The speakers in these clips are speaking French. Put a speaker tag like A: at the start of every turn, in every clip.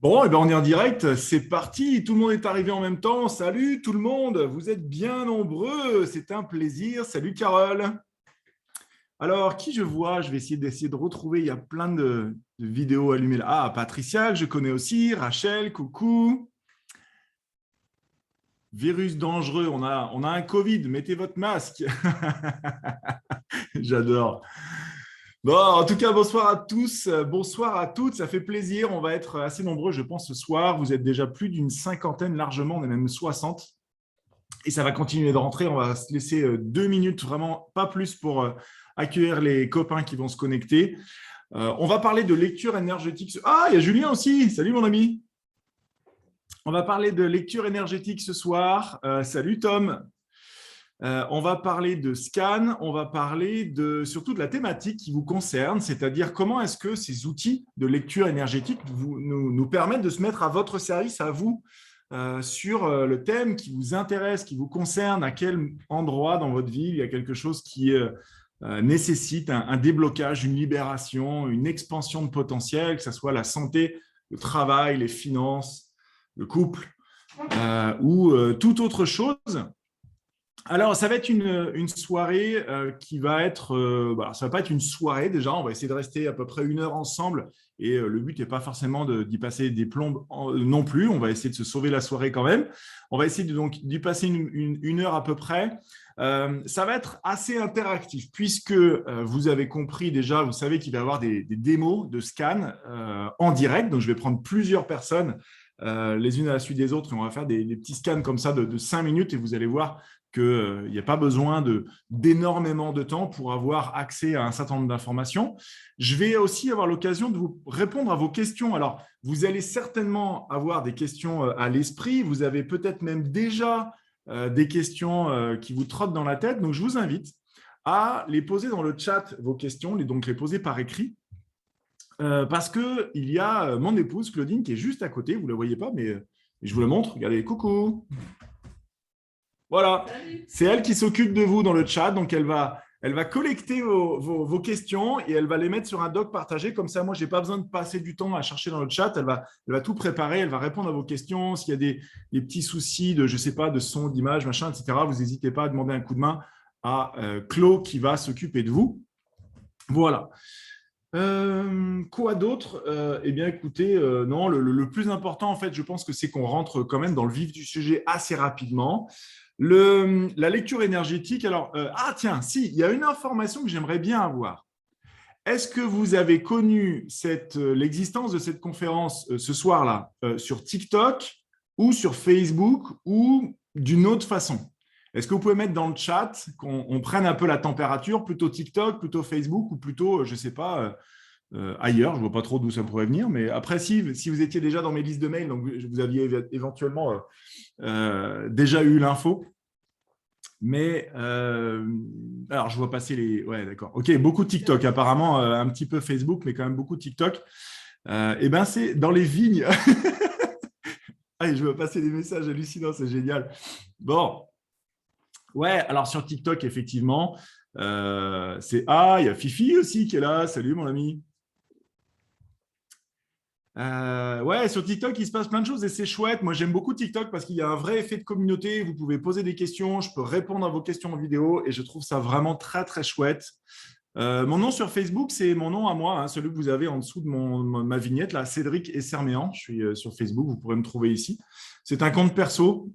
A: Bon, et ben on est en direct, c'est parti, tout le monde est arrivé en même temps. Salut tout le monde, vous êtes bien nombreux, c'est un plaisir. Salut Carole. Alors, qui je vois? Je vais d'essayer de retrouver, il y a plein de vidéos allumées là. Ah, Patricia, que je connais aussi, Rachel, coucou. Virus dangereux, on a un Covid, mettez votre masque. J'adore. Bon, en tout cas, bonsoir à tous, bonsoir à toutes, ça fait plaisir. On va être assez nombreux, je pense, ce soir. Vous êtes déjà plus d'une cinquantaine largement, on est même 60. Et ça va continuer de rentrer. On va se laisser 2 minutes, vraiment pas plus pour accueillir les copains qui vont se connecter. On va parler de lecture énergétique. Ah, il y a Julien aussi. Salut mon ami. On va parler de lecture énergétique ce soir. Salut Tom. On va parler de scan, on va parler surtout de la thématique qui vous concerne, c'est-à-dire comment est-ce que ces outils de lecture énergétique nous permettent de se mettre à votre service, à vous, sur le thème qui vous intéresse, qui vous concerne, à quel endroit dans votre vie il y a quelque chose qui nécessite un déblocage, une libération, une expansion de potentiel, que ce soit la santé, le travail, les finances, le couple ou toute autre chose. Alors, ça va être une soirée qui va être… ça va pas être une soirée déjà, on va essayer de rester à peu près 1 heure ensemble et le but n'est pas forcément d'y passer des plombes non plus, on va essayer de se sauver la soirée quand même. On va essayer donc d'y passer une heure à peu près. Ça va être assez interactif puisque vous avez compris déjà, vous savez qu'il va y avoir des démos de scan en direct, donc je vais prendre plusieurs personnes les unes à la suite des autres et on va faire des petits scans comme ça de 5 minutes et vous allez voir qu'il n'y a pas besoin d'énormément de temps pour avoir accès à un certain nombre d'informations. Je vais aussi avoir l'occasion de vous répondre à vos questions. Alors, vous allez certainement avoir des questions à l'esprit. Vous avez peut-être même déjà des questions qui vous trottent dans la tête. Donc, je vous invite à les poser dans le chat, vos questions, donc les poser par écrit. Parce qu'il y a mon épouse, Claudine, qui est juste à côté. Vous ne la voyez pas, mais je vous la montre. Regardez, coucou. Voilà, c'est elle qui s'occupe de vous dans le chat, donc elle va collecter vos questions et elle va les mettre sur un doc partagé. Comme ça, moi, je n'ai pas besoin de passer du temps à chercher dans le chat. Elle va tout préparer, elle va répondre à vos questions. S'il y a des petits soucis de, je sais pas, de son, d'image, machin, etc., vous n'hésitez pas à demander un coup de main à Claude qui va s'occuper de vous. Voilà. Quoi d'autre? Eh bien, écoutez, non, le plus important, en fait, je pense que c'est qu'on rentre quand même dans le vif du sujet assez rapidement. La lecture énergétique, alors, tiens, si, il y a une information que j'aimerais bien avoir. Est-ce que vous avez connu l'existence de cette conférence ce soir-là sur TikTok ou sur Facebook ou d'une autre façon? Est-ce que vous pouvez mettre dans le chat qu'on prenne un peu la température, plutôt TikTok, plutôt Facebook ou plutôt, je ne sais pas, ailleurs? Je ne vois pas trop d'où ça pourrait venir, mais après, si vous étiez déjà dans mes listes de mails, donc vous aviez éventuellement déjà eu l'info. Mais alors, je vois passer les… Ouais, d'accord. OK, beaucoup de TikTok, apparemment, un petit peu Facebook, mais quand même beaucoup de TikTok. Eh bien, c'est dans les vignes. Allez, je vois passer des messages hallucinants, c'est génial. Bon, ouais, alors sur TikTok, effectivement, il y a Fifi aussi qui est là. Salut, mon ami. Ouais, sur TikTok, il se passe plein de choses et c'est chouette. Moi, j'aime beaucoup TikTok parce qu'il y a un vrai effet de communauté. Vous pouvez poser des questions, je peux répondre à vos questions en vidéo et je trouve ça vraiment très, très chouette. Mon nom sur Facebook, c'est mon nom à moi, hein, celui que vous avez en dessous de ma vignette, là, Cédric Esserméan. Je suis sur Facebook, vous pourrez me trouver ici. C'est un compte perso.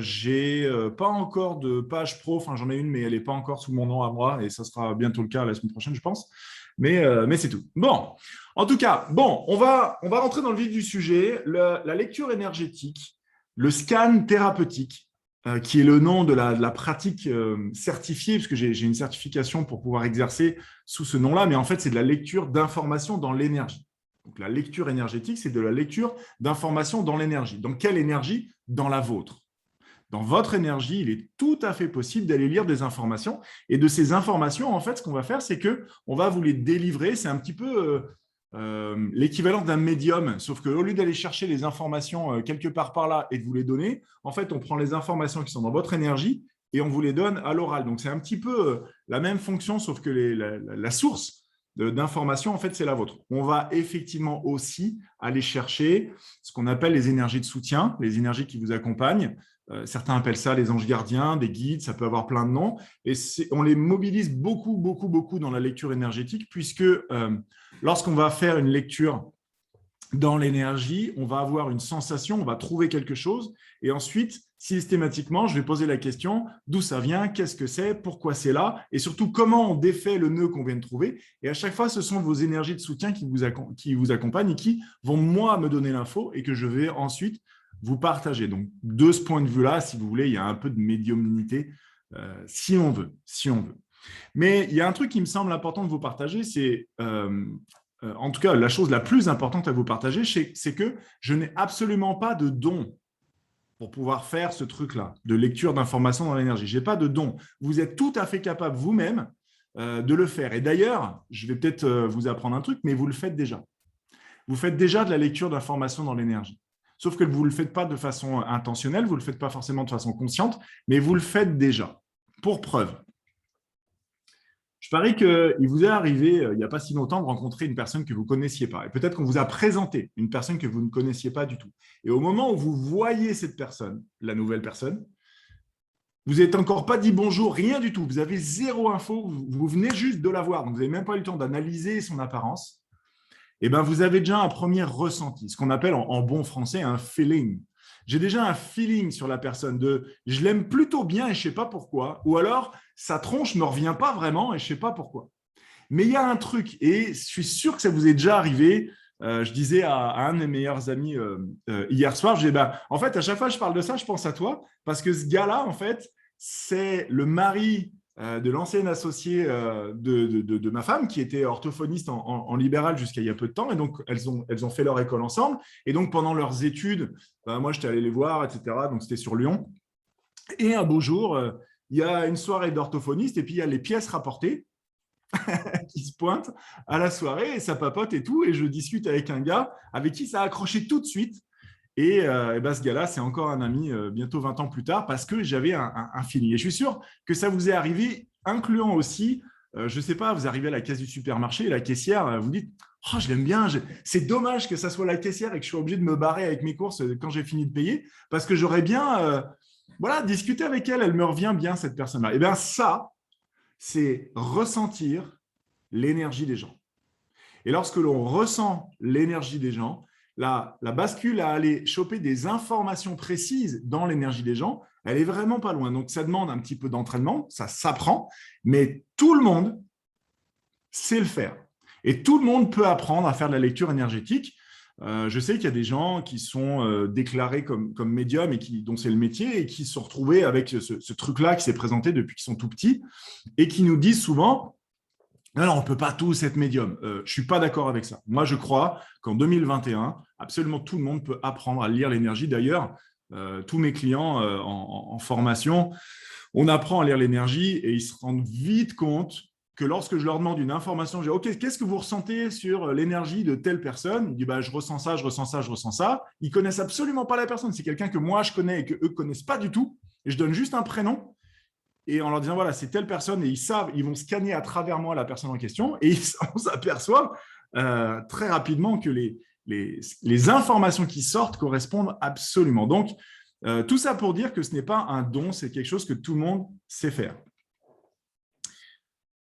A: J'ai pas encore de page pro, enfin j'en ai une, mais elle n'est pas encore sous mon nom à moi et ça sera bientôt le cas la semaine prochaine, je pense. Mais c'est tout. Bon, en tout cas, bon, on va rentrer dans le vif du sujet. La lecture énergétique, le scan thérapeutique, qui est le nom de la pratique certifiée, puisque j'ai une certification pour pouvoir exercer sous ce nom-là, mais en fait, c'est de la lecture d'informations dans l'énergie. Donc, la lecture énergétique, c'est de la lecture d'informations dans l'énergie. Dans quelle énergie? Dans la vôtre. Dans votre énergie, il est tout à fait possible d'aller lire des informations. Et de ces informations, en fait, ce qu'on va faire, c'est qu'on va vous les délivrer. C'est un petit peu l'équivalent d'un médium, sauf qu'au lieu d'aller chercher les informations quelque part par là et de vous les donner, en fait, on prend les informations qui sont dans votre énergie et on vous les donne à l'oral. Donc, c'est un petit peu la même fonction, sauf que la source d'information, en fait, c'est la vôtre. On va effectivement aussi aller chercher ce qu'on appelle les énergies de soutien, les énergies qui vous accompagnent. Certains appellent ça les anges gardiens, des guides, ça peut avoir plein de noms. Et on les mobilise beaucoup, beaucoup, beaucoup dans la lecture énergétique, puisque lorsqu'on va faire une lecture dans l'énergie, on va avoir une sensation, on va trouver quelque chose, et ensuite, systématiquement, je vais poser la question d'où ça vient, qu'est-ce que c'est, pourquoi c'est là, et surtout comment on défait le nœud qu'on vient de trouver. Et à chaque fois, ce sont vos énergies de soutien qui vous accompagnent et qui vont, moi, me donner l'info et que je vais ensuite vous partager. Donc, de ce point de vue-là, si vous voulez, il y a un peu de médiumnité, si on veut, si on veut. Mais il y a un truc qui me semble important de vous partager, c'est en tout cas, la chose la plus importante à vous partager, c'est que je n'ai absolument pas de don pour pouvoir faire ce truc-là, de lecture d'informations dans l'énergie. Je n'ai pas de don. Vous êtes tout à fait capable vous-même de le faire. Et d'ailleurs, je vais peut-être vous apprendre un truc, mais vous le faites déjà. Vous faites déjà de la lecture d'informations dans l'énergie. Sauf que vous ne le faites pas de façon intentionnelle, vous ne le faites pas forcément de façon consciente, mais vous le faites déjà. Pour preuve. Je parie qu'il vous est arrivé, il n'y a pas si longtemps, de rencontrer une personne que vous ne connaissiez pas. Et peut-être qu'on vous a présenté une personne que vous ne connaissiez pas du tout. Et au moment où vous voyez cette personne, la nouvelle personne, vous n'êtes encore pas dit bonjour, rien du tout. Vous avez zéro info, vous venez juste de la voir. Donc, vous n'avez même pas eu le temps d'analyser son apparence. Et bien, vous avez déjà un premier ressenti, ce qu'on appelle en bon français un feeling. J'ai déjà un feeling sur la personne de je l'aime plutôt bien et je ne sais pas pourquoi, ou alors sa tronche ne me revient pas vraiment et je ne sais pas pourquoi. Mais il y a un truc, et je suis sûr que ça vous est déjà arrivé. Je disais à un de mes meilleurs amis hier soir, je disais, en fait, à chaque fois que je parle de ça, je pense à toi, parce que ce gars-là, en fait, c'est le mari de l'ancienne associée de ma femme, qui était orthophoniste en libéral jusqu'à il y a peu de temps. Et donc, elles ont fait leur école ensemble. Et donc, pendant leurs études, moi, j'étais allé les voir, etc. Donc, c'était sur Lyon. Et un beau jour, il y a une soirée d'orthophoniste et puis il y a les pièces rapportées qui se pointent à la soirée et ça papote et tout. Et je discute avec un gars avec qui ça a accroché tout de suite. Et ce gars-là, c'est encore un ami bientôt 20 ans plus tard parce que j'avais un feeling. Et je suis sûr que ça vous est arrivé, incluant aussi, je ne sais pas, vous arrivez à la caisse du supermarché et la caissière, vous dites « Oh, je l'aime bien, c'est dommage que ça soit la caissière et que je sois obligé de me barrer avec mes courses quand j'ai fini de payer parce que j'aurais bien discuté avec elle, elle me revient bien cette personne-là. » Et bien ça, c'est ressentir l'énergie des gens. Et lorsque l'on ressent l'énergie des gens, la bascule à aller choper des informations précises dans l'énergie des gens, elle est vraiment pas loin. Donc, ça demande un petit peu d'entraînement, ça s'apprend, mais tout le monde sait le faire. Et tout le monde peut apprendre à faire de la lecture énergétique. Je sais qu'il y a des gens qui sont déclarés comme médiums et dont c'est le métier et qui se sont retrouvés avec ce truc-là qui s'est présenté depuis qu'ils sont tout petits et qui nous disent souvent non, on ne peut pas tous être médium. Je ne suis pas d'accord avec ça. Moi, je crois qu'en 2021, absolument tout le monde peut apprendre à lire l'énergie. D'ailleurs, tous mes clients en formation, on apprend à lire l'énergie et ils se rendent vite compte que lorsque je leur demande une information, je dis « Ok, qu'est-ce que vous ressentez sur l'énergie de telle personne ?» Ils disent « Je ressens ça, je ressens ça, je ressens ça. » Ils ne connaissent absolument pas la personne. C'est quelqu'un que moi, je connais et qu'eux ne connaissent pas du tout. Et je donne juste un prénom. Et en leur disant, voilà, c'est telle personne, et ils savent, ils vont scanner à travers moi la personne en question, et on s'aperçoit très rapidement que les informations qui sortent correspondent absolument. Donc, tout ça pour dire que ce n'est pas un don, c'est quelque chose que tout le monde sait faire.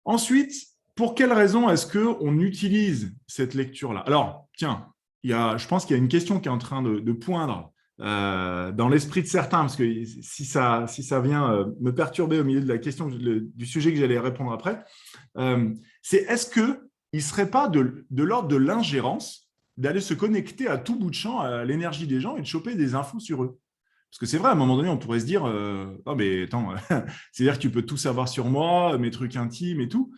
A: Ensuite, pour quelle raison est-ce qu'on utilise cette lecture-là? Alors, tiens, je pense qu'il y a une question qui est en train de poindre dans l'esprit de certains, parce que si ça vient me perturber au milieu de la question du sujet que j'allais répondre après, c'est est-ce qu'il ne serait pas de l'ordre de l'ingérence d'aller se connecter à tout bout de champ à l'énergie des gens et de choper des infos sur eux? Parce que c'est vrai, à un moment donné, on pourrait se dire non, mais attends, c'est-à-dire que tu peux tout savoir sur moi, mes trucs intimes et tout.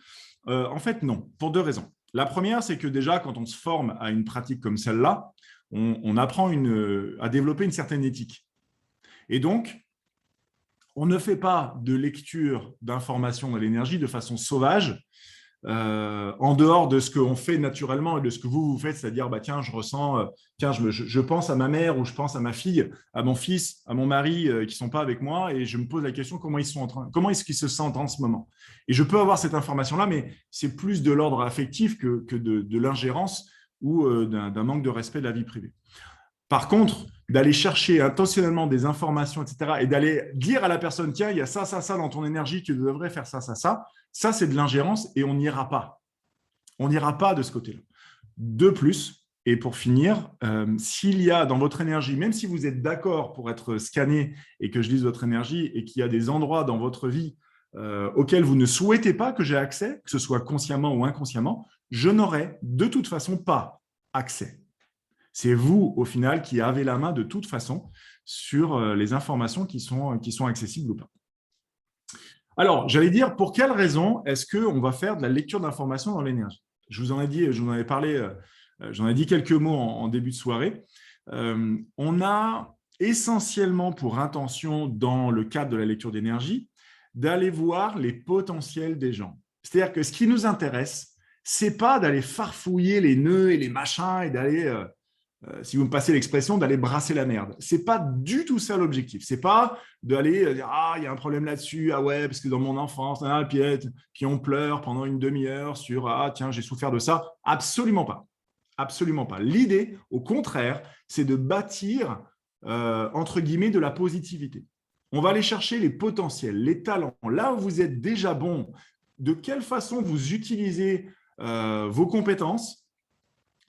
A: En fait, non, pour deux raisons. La première, c'est que déjà, quand on se forme à une pratique comme celle-là, on apprend à développer une certaine éthique. Et donc, on ne fait pas de lecture d'informations dans l'énergie de façon sauvage en dehors de ce qu'on fait naturellement et de ce que vous faites, c'est-à-dire, bah, tiens, je ressens, tiens, je pense à ma mère ou je pense à ma fille, à mon fils, à mon mari qui ne sont pas avec moi et je me pose la question comment comment est-ce qu'ils se sentent en ce moment. Et je peux avoir cette information-là, mais c'est plus de l'ordre affectif que de l'ingérence ou d'un manque de respect de la vie privée. Par contre, d'aller chercher intentionnellement des informations, etc., et d'aller dire à la personne, tiens, il y a ça, ça, ça dans ton énergie, tu devrais faire ça, ça, c'est de l'ingérence et on n'ira pas. On n'ira pas de ce côté-là. De plus, et pour finir, s'il y a dans votre énergie, même si vous êtes d'accord pour être scanné et que je lise votre énergie et qu'il y a des endroits dans votre vie auxquels vous ne souhaitez pas que j'ai accès, que ce soit consciemment ou inconsciemment, je n'aurai de toute façon pas accès. C'est vous, au final, qui avez la main de toute façon sur les informations qui sont accessibles ou pas. Alors, j'allais dire, pour quelles raisons est-ce qu'on va faire de la lecture d'informations dans l'énergie? Je vous en ai parlé, j'en ai dit quelques mots en début de soirée. On a essentiellement pour intention, dans le cadre de la lecture d'énergie, d'aller voir les potentiels des gens. C'est-à-dire que ce qui nous intéresse, ce n'est pas d'aller farfouiller les nœuds et les machins et d'aller... si vous me passez l'expression, d'aller brasser la merde. Ce n'est pas du tout ça l'objectif. Ce n'est pas d'aller dire « Ah, il y a un problème là-dessus, ah ouais, parce que dans mon enfance, puis on pleure pendant une demi-heure sur « Ah, tiens, j'ai souffert de ça ». Absolument pas. Absolument pas. L'idée, au contraire, c'est de bâtir, entre guillemets, de la positivité. On va aller chercher les potentiels, les talents. Là où vous êtes déjà bon, de quelle façon vous utilisez vos compétences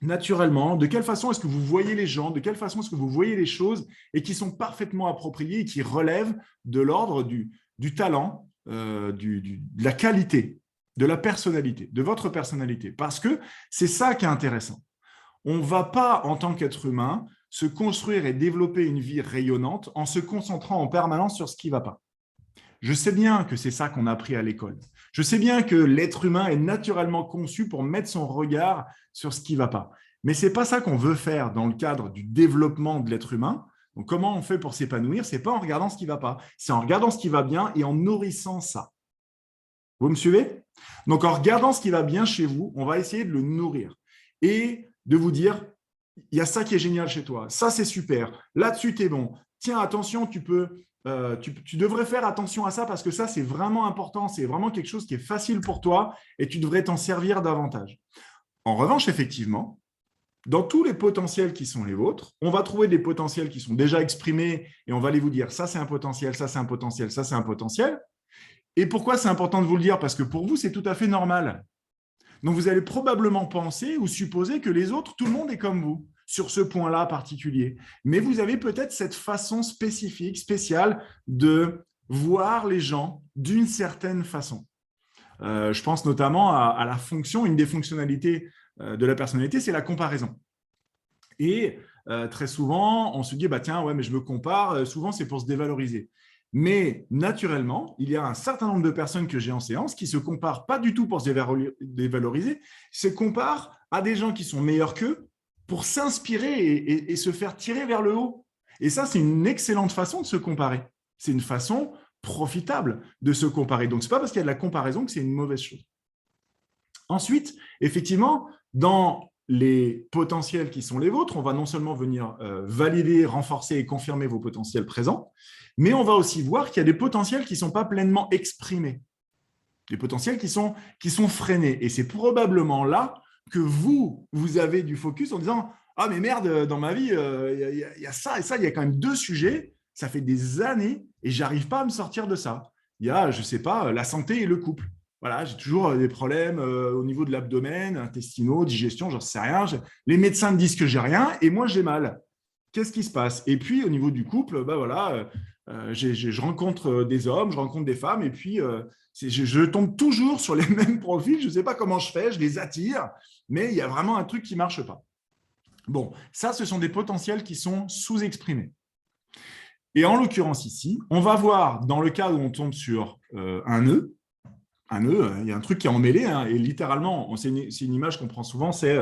A: naturellement, de quelle façon est-ce que vous voyez les gens, de quelle façon est-ce que vous voyez les choses et qui sont parfaitement appropriées et qui relèvent de l'ordre du talent, de la qualité, de la personnalité, de votre personnalité. Parce que c'est ça qui est intéressant. On ne va pas, en tant qu'être humain, se construire et développer une vie rayonnante en se concentrant en permanence sur ce qui ne va pas. Je sais bien que c'est ça qu'on a appris à l'école. Je sais bien que l'être humain est naturellement conçu pour mettre son regard sur ce qui ne va pas. Mais ce n'est pas ça qu'on veut faire dans le cadre du développement de l'être humain. Donc, comment on fait pour s'épanouir? Ce n'est pas en regardant ce qui ne va pas, c'est en regardant ce qui va bien et en nourrissant ça. Vous me suivez? Donc, en regardant ce qui va bien chez vous, on va essayer de le nourrir et de vous dire, il y a ça qui est génial chez toi, ça c'est super, là-dessus tu es bon. Tiens, attention, tu devrais faire attention à ça parce que ça, c'est vraiment important, c'est vraiment quelque chose qui est facile pour toi et tu devrais t'en servir davantage. En revanche, effectivement, dans tous les potentiels qui sont les vôtres, on va trouver des potentiels qui sont déjà exprimés et on va aller vous dire ça, c'est un potentiel, ça, c'est un potentiel, ça, c'est un potentiel. Et pourquoi c'est important de vous le dire? Parce que pour vous, c'est tout à fait normal. Donc, vous allez probablement penser ou supposer que les autres, tout le monde est comme vous sur ce point-là particulier. Mais vous avez peut-être cette façon spécifique, spéciale de voir les gens d'une certaine façon. Je pense notamment à la fonction, une des fonctionnalités de la personnalité, c'est la comparaison. Et très souvent, on se dit, bah, tiens, ouais, mais je me compare, souvent c'est pour se dévaloriser. Mais naturellement, il y a un certain nombre de personnes que j'ai en séance qui ne se comparent pas du tout pour se dévaloriser, se comparent à des gens qui sont meilleurs qu'eux pour s'inspirer et se faire tirer vers le haut. Et ça, c'est une excellente façon de se comparer. C'est une façon profitable de se comparer. Donc, ce n'est pas parce qu'il y a de la comparaison que c'est une mauvaise chose. Ensuite, effectivement, dans les potentiels qui sont les vôtres, on va non seulement venir valider, renforcer et confirmer vos potentiels présents, mais on va aussi voir qu'il y a des potentiels qui ne sont pas pleinement exprimés, des potentiels qui sont freinés. Et c'est probablement là que vous avez du focus en disant « Ah, mais merde, dans ma vie, il y a ça et ça, il y a quand même deux sujets, ça fait des années et je n'arrive pas à me sortir de ça. Il y a, je ne sais pas, la santé et le couple. Voilà, j'ai toujours des problèmes au niveau de l'abdomen, intestinaux, digestion, j'en sais rien. Les médecins me disent que j'ai rien et moi, j'ai mal. Qu'est-ce qui se passe? Et puis, au niveau du couple, bah voilà, je rencontre des hommes, je rencontre des femmes et puis je tombe toujours sur les mêmes profils. Je ne sais pas comment je fais, je les attire, mais il y a vraiment un truc qui ne marche pas. Bon, ça, ce sont des potentiels qui sont sous-exprimés. Et en l'occurrence ici, on va voir dans le cas où on tombe sur un nœud, il y a un truc qui est emmêlé, hein, et littéralement, c'est une image qu'on prend souvent, c'est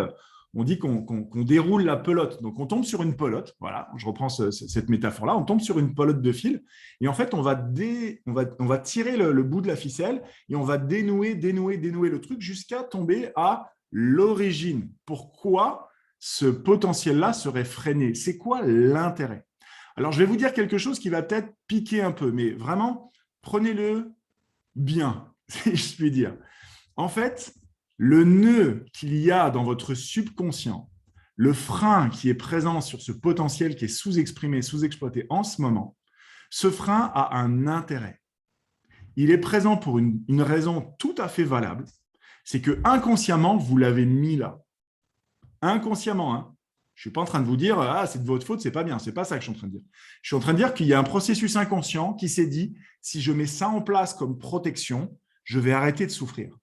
A: on dit qu'on déroule la pelote. Donc, on tombe sur une pelote. Voilà, je reprends cette métaphore-là. On tombe sur une pelote de fil. Et en fait, on va tirer le bout de la ficelle et on va dénouer le truc jusqu'à tomber à l'origine. Pourquoi ce potentiel-là serait freiné? C'est quoi l'intérêt? Alors, je vais vous dire quelque chose qui va peut-être piquer un peu, mais vraiment, prenez-le bien, si je puis dire. En fait, le nœud qu'il y a dans votre subconscient, le frein qui est présent sur ce potentiel qui est sous-exprimé, sous-exploité en ce moment, ce frein a un intérêt. Il est présent pour une raison tout à fait valable, c'est que inconsciemment, vous l'avez mis là. Inconsciemment, hein. Je ne suis pas en train de vous dire « Ah, c'est de votre faute, c'est pas bien ». Ce n'est pas ça que je suis en train de dire. Je suis en train de dire qu'il y a un processus inconscient qui s'est dit « Si je mets ça en place comme protection, je vais arrêter de souffrir ».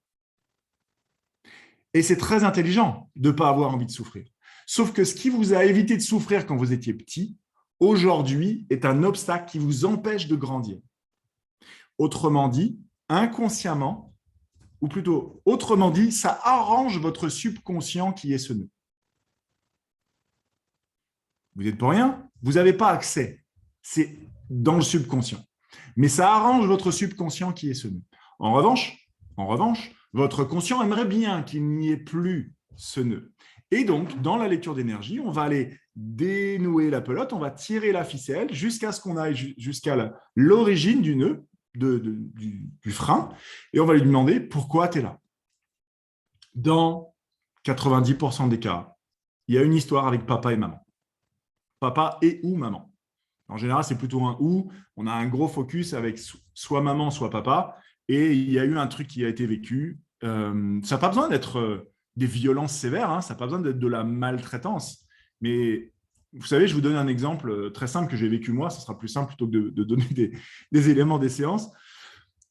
A: Et c'est très intelligent de ne pas avoir envie de souffrir. Sauf que ce qui vous a évité de souffrir quand vous étiez petit, aujourd'hui, est un obstacle qui vous empêche de grandir. Autrement dit, inconsciemment, ou plutôt autrement dit, ça arrange votre subconscient qui est ce nœud. Vous n'êtes pour rien, vous n'avez pas accès. C'est dans le subconscient. Mais ça arrange votre subconscient qui est ce nœud. En revanche, votre conscient aimerait bien qu'il n'y ait plus ce nœud. Et donc, dans la lecture d'énergie, on va aller dénouer la pelote, on va tirer la ficelle jusqu'à ce qu'on aille jusqu'à l'origine du nœud, du frein, et on va lui demander pourquoi tu es là. Dans 90% des cas, il y a une histoire avec papa et maman. Papa et ou maman. En général, c'est plutôt un ou. On a un gros focus avec soit maman, soit papa. Et il y a eu un truc qui a été vécu. Ça n'a pas besoin d'être des violences sévères, hein, ça n'a pas besoin d'être de la maltraitance. Mais vous savez, je vous donne un exemple très simple que j'ai vécu moi. Ce sera plus simple plutôt que de donner des éléments des séances.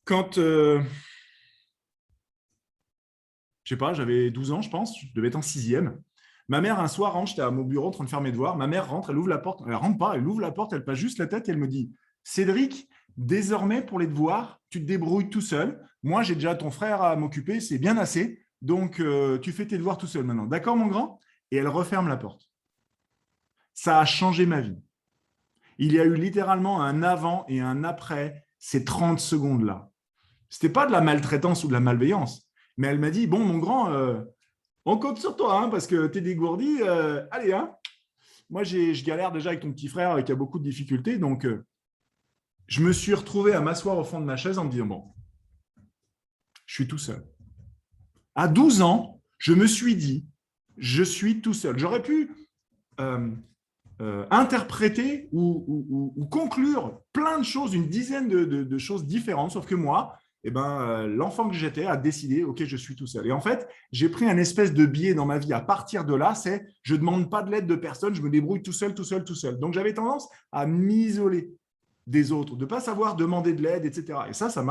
A: Quand, je ne sais pas, j'avais 12 ans, je pense, je devais être en 6e. Ma mère, un soir, rentre, j'étais à mon bureau en train de faire mes devoirs. Ma mère rentre, elle ouvre la porte. Elle ne rentre pas, elle ouvre la porte, elle passe juste la tête et elle me dit « Cédric, désormais, pour les devoirs, tu te débrouilles tout seul. Moi, j'ai déjà ton frère à m'occuper, c'est bien assez. Donc, tu fais tes devoirs tout seul maintenant. D'accord, mon grand ?» Et elle referme la porte. Ça a changé ma vie. Il y a eu littéralement un avant et un après ces 30 secondes-là. Ce n'était pas de la maltraitance ou de la malveillance, mais elle m'a dit « Bon, mon grand, on compte sur toi, hein, parce que tu es dégourdi. Allez, hein. Moi, je galère déjà avec ton petit frère qui a beaucoup de difficultés. Donc, je me suis retrouvé à m'asseoir au fond de ma chaise en me disant, bon, je suis tout seul. À 12 ans, je me suis dit, je suis tout seul. J'aurais pu interpréter ou conclure plein de choses, une dizaine de choses différentes, sauf que moi, l'enfant que j'étais a décidé, ok, je suis tout seul. Et en fait, j'ai pris un espèce de biais dans ma vie. À partir de là, c'est je ne demande pas de l'aide de personne, je me débrouille tout seul. Donc, j'avais tendance à m'isoler des autres, de ne pas savoir demander de l'aide, etc. Et ça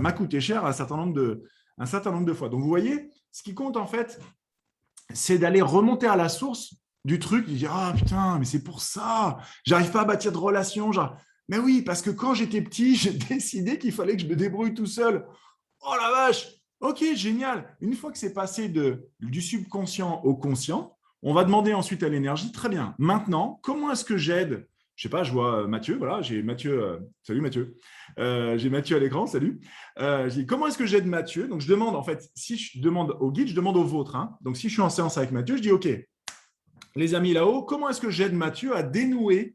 A: m'a coûté cher un certain nombre de fois. Donc, vous voyez, ce qui compte, en fait, c'est d'aller remonter à la source du truc, de dire « Ah, putain, mais c'est pour ça, j'arrive pas à bâtir de relations. » Mais oui, parce que quand j'étais petit, j'ai décidé qu'il fallait que je me débrouille tout seul. Oh la vache! Ok, génial. Une fois que c'est passé du subconscient au conscient, on va demander ensuite à l'énergie, très bien. Maintenant, comment est-ce que j'aide? Je sais pas, je vois Mathieu, voilà, j'ai Mathieu, salut Mathieu, j'ai Mathieu à l'écran, salut. Comment est-ce que j'aide Mathieu? Donc je demande, en fait, si je demande au guide, je demande au vôtre. Hein. Donc si je suis en séance avec Mathieu, je dis, ok, les amis là-haut, comment est-ce que j'aide Mathieu à dénouer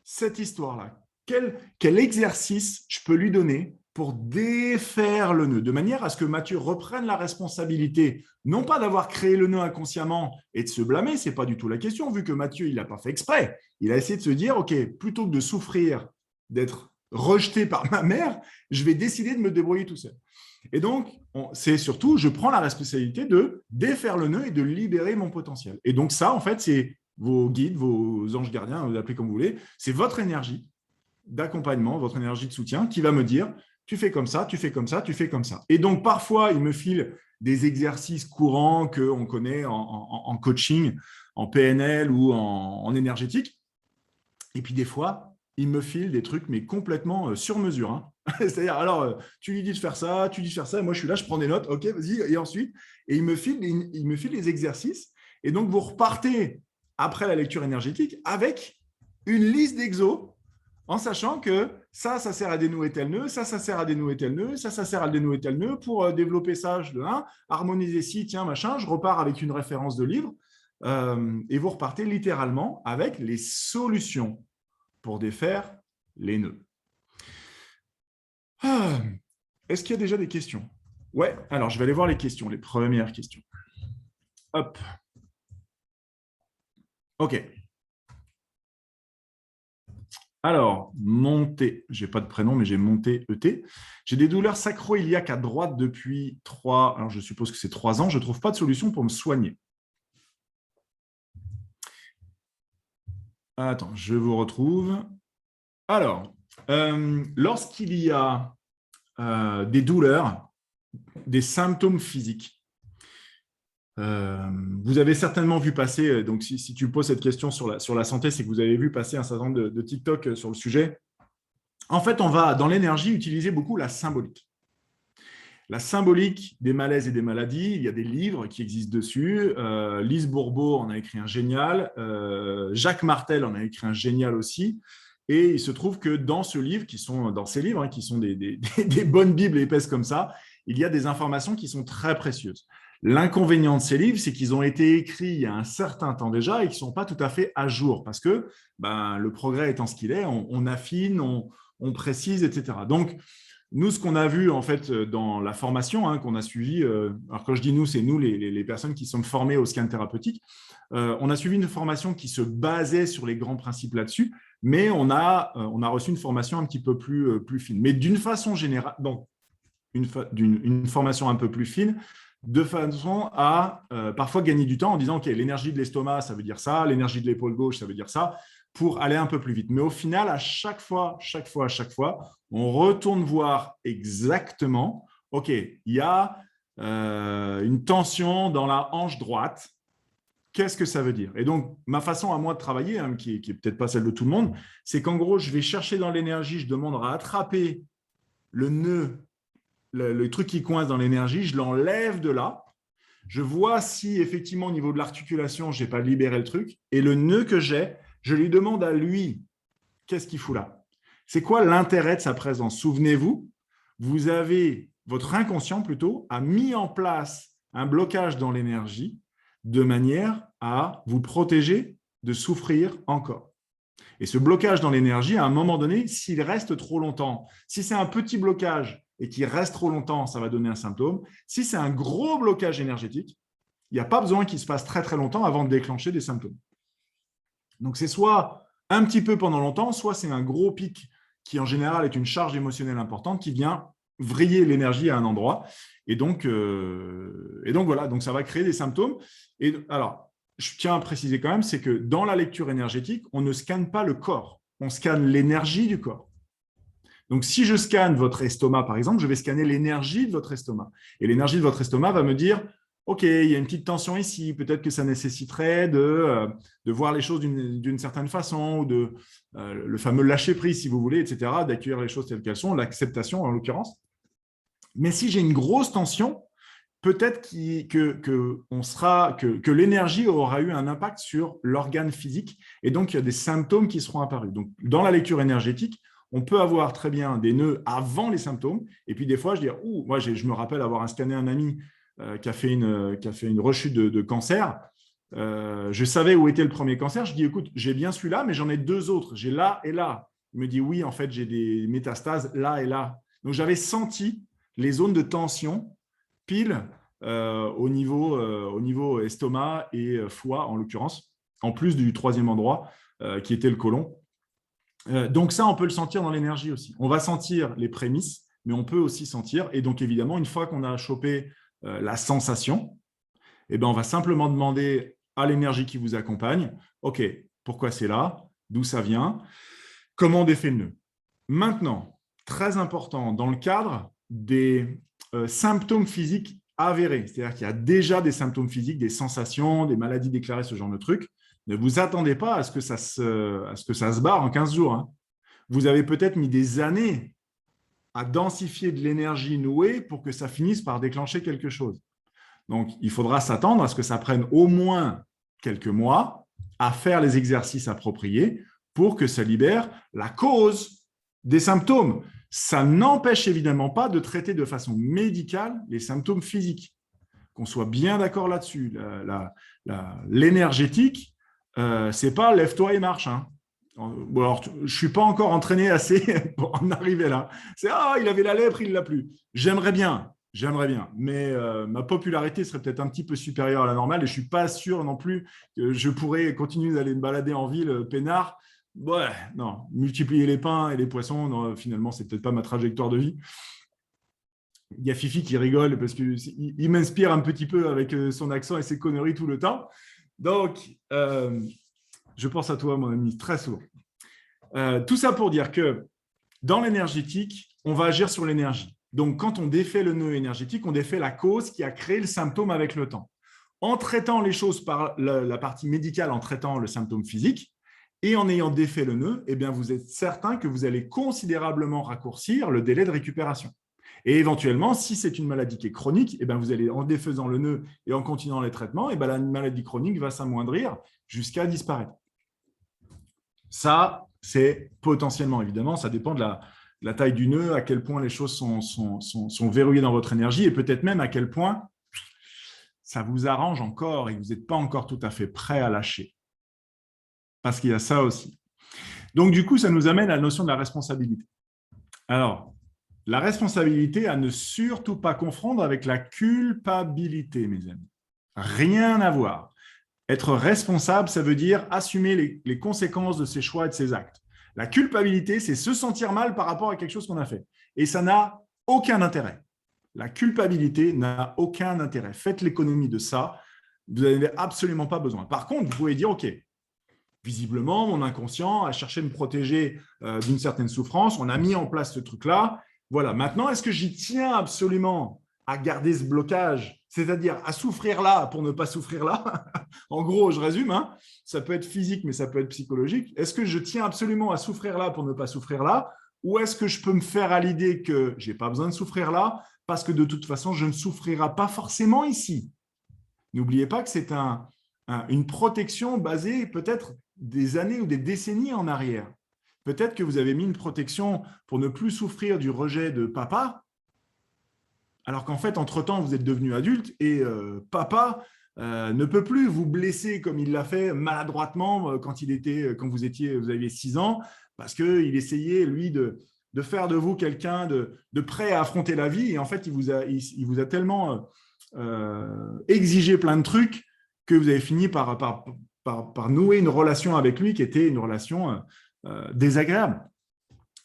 A: cette histoire-là? Quel exercice je peux lui donner pour défaire le nœud, de manière à ce que Mathieu reprenne la responsabilité, non pas d'avoir créé le nœud inconsciemment et de se blâmer, ce n'est pas du tout la question, vu que Mathieu, il n'a pas fait exprès. Il a essayé de se dire, ok, plutôt que de souffrir, d'être rejeté par ma mère, je vais décider de me débrouiller tout seul. Et donc, c'est surtout, je prends la responsabilité de défaire le nœud et de libérer mon potentiel. Et donc ça, en fait, c'est vos guides, vos anges gardiens, vous appelez comme vous voulez, c'est votre énergie d'accompagnement, votre énergie de soutien qui va me dire tu fais comme ça, tu fais comme ça, tu fais comme ça. Et donc, parfois, il me file des exercices courants qu'on connaît en coaching, en PNL ou en énergétique. Et puis, des fois, il me file des trucs, mais complètement sur mesure. Hein. C'est-à-dire, alors, tu lui dis de faire ça, tu dis de faire ça, et moi, je suis là, je prends des notes, ok, vas-y, et ensuite, et il me file les exercices. Et donc, vous repartez après la lecture énergétique avec une liste d'exos en sachant que ça sert à dénouer tel nœud, ça sert à dénouer tel nœud, ça sert à dénouer tel nœud. Pour développer ça, harmoniser ci, tiens, machin, je repars avec une référence de livre et vous repartez littéralement avec les solutions pour défaire les nœuds. Est-ce qu'il y a déjà des questions? Ouais, alors je vais aller voir les questions, les premières questions. Hop. OK. Alors, Monté, je n'ai pas de prénom, mais j'ai Monté ET. J'ai des douleurs sacro-iliaques à droite depuis 3, alors je suppose que c'est 3 ans. Je ne trouve pas de solution pour me soigner. Attends, je vous retrouve. Alors, lorsqu'il y a des douleurs, des symptômes physiques, vous avez certainement vu passer, donc si tu poses cette question sur la santé, c'est que vous avez vu passer un certain nombre de TikTok sur le sujet. En fait, on va, dans l'énergie, utiliser beaucoup la symbolique. La symbolique des malaises et des maladies, il y a des livres qui existent dessus. Lise Bourbeau en a écrit un génial. Jacques Martel en a écrit un génial aussi. Et il se trouve que dans ce livre, dans ces livres, qui sont des bonnes bibles épaisses comme ça, il y a des informations qui sont très précieuses. L'inconvénient de ces livres, c'est qu'ils ont été écrits il y a un certain temps déjà et qu'ils ne sont pas tout à fait à jour parce que le progrès étant ce qu'il est, on affine, on précise, etc. Donc, nous, ce qu'on a vu en fait dans la formation qu'on a suivie, alors quand je dis nous, c'est nous les personnes qui sont formées au scan thérapeutique, on a suivi une formation qui se basait sur les grands principes là-dessus, mais on a reçu une formation un petit peu plus fine. Mais d'une façon générale, donc une formation un peu plus fine, de façon à parfois gagner du temps en disant ok, l'énergie de l'estomac, ça veut dire ça, l'énergie de l'épaule gauche, ça veut dire ça, pour aller un peu plus vite. Mais au final, à chaque fois, on retourne voir exactement, ok, il y a une tension dans la hanche droite. Qu'est-ce que ça veut dire? Et donc, ma façon à moi de travailler, qui est peut-être pas celle de tout le monde, c'est qu'en gros, je vais chercher dans l'énergie, je demande à attraper le nœud, le truc qui coince dans l'énergie, je l'enlève de là. Je vois si effectivement au niveau de l'articulation, je n'ai pas libéré le truc. Et le nœud que j'ai, je lui demande à lui, qu'est-ce qu'il fout là? C'est quoi l'intérêt de sa présence? Souvenez-vous, vous avez, votre inconscient plutôt, a mis en place un blocage dans l'énergie de manière à vous protéger de souffrir encore. Et ce blocage dans l'énergie, à un moment donné, s'il reste trop longtemps, si c'est un petit blocage et qu'il reste trop longtemps, ça va donner un symptôme. Si c'est un gros blocage énergétique, il n'y a pas besoin qu'il se passe très très longtemps avant de déclencher des symptômes. Donc c'est soit un petit peu pendant longtemps, soit c'est un gros pic qui en général est une charge émotionnelle importante qui vient vriller l'énergie à un endroit. Et donc voilà, donc ça va créer des symptômes. Et alors, je tiens à préciser quand même, c'est que dans la lecture énergétique, on ne scanne pas le corps, on scanne l'énergie du corps. Donc, si je scanne votre estomac, par exemple, je vais scanner l'énergie de votre estomac. Et l'énergie de votre estomac va me dire, OK, il y a une petite tension ici, peut-être que ça nécessiterait de voir les choses d'une certaine façon, ou le fameux lâcher-prise, si vous voulez, etc., d'accueillir les choses telles qu'elles sont, l'acceptation en l'occurrence. Mais si j'ai une grosse tension, peut-être que l'énergie aura eu un impact sur l'organe physique, et donc il y a des symptômes qui seront apparus. Donc, dans la lecture énergétique, on peut avoir très bien des nœuds avant les symptômes. Et puis, des fois, je dis, moi, je me rappelle avoir scanné un ami qui a fait une rechute de cancer. Je savais où était le premier cancer. Je dis, écoute, j'ai bien celui-là, mais j'en ai 2 autres. J'ai là et là. Il me dit, oui, en fait, j'ai des métastases là et là. Donc, j'avais senti les zones de tension pile au niveau estomac et foie, en l'occurrence, en plus du 3e endroit qui était le côlon. Donc ça, on peut le sentir dans l'énergie aussi. On va sentir les prémices, mais on peut aussi sentir. Et donc, évidemment, une fois qu'on a chopé la sensation, on va simplement demander à l'énergie qui vous accompagne, OK, pourquoi c'est là? D'où ça vient? Comment on défait le nœud? Maintenant, très important, dans le cadre des symptômes physiques avérés, c'est-à-dire qu'il y a déjà des symptômes physiques, des sensations, des maladies déclarées, ce genre de trucs, ne vous attendez pas à ce que ça se barre en 15 jours. Vous avez peut-être mis des années à densifier de l'énergie nouée pour que ça finisse par déclencher quelque chose. Donc, il faudra s'attendre à ce que ça prenne au moins quelques mois à faire les exercices appropriés pour que ça libère la cause des symptômes. Ça n'empêche évidemment pas de traiter de façon médicale les symptômes physiques. Qu'on soit bien d'accord là-dessus. L'énergétique, c'est pas lève-toi et marche. Hein. Bon, alors, je ne suis pas encore entraîné assez pour en arriver là. C'est il avait la lèpre, il ne l'a plus. J'aimerais bien, mais ma popularité serait peut-être un petit peu supérieure à la normale et je ne suis pas sûr non plus que je pourrais continuer d'aller me balader en ville peinard. Ouais, non, multiplier les pains et les poissons, non, finalement, c'est peut-être pas ma trajectoire de vie. Il y a Fifi qui rigole parce qu'il m'inspire un petit peu avec son accent et ses conneries tout le temps. Donc, je pense à toi, mon ami, très souvent. Tout ça pour dire que dans l'énergétique, on va agir sur l'énergie. Donc, quand on défait le nœud énergétique, on défait la cause qui a créé le symptôme avec le temps. En traitant les choses par la partie médicale, en traitant le symptôme physique, et en ayant défait le nœud, eh bien, vous êtes certain que vous allez considérablement raccourcir le délai de récupération. Et éventuellement, si c'est une maladie qui est chronique, eh bien, vous allez, en défaisant le nœud et en continuant les traitements, eh bien, la maladie chronique va s'amoindrir jusqu'à disparaître. Ça, c'est potentiellement, évidemment, ça dépend de la taille du nœud, à quel point les choses sont verrouillées dans votre énergie et peut-être même à quel point ça vous arrange encore et que vous n'êtes pas encore tout à fait prêt à lâcher. Parce qu'il y a ça aussi. Donc, du coup, ça nous amène à la notion de la responsabilité. Alors, la responsabilité à ne surtout pas confondre avec la culpabilité, mes amis. Rien à voir. Être responsable, ça veut dire assumer les conséquences de ses choix et de ses actes. La culpabilité, c'est se sentir mal par rapport à quelque chose qu'on a fait. Et ça n'a aucun intérêt. La culpabilité n'a aucun intérêt. Faites l'économie de ça. Vous n'avez absolument pas besoin. Par contre, vous pouvez dire, OK, visiblement, mon inconscient a cherché à me protéger d'une certaine souffrance. On a mis en place ce truc-là. Voilà. Maintenant, est-ce que j'y tiens absolument à garder ce blocage, c'est-à-dire à souffrir là pour ne pas souffrir là? En gros, je résume, hein, ça peut être physique, mais ça peut être psychologique. Est-ce que je tiens absolument à souffrir là pour ne pas souffrir là? Ou est-ce que je peux me faire à l'idée que je n'ai pas besoin de souffrir là parce que de toute façon, je ne souffrirai pas forcément ici? N'oubliez pas que c'est une protection basée peut-être des années ou des décennies en arrière. Peut-être que vous avez mis une protection pour ne plus souffrir du rejet de papa, alors qu'en fait, entre-temps, vous êtes devenu adulte et papa ne peut plus vous blesser comme il l'a fait maladroitement quand vous aviez 6 ans, parce qu'il essayait, lui, de faire de vous quelqu'un de prêt à affronter la vie. Et en fait, il vous a tellement exigé plein de trucs que vous avez fini par nouer une relation avec lui qui était une relation désagréable.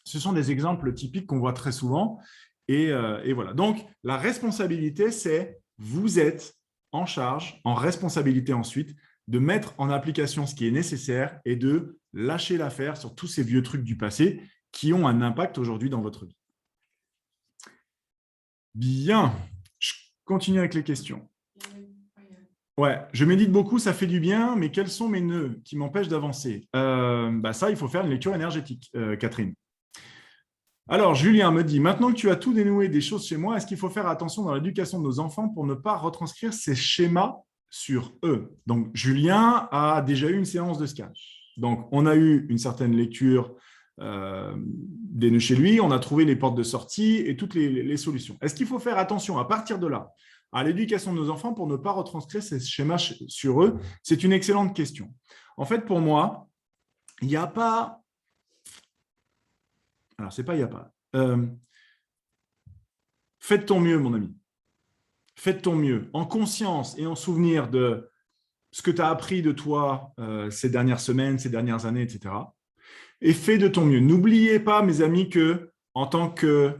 A: Ce sont des exemples typiques qu'on voit très souvent. Et voilà. Donc, la responsabilité, c'est vous êtes en charge, en responsabilité ensuite, de mettre en application ce qui est nécessaire et de lâcher l'affaire sur tous ces vieux trucs du passé qui ont un impact aujourd'hui dans votre vie. Bien. Je continue avec les questions. Ouais, je médite beaucoup, ça fait du bien, mais quels sont mes nœuds qui m'empêchent d'avancer? Ça, il faut faire une lecture énergétique, Catherine. Alors, Julien me dit, maintenant que tu as tout dénoué des choses chez moi, est-ce qu'il faut faire attention dans l'éducation de nos enfants pour ne pas retranscrire ces schémas sur eux? Donc, Julien a déjà eu une séance de scan. Donc, on a eu une certaine lecture des nœuds chez lui, on a trouvé les portes de sortie et toutes les solutions. Est-ce qu'il faut faire attention à partir de là à l'éducation de nos enfants pour ne pas retranscrire ces schémas sur eux? C'est une excellente question. En fait, pour moi, il n'y a pas... Alors, c'est pas il n'y a pas. Faites ton mieux, mon ami. Faites ton mieux, en conscience et en souvenir de ce que tu as appris de toi ces dernières semaines, ces dernières années, etc. Et fais de ton mieux. N'oubliez pas, mes amis, que en tant que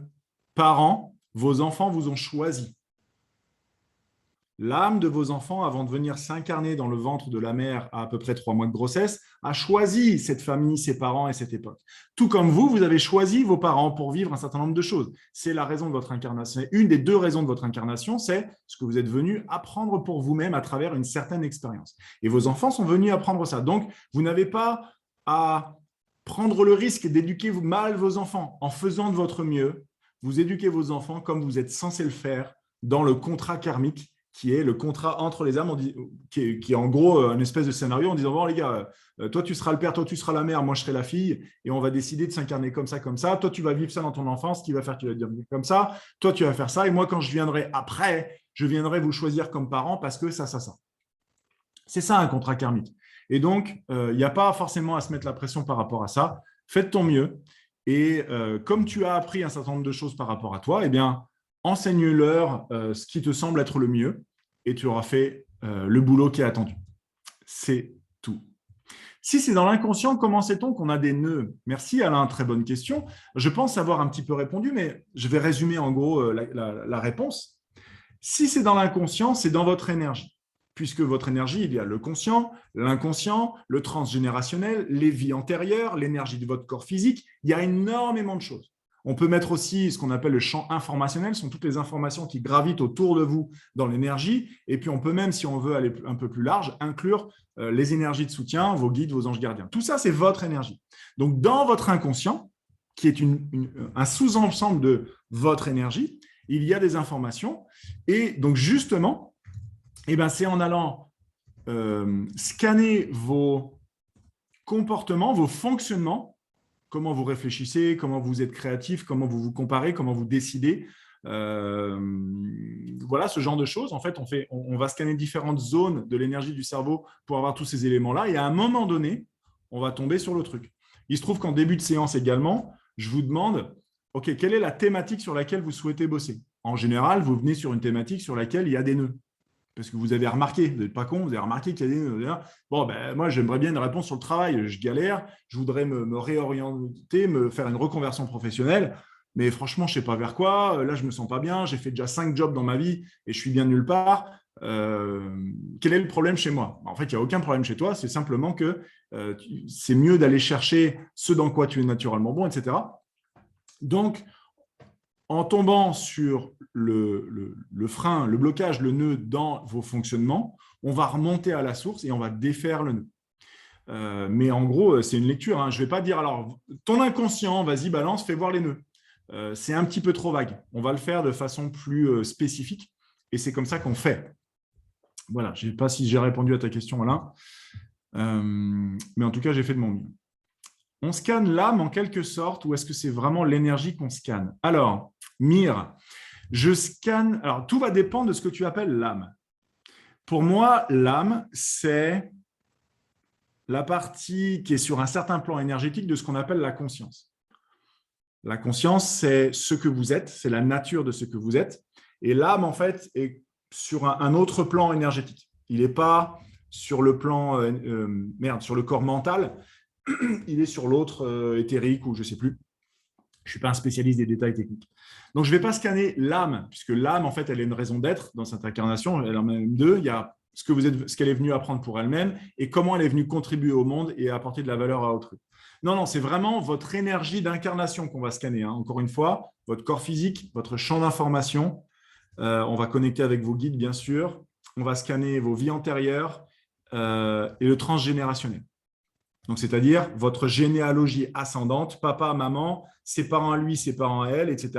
A: parents, vos enfants vous ont choisi. L'âme de vos enfants, avant de venir s'incarner dans le ventre de la mère à peu près 3 mois de grossesse, a choisi cette famille, ses parents et cette époque. Tout comme vous avez choisi vos parents pour vivre un certain nombre de choses. C'est la raison de votre incarnation. Une des 2 raisons de votre incarnation, c'est ce que vous êtes venu apprendre pour vous-même à travers une certaine expérience. Et vos enfants sont venus apprendre ça. Donc, vous n'avez pas à prendre le risque d'éduquer mal vos enfants. En faisant de votre mieux, vous éduquez vos enfants comme vous êtes censé le faire dans le contrat karmique qui est le contrat entre les âmes, qui est en gros une espèce de scénario en disant, bon les gars, toi tu seras le père, toi tu seras la mère, moi je serai la fille, et on va décider de s'incarner comme ça, comme ça. Toi tu vas vivre ça dans ton enfance, qui va faire que tu vas dire comme ça, toi tu vas faire ça, et moi quand je viendrai après, je viendrai vous choisir comme parent parce que ça. C'est ça un contrat karmique. Et donc, il n'y a pas forcément à se mettre la pression par rapport à ça. Fais de ton mieux. Et comme tu as appris un certain nombre de choses par rapport à toi, eh bien, enseigne-leur ce qui te semble être le mieux et tu auras fait le boulot qui est attendu. C'est tout. Si c'est dans l'inconscient, comment sait-on qu'on a des nœuds? Merci Alain, très bonne question. Je pense avoir un petit peu répondu, mais je vais résumer en gros la réponse. Si c'est dans l'inconscient, c'est dans votre énergie. Puisque votre énergie, il y a le conscient, l'inconscient, le transgénérationnel, les vies antérieures, l'énergie de votre corps physique. Il y a énormément de choses. On peut mettre aussi ce qu'on appelle le champ informationnel, ce sont toutes les informations qui gravitent autour de vous dans l'énergie. Et puis on peut même, si on veut aller un peu plus large, inclure les énergies de soutien, vos guides, vos anges gardiens. Tout ça, c'est votre énergie. Donc dans votre inconscient, qui est un sous-ensemble de votre énergie, il y a des informations. Et donc justement, c'est en allant scanner vos comportements, vos fonctionnements, comment vous réfléchissez, comment vous êtes créatif, comment vous vous comparez, comment vous décidez. Voilà, ce genre de choses. En fait, on va scanner différentes zones de l'énergie du cerveau pour avoir tous ces éléments-là. Et à un moment donné, on va tomber sur le truc. Il se trouve qu'en début de séance également, je vous demande, OK, quelle est la thématique sur laquelle vous souhaitez bosser? En général, vous venez sur une thématique sur laquelle il y a des nœuds. Parce que vous avez remarqué, vous n'êtes pas con, vous avez remarqué qu'il y a des nœuds. Bon, moi, j'aimerais bien une réponse sur le travail. Je galère, je voudrais me réorienter, me faire une reconversion professionnelle. Mais franchement, je ne sais pas vers quoi. Là, je ne me sens pas bien. J'ai fait déjà 5 jobs dans ma vie et je suis bien nulle part. Quel est le problème chez moi? En fait, il n'y a aucun problème chez toi. C'est simplement que c'est mieux d'aller chercher ce dans quoi tu es naturellement bon, etc. Donc, en tombant sur le frein, le blocage, le nœud dans vos fonctionnements, on va remonter à la source et on va défaire le nœud. Mais en gros, c'est une lecture. Hein. Je ne vais pas dire, alors, ton inconscient, vas-y, balance, fais voir les nœuds. C'est un petit peu trop vague. On va le faire de façon plus spécifique et c'est comme ça qu'on fait. Voilà, je ne sais pas si j'ai répondu à ta question, Alain, mais en tout cas, j'ai fait de mon mieux. On scanne l'âme en quelque sorte ou est-ce que c'est vraiment l'énergie qu'on scanne? Alors, Mire, je scanne… Alors, tout va dépendre de ce que tu appelles l'âme. Pour moi, l'âme, c'est la partie qui est sur un certain plan énergétique de ce qu'on appelle la conscience. La conscience, c'est ce que vous êtes, c'est la nature de ce que vous êtes. Et l'âme, en fait, est sur un autre plan énergétique. Il n'est pas sur le plan… sur le corps mental, il est sur l'autre éthérique ou je ne sais plus. Je ne suis pas un spécialiste des détails techniques. Donc, je ne vais pas scanner l'âme, puisque l'âme, en fait, elle a une raison d'être dans cette incarnation. Elle en a même deux. Il y a ce qu'elle est venue apprendre pour elle-même et comment elle est venue contribuer au monde et apporter de la valeur à autrui. Non, c'est vraiment votre énergie d'incarnation qu'on va scanner. Hein. Encore une fois, votre corps physique, votre champ d'information. On va connecter avec vos guides, bien sûr. On va scanner vos vies antérieures et le transgénérationnel. Donc, c'est-à-dire votre généalogie ascendante, papa, maman, ses parents à lui, ses parents à elle, etc.,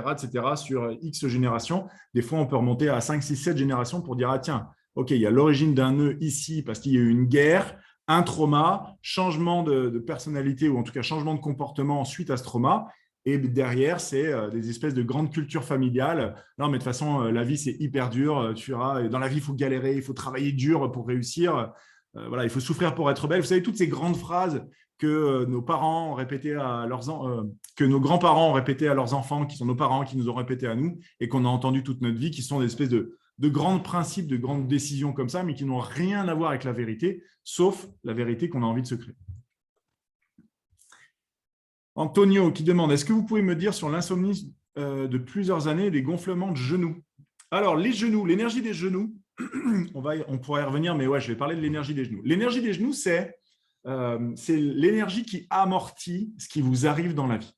A: sur X générations. Des fois, on peut remonter à 5, 6, 7 générations pour dire, ah tiens, OK, il y a l'origine d'un nœud ici parce qu'il y a eu une guerre, un trauma, changement de personnalité ou en tout cas changement de comportement suite à ce trauma. Et derrière, c'est des espèces de grandes cultures familiales. Non, mais de toute façon, la vie, c'est hyper dur. Dans la vie, il faut galérer, il faut travailler dur pour réussir. Voilà, il faut souffrir pour être belle. Vous savez, toutes ces grandes phrases que nos parents ont répétées à que nos grands-parents ont répétées à leurs enfants, qui sont nos parents, qui nous ont répétées à nous et qu'on a entendu toute notre vie, qui sont des espèces de grands principes, de grandes décisions comme ça, mais qui n'ont rien à voir avec la vérité, sauf la vérité qu'on a envie de se créer. Antonio qui demande, est-ce que vous pouvez me dire sur l'insomnie de plusieurs années, des gonflements de genoux? Alors, les genoux, l'énergie des genoux, on pourrait y revenir, mais ouais, je vais parler de l'énergie des genoux. L'énergie des genoux, c'est l'énergie qui amortit ce qui vous arrive dans la vie.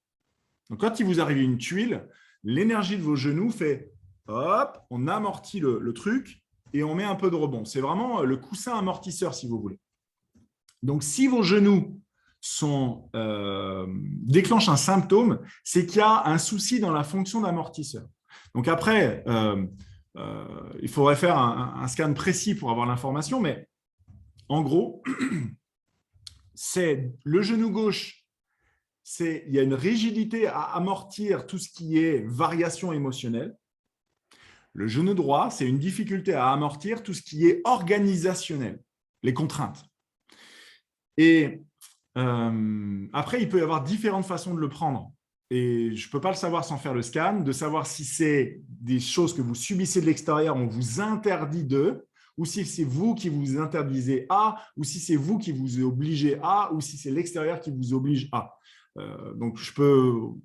A: Donc, quand il vous arrive une tuile, l'énergie de vos genoux fait hop, on amortit le truc et on met un peu de rebond. C'est vraiment le coussin amortisseur, si vous voulez. Donc, si vos genoux déclenchent un symptôme, c'est qu'il y a un souci dans la fonction d'amortisseur. Donc après, il faudrait faire un scan précis pour avoir l'information, mais en gros, c'est le genou gauche, il y a une rigidité à amortir tout ce qui est variation émotionnelle. Le genou droit, c'est une difficulté à amortir tout ce qui est organisationnel, les contraintes. Et après, il peut y avoir différentes façons de le prendre. Et je ne peux pas le savoir sans faire le scan, de savoir si c'est des choses que vous subissez de l'extérieur, on vous interdit de, ou si c'est vous qui vous interdisez à, ou si c'est vous qui vous obligez à, ou si c'est l'extérieur qui vous oblige à. Donc,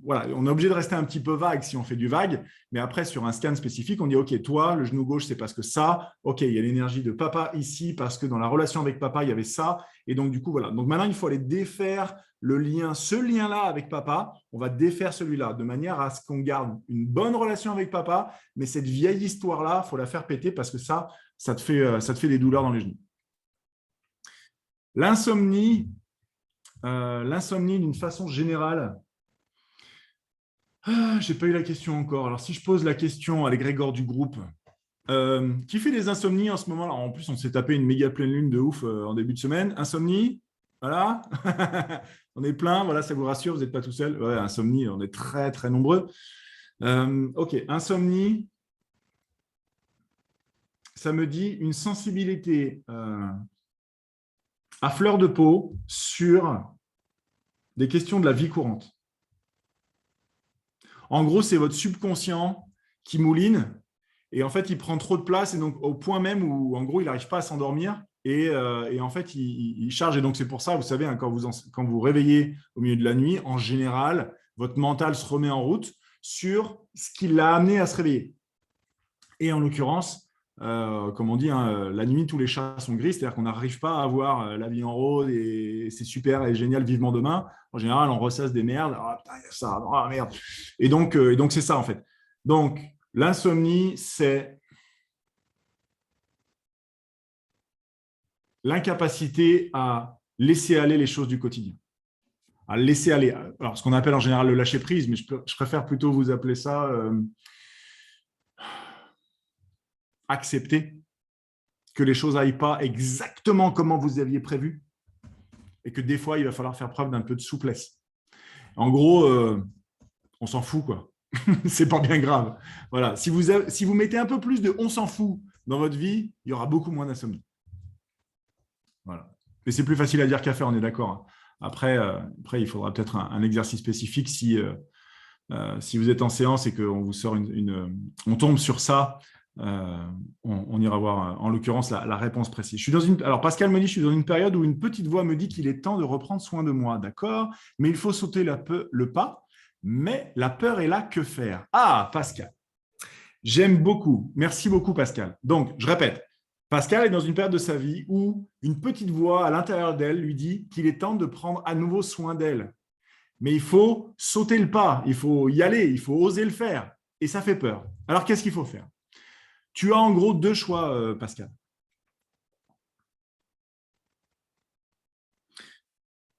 A: voilà, on est obligé de rester un petit peu vague si on fait du vague, mais après, sur un scan spécifique, on dit, OK, toi, le genou gauche, c'est parce que ça, OK, il y a l'énergie de papa ici, parce que dans la relation avec papa, il y avait ça, et donc, du coup, voilà. Donc, maintenant, il faut aller défaire le lien, ce lien-là avec papa, on va défaire celui-là, de manière à ce qu'on garde une bonne relation avec papa, mais cette vieille histoire-là, il faut la faire péter, parce que ça te fait des douleurs dans les genoux. L'insomnie, d'une façon générale, je n'ai pas eu la question encore. Alors, si je pose la question à l'égrégore du groupe, qui fait des insomnies en ce moment? Alors, en plus, on s'est tapé une méga pleine lune de ouf en début de semaine. Insomnie, voilà. On est plein, voilà, ça vous rassure, vous n'êtes pas tout seul. Ouais, insomnie, on est très, très nombreux. OK, insomnie, ça me dit une sensibilité à fleur de peau sur des questions de la vie courante. En gros, c'est votre subconscient qui mouline et en fait, il prend trop de place et donc au point même où, en gros, il n'arrive pas à s'endormir et en fait, il charge. Et donc, c'est pour ça, vous savez, hein, quand vous réveillez au milieu de la nuit, en général, votre mental se remet en route sur ce qui l'a amené à se réveiller. Et en l'occurrence, comme on dit, hein, la nuit, tous les chats sont gris, c'est-à-dire qu'on n'arrive pas à avoir la vie en rose et c'est super et génial, vivement demain. En général, on ressasse des merdes. Ah, putain, il y a ça, ah, merde. Et donc, c'est ça, en fait. Donc, l'insomnie, c'est l'incapacité à laisser aller les choses du quotidien. À laisser aller. Alors, ce qu'on appelle en général le lâcher-prise, mais je préfère plutôt vous appeler ça accepter que les choses n'aillent pas exactement comme vous aviez prévu et que des fois, il va falloir faire preuve d'un peu de souplesse. En gros, on s'en fout, quoi. C'est pas bien grave. Voilà. Si vous mettez un peu plus de « on s'en fout » dans votre vie, il y aura beaucoup moins d'insomnie. Voilà. Mais c'est plus facile à dire qu'à faire, on est d'accord. Après, il faudra peut-être un exercice spécifique si vous êtes en séance et qu'on vous sort on tombe sur ça. On ira voir en l'occurrence la réponse précise. Alors Pascal me dit, je suis dans une période où une petite voix me dit qu'il est temps de reprendre soin de moi, d'accord, mais il faut sauter le pas, mais la peur est là, que faire? Ah, Pascal, j'aime beaucoup, merci beaucoup Pascal. Donc, je répète, Pascal est dans une période de sa vie où une petite voix à l'intérieur d'elle lui dit qu'il est temps de prendre à nouveau soin d'elle. Mais il faut sauter le pas, il faut y aller, il faut oser le faire. Et ça fait peur. Alors, qu'est-ce qu'il faut faire? Tu as en gros deux choix, Pascal.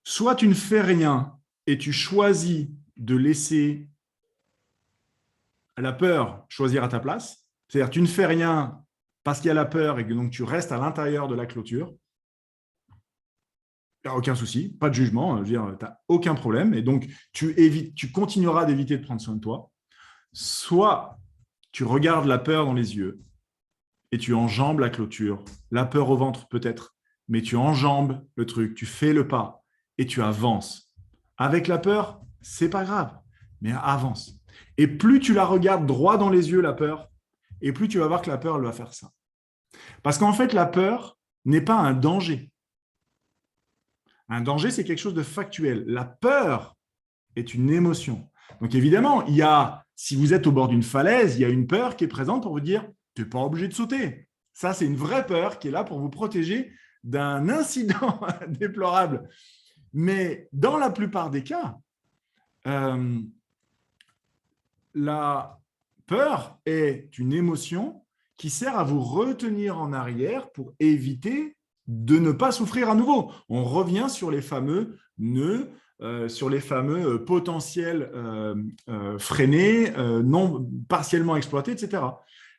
A: Soit tu ne fais rien et tu choisis de laisser la peur choisir à ta place. C'est-à-dire tu ne fais rien parce qu'il y a la peur et que donc tu restes à l'intérieur de la clôture. Il n'y a aucun souci, pas de jugement, je veux dire, tu n'as aucun problème. Et donc, tu continueras d'éviter de prendre soin de toi. Soit tu regardes la peur dans les yeux et tu enjambes la clôture. La peur au ventre peut-être, mais tu enjambes le truc, tu fais le pas et tu avances. Avec la peur, c'est pas grave, mais avance. Et plus tu la regardes droit dans les yeux, la peur, et plus tu vas voir que la peur, elle va faire ça. Parce qu'en fait, la peur n'est pas un danger. Un danger, c'est quelque chose de factuel. La peur est une émotion. Donc évidemment, si vous êtes au bord d'une falaise, il y a une peur qui est présente pour vous dire « tu n'es pas obligé de sauter ». Ça, c'est une vraie peur qui est là pour vous protéger d'un incident déplorable. Mais dans la plupart des cas, la peur est une émotion qui sert à vous retenir en arrière pour éviter de ne pas souffrir à nouveau. On revient sur les fameux nœuds, sur les fameux potentiels freinés, non partiellement exploités, etc.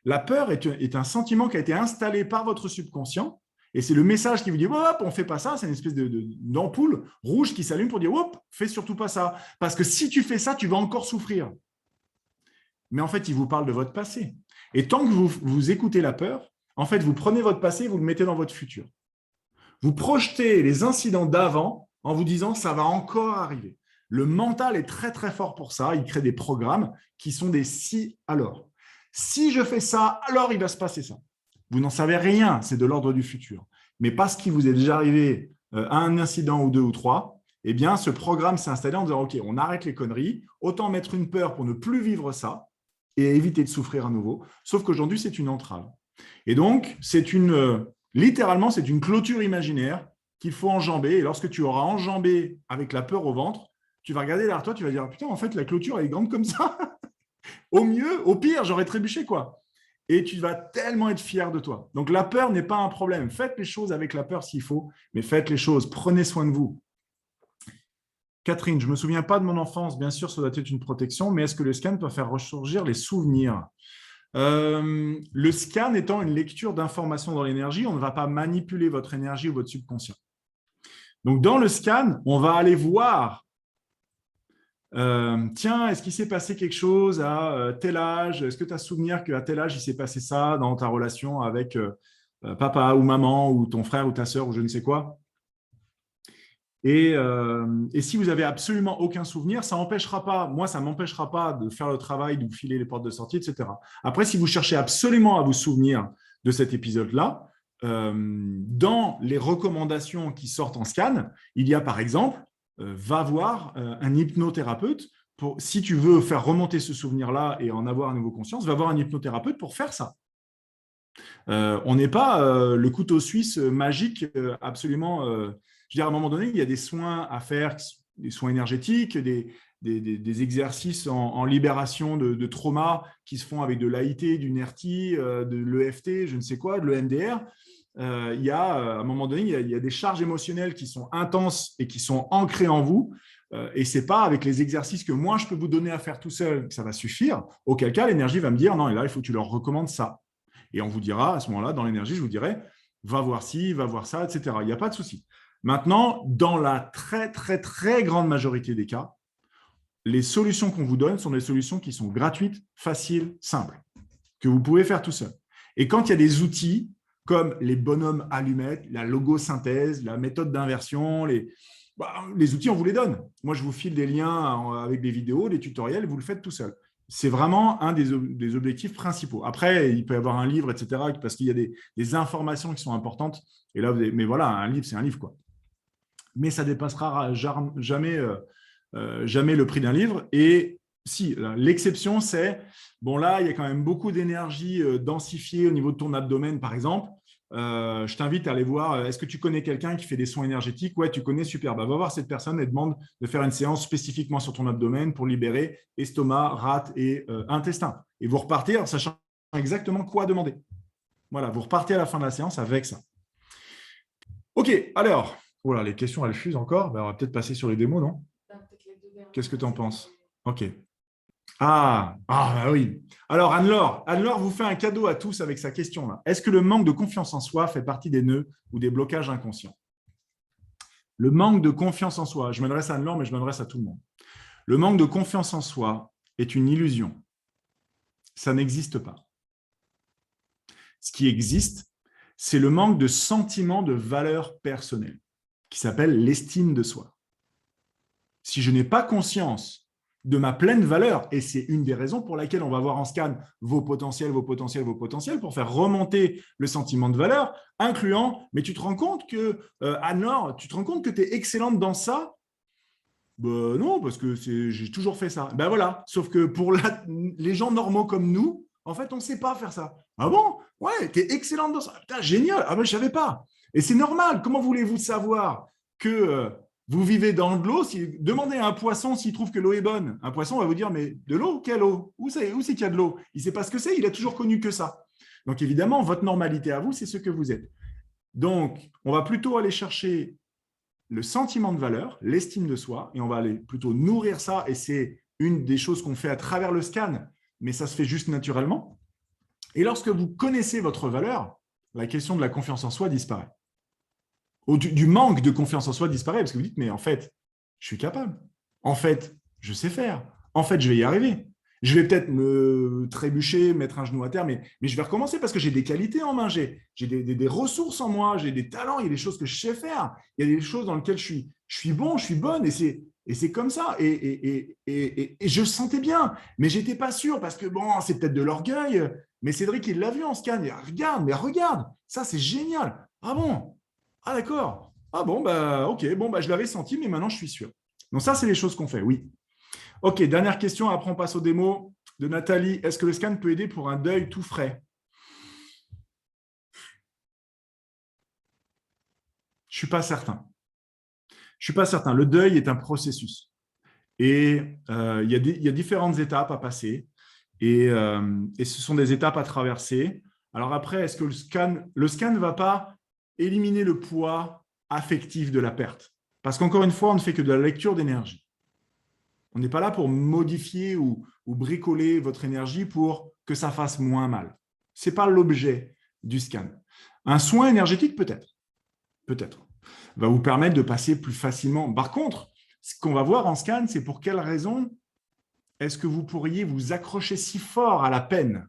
A: La peur est un sentiment qui a été installé par votre subconscient et c'est le message qui vous dit hop, on ne fait pas ça. C'est une espèce d'ampoule rouge qui s'allume pour dire hop, fais surtout pas ça. Parce que si tu fais ça, tu vas encore souffrir. Mais en fait, il vous parle de votre passé. Et tant que vous écoutez la peur, en fait, vous prenez votre passé et vous le mettez dans votre futur. Vous projetez les incidents d'avant en vous disant ça va encore arriver. Le mental est très très fort pour ça. Il crée des programmes qui sont des si alors. Si je fais ça, alors il va se passer ça. Vous n'en savez rien, c'est de l'ordre du futur. Mais parce qu'il vous est déjà arrivé à un incident ou deux ou trois, eh bien, ce programme s'est installé en disant ok, on arrête les conneries, autant mettre une peur pour ne plus vivre ça et éviter de souffrir à nouveau. Sauf qu'aujourd'hui, c'est une entrave. Et donc, littéralement, c'est une clôture imaginaire qu'il faut enjamber. Et lorsque tu auras enjambé avec la peur au ventre, tu vas regarder derrière toi, tu vas dire putain, en fait, la clôture, elle est grande comme ça. Au mieux, au pire, j'aurais trébuché, quoi. Et tu vas tellement être fier de toi. Donc, la peur n'est pas un problème. Faites les choses avec la peur s'il faut, mais faites les choses. Prenez soin de vous. Catherine, je ne me souviens pas de mon enfance. Bien sûr, ça doit être une protection, mais est-ce que le scan peut faire ressurgir les souvenirs ? Le scan étant une lecture d'informations dans l'énergie, on ne va pas manipuler votre énergie ou votre subconscient. Donc, dans le scan, on va aller voir tiens, est-ce qu'il s'est passé quelque chose à tel âge? Est-ce que tu as souvenir qu'à tel âge, il s'est passé ça dans ta relation avec papa ou maman ou ton frère ou ta sœur ou je ne sais quoi? Et si vous n'avez absolument aucun souvenir, ça n'empêchera pas, moi, ça ne m'empêchera pas de faire le travail, de vous filer les portes de sortie, etc. Après, si vous cherchez absolument à vous souvenir de cet épisode-là, dans les recommandations qui sortent en scan, il y a par exemple, va voir un hypnothérapeute. Si tu veux faire remonter ce souvenir-là et en avoir à nouveau conscience, va voir un hypnothérapeute pour faire ça. On n'est pas le couteau suisse magique absolument. Je veux dire, à un moment donné, il y a des soins à faire, des soins énergétiques, des exercices en libération de trauma qui se font avec de l'AIT, du NERTI, de l'EFT, je ne sais quoi, de l'EMDR. Il y a, à un moment donné, il y a des charges émotionnelles qui sont intenses et qui sont ancrées en vous. Et ce n'est pas avec les exercices que moi, je peux vous donner à faire tout seul que ça va suffire. Auquel cas, l'énergie va me dire, non, et là, il faut que tu leur recommandes ça. Et on vous dira, à ce moment-là, dans l'énergie, je vous dirai, va voir ci, va voir ça, etc. Il n'y a pas de souci. Maintenant, dans la très, très, très grande majorité des cas, les solutions qu'on vous donne sont des solutions qui sont gratuites, faciles, simples, que vous pouvez faire tout seul. Et quand il y a des outils comme les bonhommes allumettes, la logosynthèse, la méthode d'inversion, les outils, on vous les donne. Moi, je vous file des liens avec des vidéos, des tutoriels, vous le faites tout seul. C'est vraiment un des objectifs principaux. Après, il peut y avoir un livre, etc., parce qu'il y a des informations qui sont importantes. Et là, mais voilà, un livre, c'est un livre, quoi. Mais ça ne dépassera jamais le prix d'un livre. Et si, l'exception, c'est, bon là, il y a quand même beaucoup d'énergie densifiée au niveau de ton abdomen, par exemple. Je t'invite à aller voir, est-ce que tu connais quelqu'un qui fait des soins énergétiques? Ouais, tu connais, super. Va voir cette personne et demande de faire une séance spécifiquement sur ton abdomen pour libérer estomac, rate et intestin. Et vous repartez en sachant exactement quoi demander. Voilà, vous repartez à la fin de la séance avec ça. OK, alors, voilà, les questions, elles fusent encore. On va peut-être passer sur les démos, non? Qu'est-ce que tu en penses? OK. Ah, bah oui. Alors, Anne-Laure vous fait un cadeau à tous avec sa question là. Est-ce que le manque de confiance en soi fait partie des nœuds ou des blocages inconscients? Le manque de confiance en soi, je m'adresse à Anne-Laure, mais je m'adresse à tout le monde. Le manque de confiance en soi est une illusion. Ça n'existe pas. Ce qui existe, c'est le manque de sentiment de valeur personnelle, qui s'appelle l'estime de soi. Si je n'ai pas conscience de ma pleine valeur, et c'est une des raisons pour laquelle on va voir en scan vos potentiels, pour faire remonter le sentiment de valeur, incluant, mais tu te rends compte que, Anne-Laure, tu te rends compte que tu es excellente dans ça? Ben non, parce que j'ai toujours fait ça. Ben voilà, sauf que pour les gens normaux comme nous, en fait, on ne sait pas faire ça. Ah bon? Ouais, tu es excellente dans ça. Putain, génial. Ah ben, je ne savais pas. Et c'est normal. Comment voulez-vous savoir que vous vivez dans de l'eau? Demandez à un poisson s'il trouve que l'eau est bonne. Un poisson va vous dire, mais de l'eau? Quelle eau? Où c'est qu'il y a de l'eau? Il ne sait pas ce que c'est, il a toujours connu que ça. Donc évidemment, votre normalité à vous, c'est ce que vous êtes. Donc, on va plutôt aller chercher le sentiment de valeur, l'estime de soi, et on va aller plutôt nourrir ça, et c'est une des choses qu'on fait à travers le scan, mais ça se fait juste naturellement. Et lorsque vous connaissez votre valeur, la question de la confiance en soi disparaît. Ou du manque de confiance en soi disparaît parce que vous dites, mais en fait, je suis capable. En fait, je sais faire. En fait, je vais y arriver. Je vais peut-être me trébucher, mettre un genou à terre, mais je vais recommencer parce que j'ai des qualités en main, j'ai des ressources en moi, j'ai des talents, il y a des choses que je sais faire, il y a des choses dans lesquelles je suis bon, je suis bonne, et c'est comme ça. Et je sentais bien, mais je n'étais pas sûr parce que bon, c'est peut-être de l'orgueil. Mais Cédric, il l'a vu en scan. Mais regarde, ça c'est génial. Ah bon? Ah d'accord. Ah bon, bah ok, bon, bah, je l'avais senti, mais maintenant je suis sûr. Donc ça, c'est les choses qu'on fait, oui. Ok, dernière question, après on passe aux démos de Nathalie. Est-ce que le scan peut aider pour un deuil tout frais? Je ne suis pas certain. Je ne suis pas certain. Le deuil est un processus. Et il y a différentes étapes à passer. Et ce sont des étapes à traverser. Alors après, est-ce que le scan ne va pas éliminer le poids affectif de la perte? Parce qu'encore une fois, on ne fait que de la lecture d'énergie. On n'est pas là pour modifier ou bricoler votre énergie pour que ça fasse moins mal. Ce n'est pas l'objet du scan. Un soin énergétique, peut-être, va vous permettre de passer plus facilement. Par contre, ce qu'on va voir en scan, c'est pour quelle raison est-ce que vous pourriez vous accrocher si fort à la peine?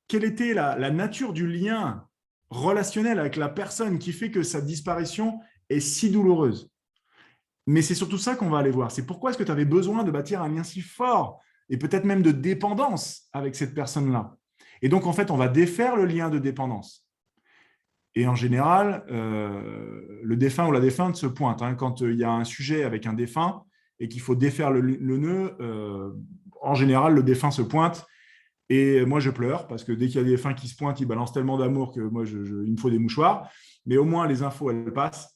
A: Quelle était la nature du lien relationnel avec la personne qui fait que sa disparition est si douloureuse? Mais c'est surtout ça qu'on va aller voir. C'est pourquoi est-ce que tu avais besoin de bâtir un lien si fort et peut-être même de dépendance avec cette personne-là. Et donc, en fait, on va défaire le lien de dépendance. Et en général, le défunt ou la défunte se pointe. Quand il y a un sujet avec un défunt et qu'il faut défaire le nœud, en général, le défunt se pointe. Et moi, je pleure parce que dès qu'il y a des défunts qui se pointent, ils balancent tellement d'amour que moi, il me faut des mouchoirs. Mais au moins, les infos, elles passent.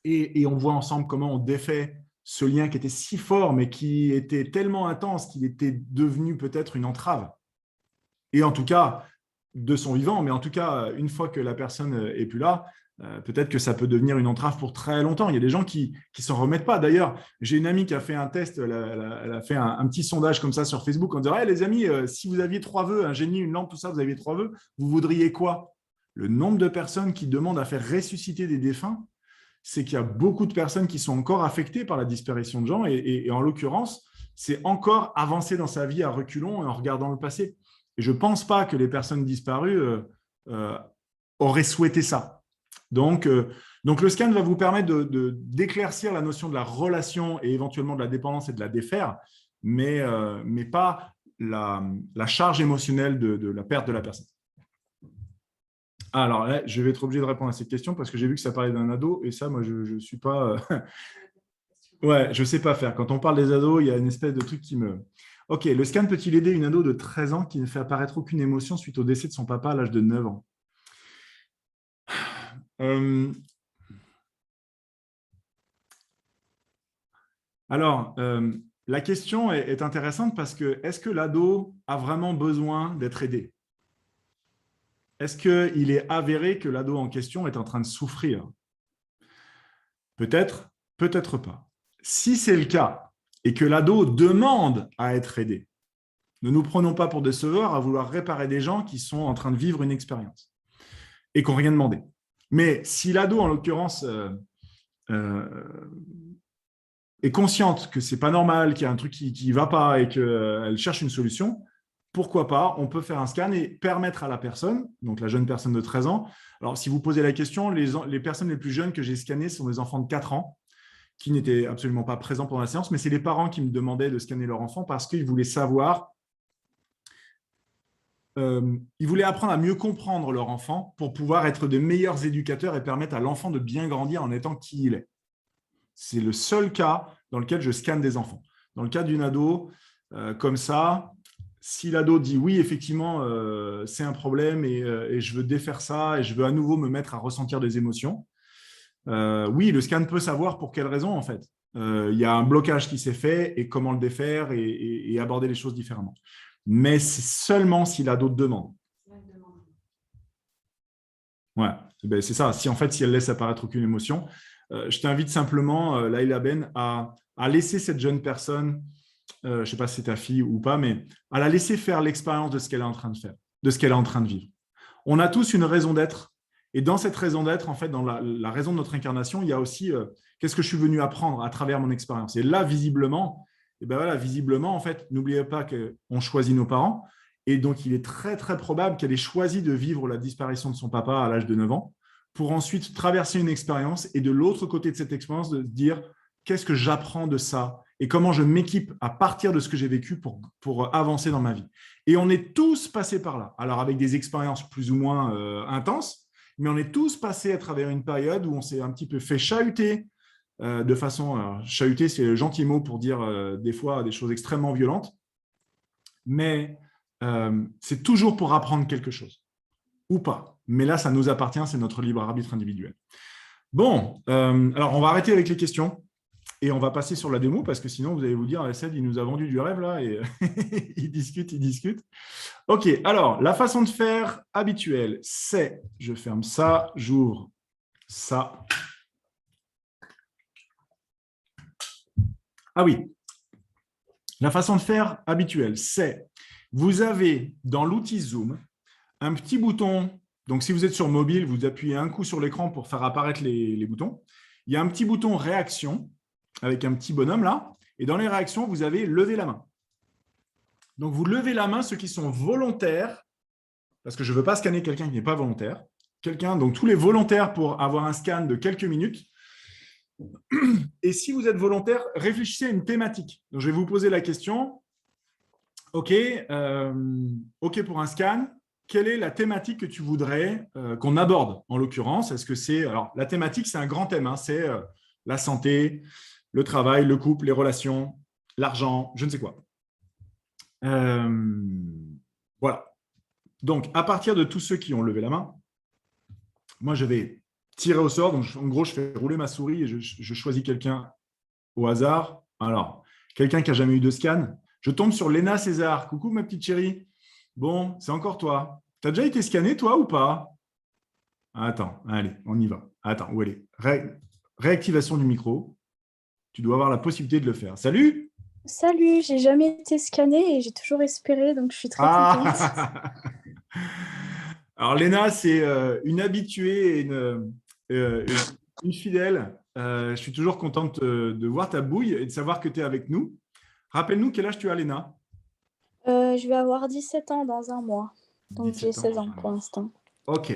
A: Et on voit ensemble comment on défait ce lien qui était si fort, mais qui était tellement intense qu'il était devenu peut-être une entrave. Et en tout cas, de son vivant, mais en tout cas, une fois que la personne est plus là, peut-être que ça peut devenir une entrave pour très longtemps. Il y a des gens qui ne s'en remettent pas. D'ailleurs, j'ai une amie qui a fait un test, elle a fait un petit sondage comme ça sur Facebook en disant hey, les amis, si vous aviez 3 vœux, un génie, une lampe, tout ça, vous aviez 3 vœux, vous voudriez quoi? Le nombre de personnes qui demandent à faire ressusciter des défunts, c'est qu'il y a beaucoup de personnes qui sont encore affectées par la disparition de gens. Et en l'occurrence, c'est encore avancer dans sa vie à reculons en regardant le passé. Et je ne pense pas que les personnes disparues auraient souhaité ça. Donc, le scan va vous permettre d'éclaircir la notion de la relation et éventuellement de la dépendance et de la défaire, mais pas la charge émotionnelle de la perte de la personne. Alors, là, je vais être obligé de répondre à cette question parce que j'ai vu que ça parlait d'un ado et ça, moi, je ne suis pas… Ouais, je ne sais pas faire. Quand on parle des ados, il y a une espèce de truc qui me… Ok, le scan peut-il aider une ado de 13 ans qui ne fait apparaître aucune émotion suite au décès de son papa à l'âge de 9 ans? Alors, la question est intéressante parce que est-ce que l'ado a vraiment besoin d'être aidé? Est-ce qu'il est avéré que l'ado en question est en train de souffrir? Peut-être, peut-être pas. Si c'est le cas et que l'ado demande à être aidé, ne nous prenons pas pour des sauveurs à vouloir réparer des gens qui sont en train de vivre une expérience et qui n'ont rien demandé. Mais si l'ado, en l'occurrence, est consciente que ce n'est pas normal, qu'il y a un truc qui ne va pas et qu'elle cherche une solution, pourquoi pas, on peut faire un scan et permettre à la personne, donc la jeune personne de 13 ans, alors si vous posez la question, les personnes les plus jeunes que j'ai scannées sont des enfants de 4 ans qui n'étaient absolument pas présents pendant la séance, mais c'est les parents qui me demandaient de scanner leur enfant parce qu'ils voulaient savoir, ils voulaient apprendre à mieux comprendre leur enfant pour pouvoir être de meilleurs éducateurs et permettre à l'enfant de bien grandir en étant qui il est. C'est le seul cas dans lequel je scanne des enfants. Dans le cas d'une ado, comme ça, si l'ado dit oui, effectivement, c'est un problème et je veux défaire ça et je veux à nouveau me mettre à ressentir des émotions, oui, le scan peut savoir pour quelle raison, en fait. Il y a un blocage qui s'est fait et comment le défaire et aborder les choses différemment. Mais c'est seulement si l'ado demande. Ouais, ben c'est ça. Si en fait, si elle laisse apparaître aucune émotion, je t'invite simplement, Laïla Ben, à laisser cette jeune personne je ne sais pas si c'est ta fille ou pas, mais à la laisser faire l'expérience de ce qu'elle est en train de faire, de ce qu'elle est en train de vivre. On a tous une raison d'être. Et dans cette raison d'être, en fait, dans la raison de notre incarnation, il y a aussi qu'est-ce que je suis venu apprendre à travers mon expérience. Et là, visiblement, en fait, n'oubliez pas qu'on choisit nos parents. Et donc, il est très, très probable qu'elle ait choisi de vivre la disparition de son papa à l'âge de 9 ans pour ensuite traverser une expérience et de l'autre côté de cette expérience, de se dire qu'est-ce que j'apprends de ça et comment je m'équipe à partir de ce que j'ai vécu pour avancer dans ma vie. Et on est tous passés par là. Alors, avec des expériences plus ou moins intenses, mais on est tous passés à travers une période où on s'est un petit peu fait chahuter de façon… chahuter, c'est le gentil mot pour dire des fois des choses extrêmement violentes, mais c'est toujours pour apprendre quelque chose, ou pas. Mais là, ça nous appartient, c'est notre libre arbitre individuel. Bon, alors on va arrêter avec les questions et on va passer sur la démo parce que sinon, vous allez vous dire, Ced, il nous a vendu du rêve là et il discute. OK, alors, la façon de faire habituelle, c'est, je ferme ça, j'ouvre ça. Ah oui, la façon de faire habituelle, c'est, vous avez dans l'outil Zoom un petit bouton. Donc, si vous êtes sur mobile, vous appuyez un coup sur l'écran pour faire apparaître les boutons. Il y a un petit bouton réaction avec un petit bonhomme là. Et dans les réactions, vous avez lever la main. Donc, vous levez la main, ceux qui sont volontaires, parce que je ne veux pas scanner quelqu'un qui n'est pas volontaire. Donc tous les volontaires pour avoir un scan de quelques minutes. Et si vous êtes volontaire, réfléchissez à une thématique. Donc, je vais vous poser la question. OK, OK pour un scan. Quelle est la thématique que tu voudrais qu'on aborde en l'occurrence? Est-ce que c'est… Alors, la thématique, c'est un grand thème. Hein, c'est la santé, le travail, le couple, les relations, l'argent, je ne sais quoi. Voilà. Donc, à partir de tous ceux qui ont levé la main, moi, je vais tirer au sort. Donc, en gros, je fais rouler ma souris et je choisis quelqu'un au hasard. Alors, quelqu'un qui n'a jamais eu de scan. Je tombe sur Léna César. Coucou, ma petite chérie. Bon, c'est encore toi. Tu as déjà été scanné, toi, ou pas? Attends, allez, on y va. Attends, où elle est? Réactivation du micro. Tu dois avoir la possibilité de le faire. Salut!
B: Salut, j'ai jamais été scannée et j'ai toujours espéré, donc je suis très contente.
A: Alors, Léna, c'est une habituée et une fidèle. Je suis toujours contente de voir ta bouille et de savoir que tu es avec nous. Rappelle-nous quel âge tu as, Léna?
B: Je vais avoir 17 ans dans un mois, donc j'ai
A: 17 ans.
B: 16 ans pour l'instant.
A: OK.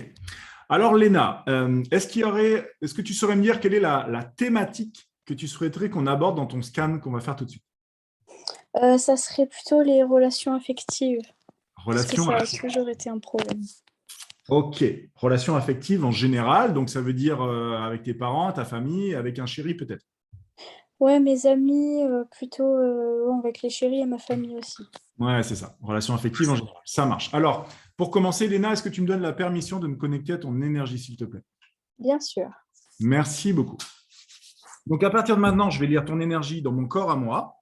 A: Alors, Léna, est-ce que tu saurais me dire quelle est la thématique que tu souhaiterais qu'on aborde dans ton scan qu'on va faire tout de suite?
B: Ça serait plutôt les relations affectives, parce que
A: Relations
B: ça a
A: affectives.
B: toujours été un problème.
A: OK. Relations affectives en général, donc ça veut dire avec tes parents, ta famille, avec un chéri peut-être.
B: Ouais, mes amis, plutôt avec les chéris et ma famille aussi.
A: Ouais, c'est ça. Relations affectives en général. Ça marche. Alors, pour commencer, Léna, est-ce que tu me donnes la permission de me connecter à ton énergie, s'il te plaît?
B: Bien sûr.
A: Merci beaucoup. Donc, à partir de maintenant, je vais lire ton énergie dans mon corps à moi.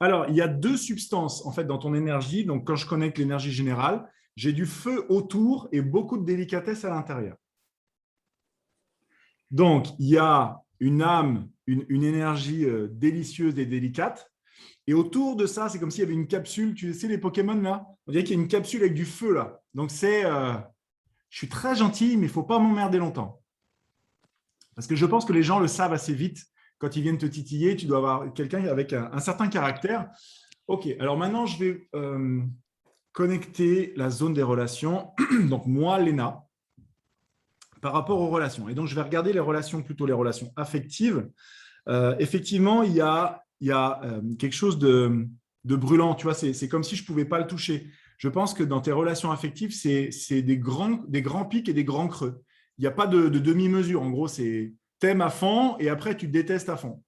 A: Alors, il y a deux substances en fait dans ton énergie. Donc, quand je connecte l'énergie générale, j'ai du feu autour et beaucoup de délicatesse à l'intérieur. Donc, il y a une âme, une énergie délicieuse et délicate. Et autour de ça, c'est comme s'il y avait une capsule. Tu sais, les Pokémon, là, on dirait qu'il y a une capsule avec du feu, là. Donc, je suis très gentil, mais il ne faut pas m'emmerder longtemps. Parce que je pense que les gens le savent assez vite. Quand ils viennent te titiller, tu dois avoir quelqu'un avec un certain caractère. OK, alors maintenant, je vais connecter la zone des relations. Donc, moi, Léna, par rapport aux relations. Et donc, je vais regarder les relations, plutôt les relations affectives. Effectivement, il y a quelque chose de brûlant. Tu vois, c'est comme si je ne pouvais pas le toucher. Je pense que dans tes relations affectives, c'est des grands pics et des grands creux. Il n'y a pas de demi-mesure. En gros, c'est t'aimes à fond et après, tu détestes à fond.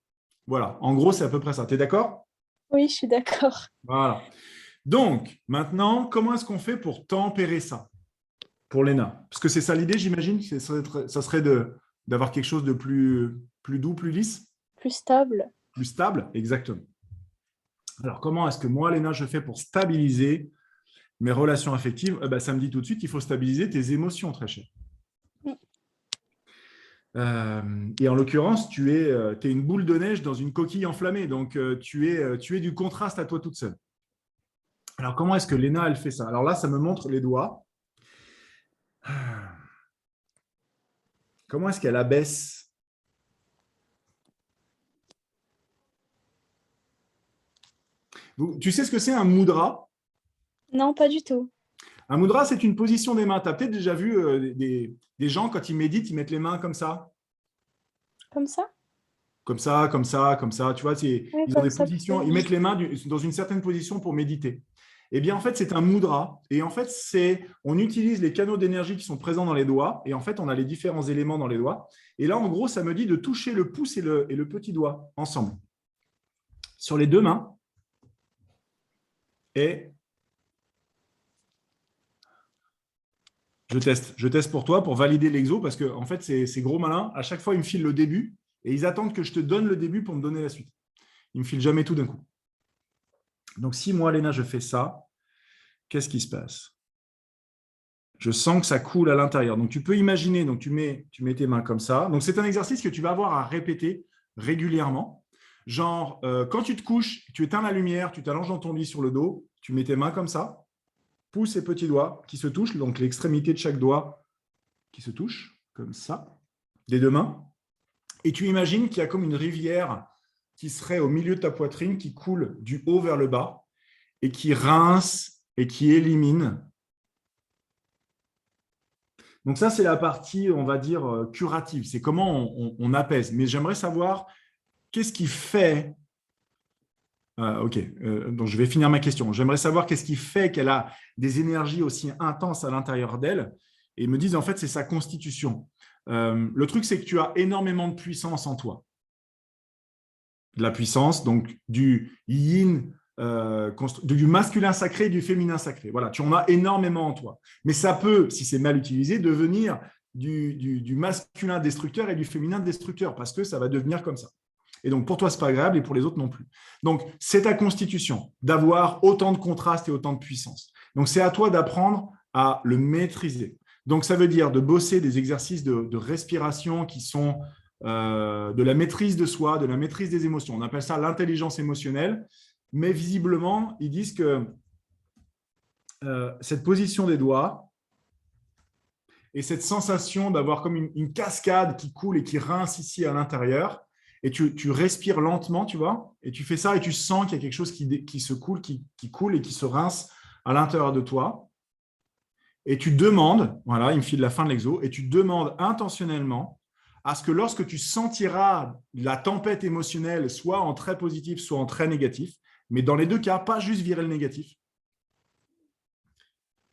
A: Voilà. En gros, c'est à peu près ça. Tu es d'accord?
B: Oui, je suis d'accord.
A: Voilà. Donc, maintenant, comment est-ce qu'on fait pour tempérer ça pour Léna? Parce que c'est ça l'idée, j'imagine. Ça serait d'avoir quelque chose de plus doux, plus lisse,
B: Plus stable.
A: plus stable. Exactement. Alors, comment est-ce que moi, Léna, je fais pour stabiliser mes relations affectives? Ça me dit tout de suite qu'il faut stabiliser tes émotions, très cher. Et en l'occurrence, tu es une boule de neige dans une coquille enflammée. Donc, tu es du contraste à toi toute seule. Alors, comment est-ce que Léna, elle fait ça? Alors là, ça me montre les doigts. Comment est-ce qu'elle abaisse? Tu sais ce que c'est un mudra?
B: Non, pas du tout.
A: Un mudra, c'est une position des mains. Tu as peut-être déjà vu des gens, quand ils méditent, ils mettent les mains comme ça.
B: Comme ça?
A: Comme ça, comme ça, comme ça. Tu vois,
B: Oui,
A: ils ont
B: comme
A: des
B: ça.
A: positions, ils mettent les mains dans une certaine position pour méditer. Eh bien, en fait, c'est un mudra. Et en fait, on utilise les canaux d'énergie qui sont présents dans les doigts. Et en fait, on a les différents éléments dans les doigts. Et là, en gros, ça me dit de toucher le pouce et le petit doigt ensemble. Sur les deux mains. Et je teste pour toi pour valider l'exo parce que en fait, c'est gros malin. À chaque fois, ils me filent le début et ils attendent que je te donne le début pour me donner la suite. Ils ne me filent jamais tout d'un coup. Donc, si moi, Léna, je fais ça, qu'est-ce qui se passe? Je sens que ça coule à l'intérieur. Donc, tu peux imaginer, donc tu mets tes mains comme ça. Donc, c'est un exercice que tu vas avoir à répéter régulièrement. Genre, quand tu te couches, tu éteins la lumière, tu t'allonges dans ton lit sur le dos, tu mets tes mains comme ça, pouce et petits doigts qui se touchent, donc l'extrémité de chaque doigt qui se touche, comme ça, des deux mains. Et tu imagines qu'il y a comme une rivière qui serait au milieu de ta poitrine, qui coule du haut vers le bas et qui rince et qui élimine. Donc ça, c'est la partie, on va dire, curative. C'est comment on apaise. Mais j'aimerais savoir qu'est-ce qui fait… ok, donc je vais finir ma question. J'aimerais savoir qu'est-ce qui fait qu'elle a des énergies aussi intenses à l'intérieur d'elle. Et ils me disent, en fait, c'est sa constitution. Le truc, c'est que tu as énormément de puissance en toi. De la puissance, donc du yin, du masculin sacré et du féminin sacré. Voilà, tu en as énormément en toi. Mais ça peut, si c'est mal utilisé, devenir du masculin destructeur et du féminin destructeur, parce que ça va devenir comme ça. Et donc, pour toi, ce n'est pas agréable et pour les autres non plus. Donc, c'est ta constitution d'avoir autant de contraste et autant de puissance. Donc, c'est à toi d'apprendre à le maîtriser. Donc, ça veut dire de bosser des exercices de respiration qui sont de la maîtrise de soi, de la maîtrise des émotions. On appelle ça l'intelligence émotionnelle. Mais visiblement, ils disent que cette position des doigts et cette sensation d'avoir comme une cascade qui coule et qui rince ici à l'intérieur, et tu respires lentement, tu vois, et tu fais ça et tu sens qu'il y a quelque chose qui se coule, qui coule et qui se rince à l'intérieur de toi. Et tu demandes, voilà, il me file la fin de l'exo, et tu demandes intentionnellement à ce que lorsque tu sentiras la tempête émotionnelle, soit en très positif, soit en très négatif, mais dans les deux cas, pas juste virer le négatif.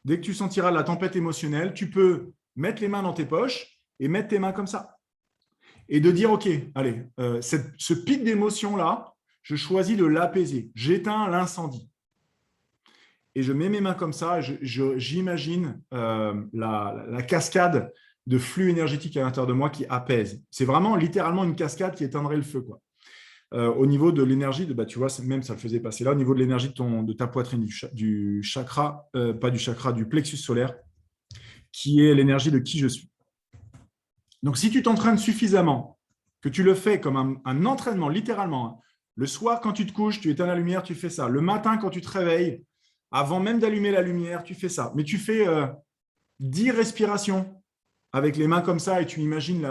A: Dès que tu sentiras la tempête émotionnelle, tu peux mettre les mains dans tes poches et mettre tes mains comme ça. Et de dire, OK, allez, ce pic d'émotion-là, je choisis de l'apaiser. J'éteins l'incendie. Et je mets mes mains comme ça, j'imagine la cascade de flux énergétique à l'intérieur de moi qui apaise. C'est vraiment littéralement une cascade qui éteindrait le feu, quoi. Au niveau de l'énergie, tu vois, même ça le faisait passer là, au niveau de l'énergie de ta poitrine, du chakra, pas du chakra, du plexus solaire, qui est l'énergie de qui je suis. Donc, si tu t'entraînes suffisamment, que tu le fais comme un entraînement, littéralement, hein, le soir, quand tu te couches, tu éteins la lumière, tu fais ça. Le matin, quand tu te réveilles, avant même d'allumer la lumière, tu fais ça. Mais tu fais 10 respirations avec les mains comme ça et tu imagines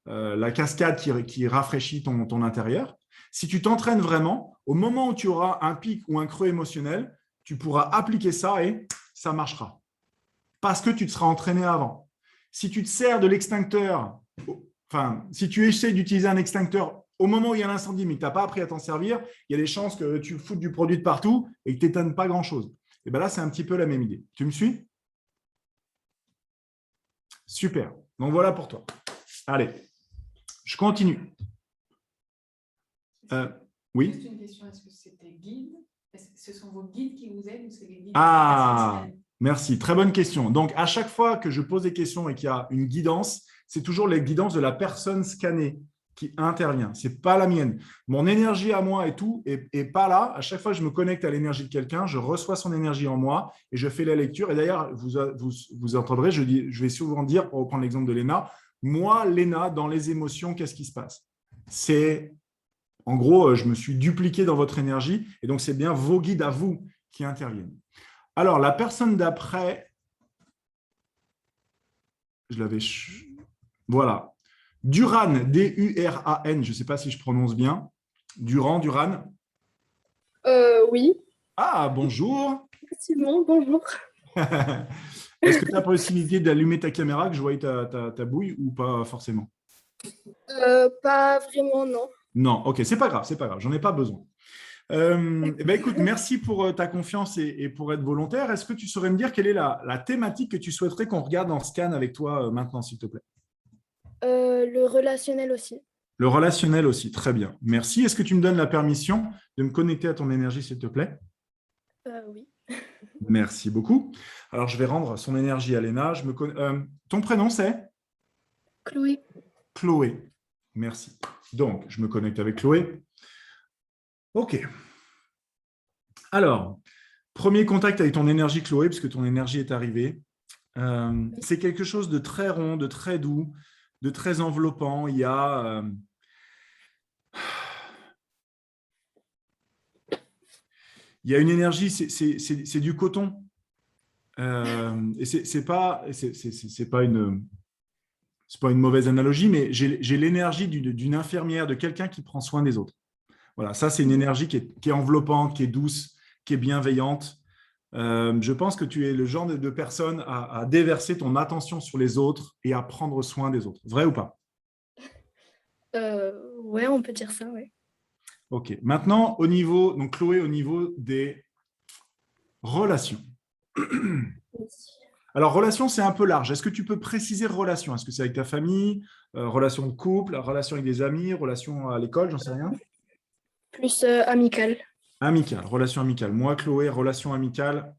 A: la cascade qui rafraîchit ton intérieur. Si tu t'entraînes vraiment, au moment où tu auras un pic ou un creux émotionnel, tu pourras appliquer ça et ça marchera. Parce que tu te seras entraîné avant. Si tu te sers de l'extincteur, enfin, si tu essaies d'utiliser un extincteur au moment où il y a l'incendie, mais que tu n'as pas appris à t'en servir, il y a des chances que tu foutes du produit de partout et que tu n'éteignes pas grand-chose. Et bien là, c'est un petit peu la même idée. Tu me suis? Super. Donc, voilà pour toi. Allez, je continue. Oui.
C: Juste une question, est-ce que c'est tes guides? Est-ce que ce sont vos guides qui vous aident ou c'est les guides?
A: Ah, merci. Très bonne question. Donc, à chaque fois que je pose des questions et qu'il y a une guidance, c'est toujours les guidances de la personne scannée qui intervient. Ce n'est pas la mienne. Mon énergie à moi et tout est pas là. À chaque fois que je me connecte à l'énergie de quelqu'un, je reçois son énergie en moi et je fais la lecture. Et d'ailleurs, vous entendrez, je vais souvent dire, pour reprendre l'exemple de Léna, Moi, Léna, dans les émotions, qu'est-ce qui se passe? C'est, en gros, je me suis dupliqué dans votre énergie et donc c'est bien vos guides à vous qui interviennent. Alors, la personne d'après, je l'avais... Voilà. Duran, D-U-R-A-N, je ne sais pas si je prononce bien. Duran.
D: Oui,
A: Ah, bonjour.
D: effectivement, bonjour.
A: Est-ce que tu as la possibilité d'allumer ta caméra, que je voie ta bouille ou pas forcément?
D: Pas vraiment, non.
A: Non, ok, c'est pas grave, j'en ai pas besoin. Eh ben, écoute, merci pour ta confiance et pour être volontaire. Est-ce que tu saurais me dire quelle est la thématique que tu souhaiterais qu'on regarde en scan avec toi maintenant, s'il te plaît?
D: Le relationnel aussi.
A: Le relationnel aussi, très bien. Merci. Est-ce que tu me donnes la permission de me connecter à ton énergie, s'il te plaît?
D: Oui.
A: Merci beaucoup. Alors, je vais rendre son énergie à Léna. Ton prénom, c'est?
D: Chloé.
A: Chloé. Merci. Donc, je me connecte avec Chloé. OK. Alors, premier contact avec ton énergie, Chloé, puisque ton énergie est arrivée. C'est quelque chose de très rond, de très doux, de très enveloppant. Il y a une énergie, c'est du coton. Et c'est pas une mauvaise analogie, mais j'ai l'énergie d'une infirmière, de quelqu'un qui prend soin des autres. Voilà, ça, c'est une énergie qui est enveloppante, qui est douce, qui est bienveillante. Je pense que tu es le genre de personne à déverser ton attention sur les autres et à prendre soin des autres. Vrai ou pas?
D: Ouais, on peut dire ça, ouais.
A: OK. Maintenant, donc Chloé, au niveau des relations. Alors, relation, c'est un peu large. Est-ce que tu peux préciser relation? Est-ce que c'est avec ta famille, relation de couple, relation avec des amis, relation à l'école, j'en sais rien?
D: Plus amical.
A: Amicale, relation amicale. Moi, Chloé, relation amicale.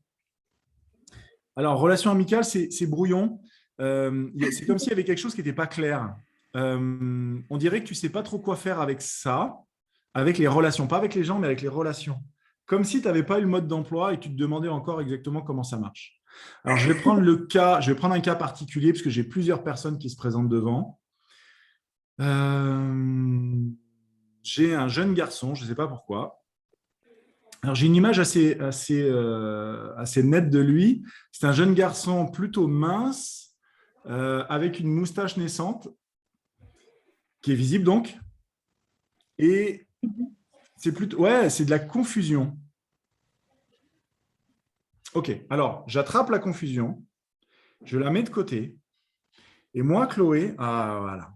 A: Alors, relation amicale, c'est brouillon. C'est comme s'il y avait quelque chose qui n'était pas clair. On dirait que tu ne sais pas trop quoi faire avec ça, avec les relations, pas avec les gens, mais avec les relations. Comme si tu n'avais pas eu le mode d'emploi et tu te demandais encore exactement comment ça marche. Alors, je vais prendre un cas particulier parce que j'ai plusieurs personnes qui se présentent devant. J'ai un jeune garçon, je ne sais pas pourquoi. Alors, j'ai une image assez nette de lui. C'est un jeune garçon plutôt mince, avec une moustache naissante, qui est visible donc. Et c'est de la confusion. OK, alors, j'attrape la confusion, je la mets de côté. Et moi, Chloé, voilà.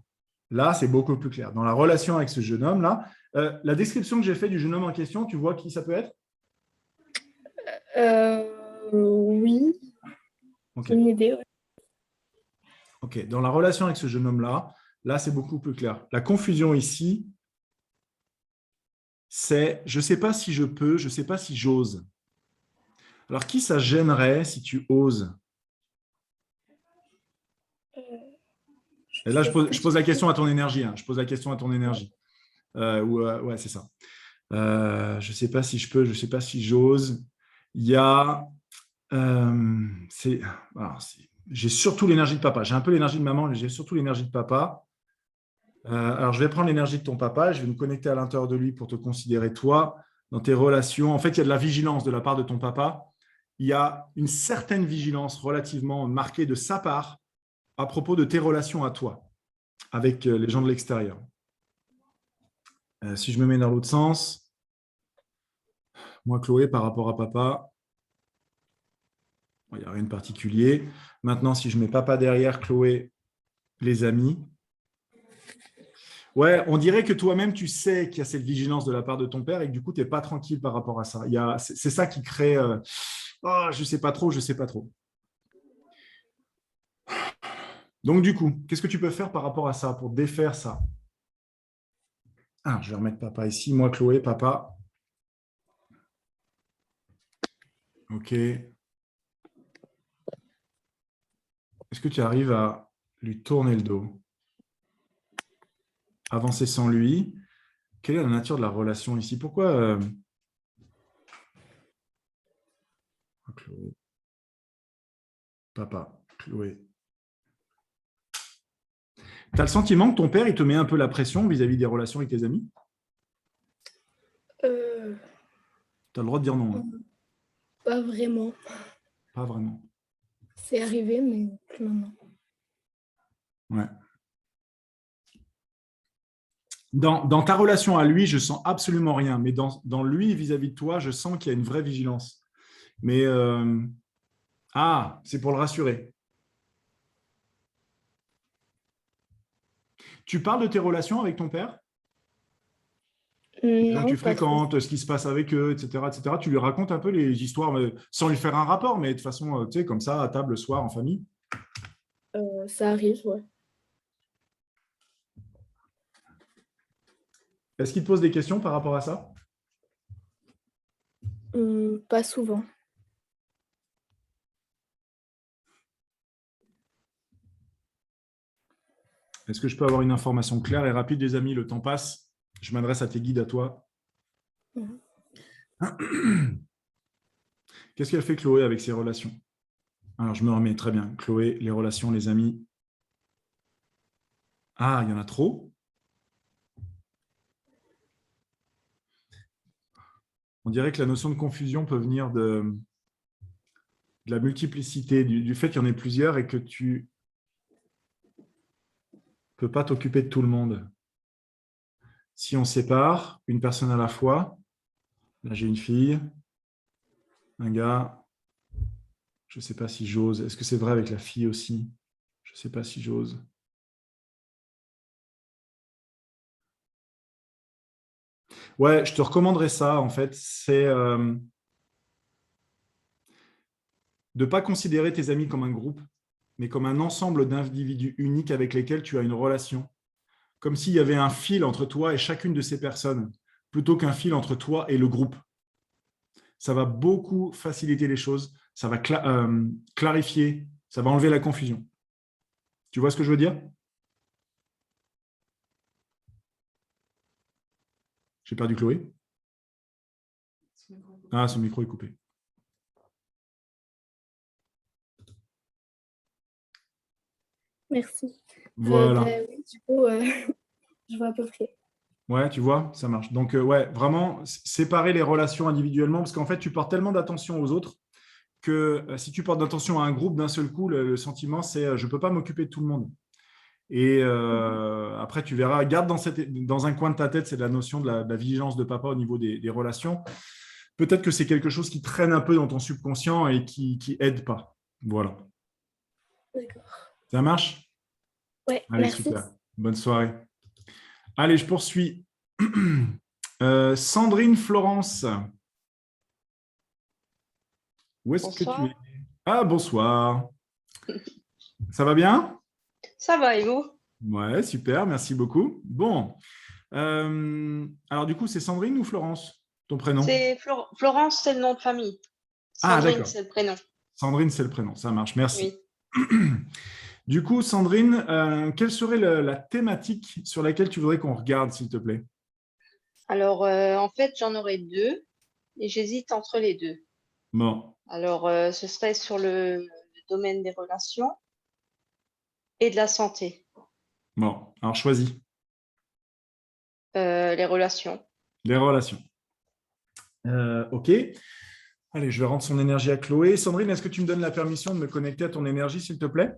A: Là, c'est beaucoup plus clair. Dans la relation avec ce jeune homme-là, la description que j'ai faite du jeune homme en question, tu vois qui ça peut être?
D: Oui,
A: OK.
D: une idée, ouais.
A: OK. Dans la relation avec ce jeune homme-là, là, c'est beaucoup plus clair. La confusion ici, c'est je ne sais pas si je peux, je ne sais pas si j'ose. Alors, qui ça gênerait si tu oses? Et là, je pose la question à ton énergie. Je pose la question à ton énergie. Ouais, c'est ça. Je ne sais pas si je peux, je ne sais pas si j'ose. Il y a. J'ai surtout l'énergie de papa. J'ai un peu l'énergie de maman, mais j'ai surtout l'énergie de papa. Alors, je vais prendre l'énergie de ton papa, je vais me connecter à l'intérieur de lui pour te considérer toi, dans tes relations. En fait, il y a de la vigilance de la part de ton papa. Il y a une certaine vigilance relativement marquée de sa part à propos de tes relations à toi, avec les gens de l'extérieur. Si je me mets dans l'autre sens, moi, Chloé, par rapport à papa, il n'y a rien de particulier. Maintenant, si je mets papa derrière, Chloé, les amis. Ouais, on dirait que toi-même, tu sais qu'il y a cette vigilance de la part de ton père et que du coup, tu n'es pas tranquille par rapport à ça. C'est ça qui crée je ne sais pas trop, je ne sais pas trop. Donc, du coup, qu'est-ce que tu peux faire par rapport à ça pour défaire ça? Je vais remettre papa ici. Moi, Chloé, papa. OK. Est-ce que tu arrives à lui tourner le dos? Avancer sans lui. Quelle est la nature de la relation ici? Pourquoi Chloé. Papa, Chloé. Tu as le sentiment que ton père, il te met un peu la pression vis-à-vis des relations avec tes amis?
D: Euh,
A: Tu as le droit de dire non, hein.
D: Pas vraiment.
A: Pas vraiment.
D: C'est arrivé, mais plus maintenant.
A: Ouais. Dans ta relation à lui, je sens absolument rien, mais dans lui vis-à-vis de toi, je sens qu'il y a une vraie vigilance. Mais c'est pour le rassurer. Tu parles de tes relations avec ton père? Les gens que
D: Non,
A: tu
D: pas trop.
A: fréquentes, ce qui se passe avec eux, etc., etc. Tu lui racontes un peu les histoires, mais sans lui faire un rapport, mais de façon, tu sais, comme ça, à table le soir, en famille.
D: Ça arrive, ouais.
A: Est-ce qu'il te pose des questions par rapport à ça?
D: Pas souvent.
A: Est-ce que je peux avoir une information claire et rapide, les amis? Le temps passe. Je m'adresse à tes guides, à toi. Qu'est-ce qu'elle fait, Chloé, avec ses relations? Alors, je me remets très bien. Chloé, les relations, les amis. Ah, il y en a trop? On dirait que la notion de confusion peut venir de la multiplicité, du fait qu'il y en ait plusieurs et que tu ne peux pas t'occuper de tout le monde. Si on sépare une personne à la fois, là j'ai une fille, un gars, je ne sais pas si j'ose. Est-ce que c'est vrai avec la fille aussi? Je ne sais pas si j'ose. Ouais, je te recommanderais ça, en fait, c'est de ne pas considérer tes amis comme un groupe, mais comme un ensemble d'individus uniques avec lesquels tu as une relation. Comme s'il y avait un fil entre toi et chacune de ces personnes, plutôt qu'un fil entre toi et le groupe. Ça va beaucoup faciliter les choses, ça va clarifier, ça va enlever la confusion. Tu vois ce que je veux dire? J'ai perdu Chloé. Ah, son micro est coupé.
D: Merci.
A: Voilà.
D: Oui, du coup, je vois à peu près.
A: Ouais, tu vois, ça marche. Donc, ouais, vraiment, séparer les relations individuellement, parce qu'en fait, tu portes tellement d'attention aux autres que si tu portes d'attention à un groupe d'un seul coup, le sentiment, c'est je ne peux pas m'occuper de tout le monde. Et après, tu verras, garde dans un coin de ta tête, c'est la notion de la vigilance de papa au niveau des relations. Peut-être que c'est quelque chose qui traîne un peu dans ton subconscient et qui aide pas. Voilà.
D: D'accord.
A: Ça marche?
D: Ouais,
A: Allez,
D: merci.
A: super. Bonne soirée. Allez, je poursuis. Sandrine Florence, où est-ce que tu
E: Bonsoir.
A: es? Ah, bonsoir. Ça va bien?
E: Ça va, et vous?
A: Ouais, super, merci beaucoup. Bon, alors du coup, c'est Sandrine ou Florence, ton prénom?
E: C'est Florence, c'est le nom de famille.
A: Ah,
E: Sandrine,
A: d'accord.
E: c'est le prénom.
A: Sandrine, c'est le prénom, ça marche, merci.
E: Oui.
A: Du coup, Sandrine, quelle serait la thématique sur laquelle tu voudrais qu'on regarde, s'il te plaît?
E: Alors, en fait, j'en aurai deux et j'hésite entre les deux.
A: Bon,
E: Alors, ce serait sur le domaine des relations et de la santé.
A: bon, alors choisis.
E: Les relations.
A: Les relations. OK. Allez, je vais rendre son énergie à Chloé. Sandrine, est-ce que tu me donnes la permission de me connecter à ton énergie, s'il te plaît?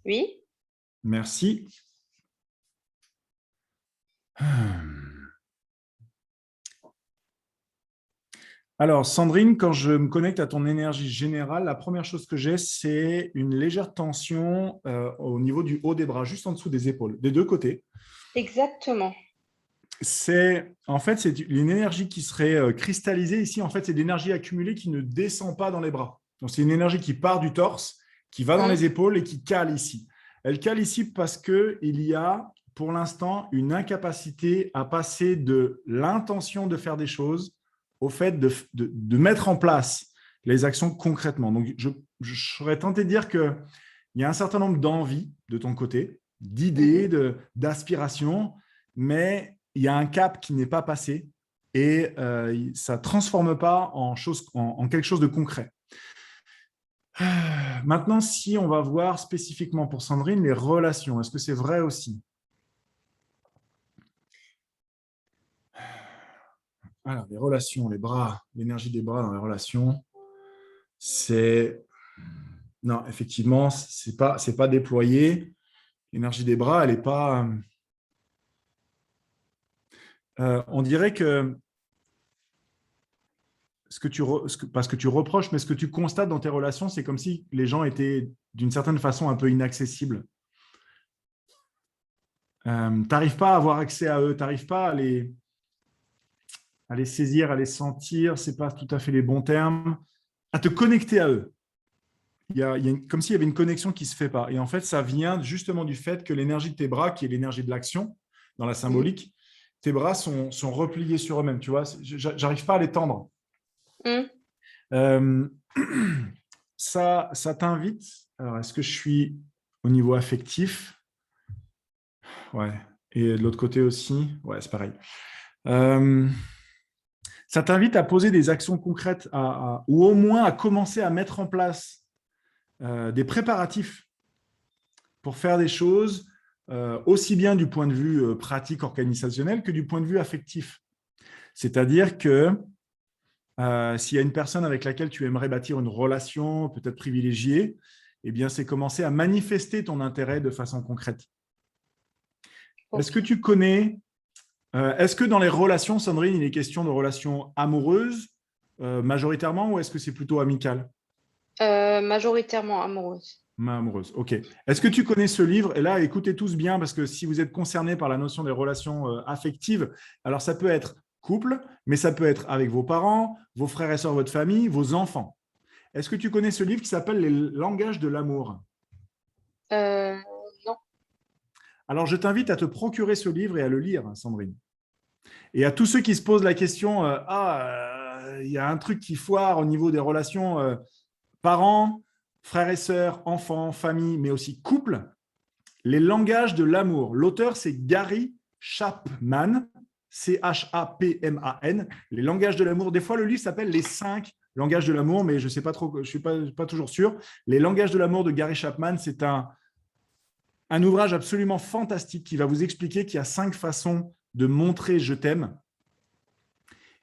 E: Oui.
A: Merci. Alors, Sandrine, quand je me connecte à ton énergie générale, la première chose que j'ai, c'est une légère tension au niveau du haut des bras, juste en dessous des épaules, des deux côtés.
E: Exactement.
A: En fait, c'est une énergie qui serait cristallisée ici. En fait, c'est de l'énergie accumulée qui ne descend pas dans les bras. Donc, c'est une énergie qui part du torse, qui va dans les épaules et qui cale ici. Elle cale ici parce qu'il y a, pour l'instant, une incapacité à passer de l'intention de faire des choses au fait de mettre en place les actions concrètement. Donc, je serais tenté de dire qu'il y a un certain nombre d'envies de ton côté, d'idées, d'aspirations, mais il y a un cap qui n'est pas passé et ça ne transforme pas en quelque chose de concret. Maintenant, si on va voir spécifiquement pour Sandrine, les relations, est-ce que c'est vrai aussi? Alors, les relations, les bras, l'énergie des bras dans les relations, c'est… Non, effectivement, c'est pas déployé. L'énergie des bras, elle n'est pas… on dirait que pas ce que tu reproches, mais ce que tu constates dans tes relations, c'est comme si les gens étaient d'une certaine façon un peu inaccessibles. Tu n'arrives pas à avoir accès à eux, tu n'arrives pas à les saisir, à les sentir, ce n'est pas tout à fait les bons termes, à te connecter à eux. Comme s'il y avait une connexion qui ne se fait pas. Et en fait, ça vient justement du fait que l'énergie de tes bras, qui est l'énergie de l'action, dans la symbolique, tes bras sont repliés sur eux-mêmes. Tu vois, j'arrive pas à les tendre. Euh, ça t'invite. Alors, est-ce que je suis au niveau affectif? Ouais. Et de l'autre côté aussi? Ouais, c'est pareil. Ça t'invite à poser des actions concrètes ou au moins à commencer à mettre en place des préparatifs pour faire des choses aussi bien du point de vue pratique, organisationnel que du point de vue affectif. C'est-à-dire que s'il y a une personne avec laquelle tu aimerais bâtir une relation peut-être privilégiée, eh bien, c'est commencer à manifester ton intérêt de façon concrète. Okay. Est-ce que tu connais… est-ce que dans les relations, Sandrine, il est question de relations amoureuses majoritairement ou est-ce que c'est plutôt amical?
E: Majoritairement amoureuse.
A: Amoureuse, ok. Est-ce que tu connais ce livre? Et là, écoutez tous bien parce que si vous êtes concernés par la notion des relations affectives, alors ça peut être couple, mais ça peut être avec vos parents, vos frères et sœurs, votre famille, vos enfants. Est-ce que tu connais ce livre qui s'appelle « Les langages de l'amour » ?
E: Non.
A: Alors, je t'invite à te procurer ce livre et à le lire, Sandrine. Et à tous ceux qui se posent la question, il y a un truc qui foire au niveau des relations parents, frères et sœurs, enfants, famille, mais aussi couple, les langages de l'amour. L'auteur, c'est Gary Chapman, C-H-A-P-M-A-N, les langages de l'amour. Des fois, le livre s'appelle Les 5 langages de l'amour, mais je ne sais pas trop, je ne suis pas toujours sûr. Les langages de l'amour de Gary Chapman, c'est un ouvrage absolument fantastique qui va vous expliquer qu'il y a 5 façons de montrer « je t'aime »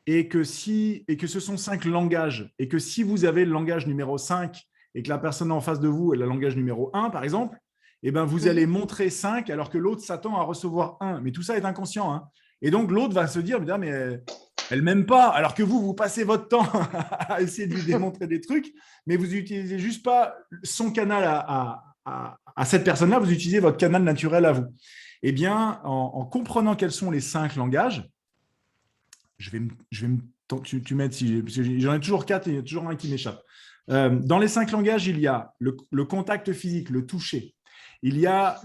A: et que ce sont 5 langages et que si vous avez le langage numéro 5 et que la personne en face de vous est le langage numéro 1, par exemple, eh ben, vous allez montrer 5 alors que l'autre s'attend à recevoir 1. Mais tout ça est inconscient. Hein. Et donc, l'autre va se dire, mais elle ne m'aime pas, alors que vous passez votre temps à essayer de lui démontrer des trucs, mais vous n'utilisez juste pas son canal à cette personne-là, vous utilisez votre canal naturel à vous. Eh bien, en comprenant quels sont les 5 langages, tu m'aides si j'en ai toujours 4 et il y a toujours un qui m'échappe. Dans les 5 langages, il y a le contact physique, le toucher. Il y a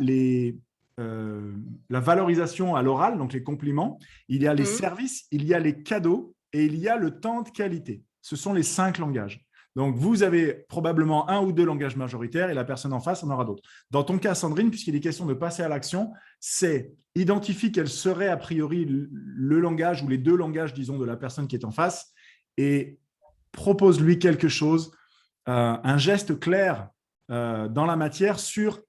A: la valorisation à l'oral, donc les compliments. Il y a les services, il y a les cadeaux et il y a le temps de qualité. Ce sont les 5 langages. Donc, vous avez probablement 1 ou 2 langages majoritaires et la personne en face en aura d'autres. Dans ton cas, Sandrine, puisqu'il est question de passer à l'action, c'est identifie quel serait a priori le langage ou les 2 langages, disons, de la personne qui est en face et propose-lui quelque chose, un geste clair dans la matière sur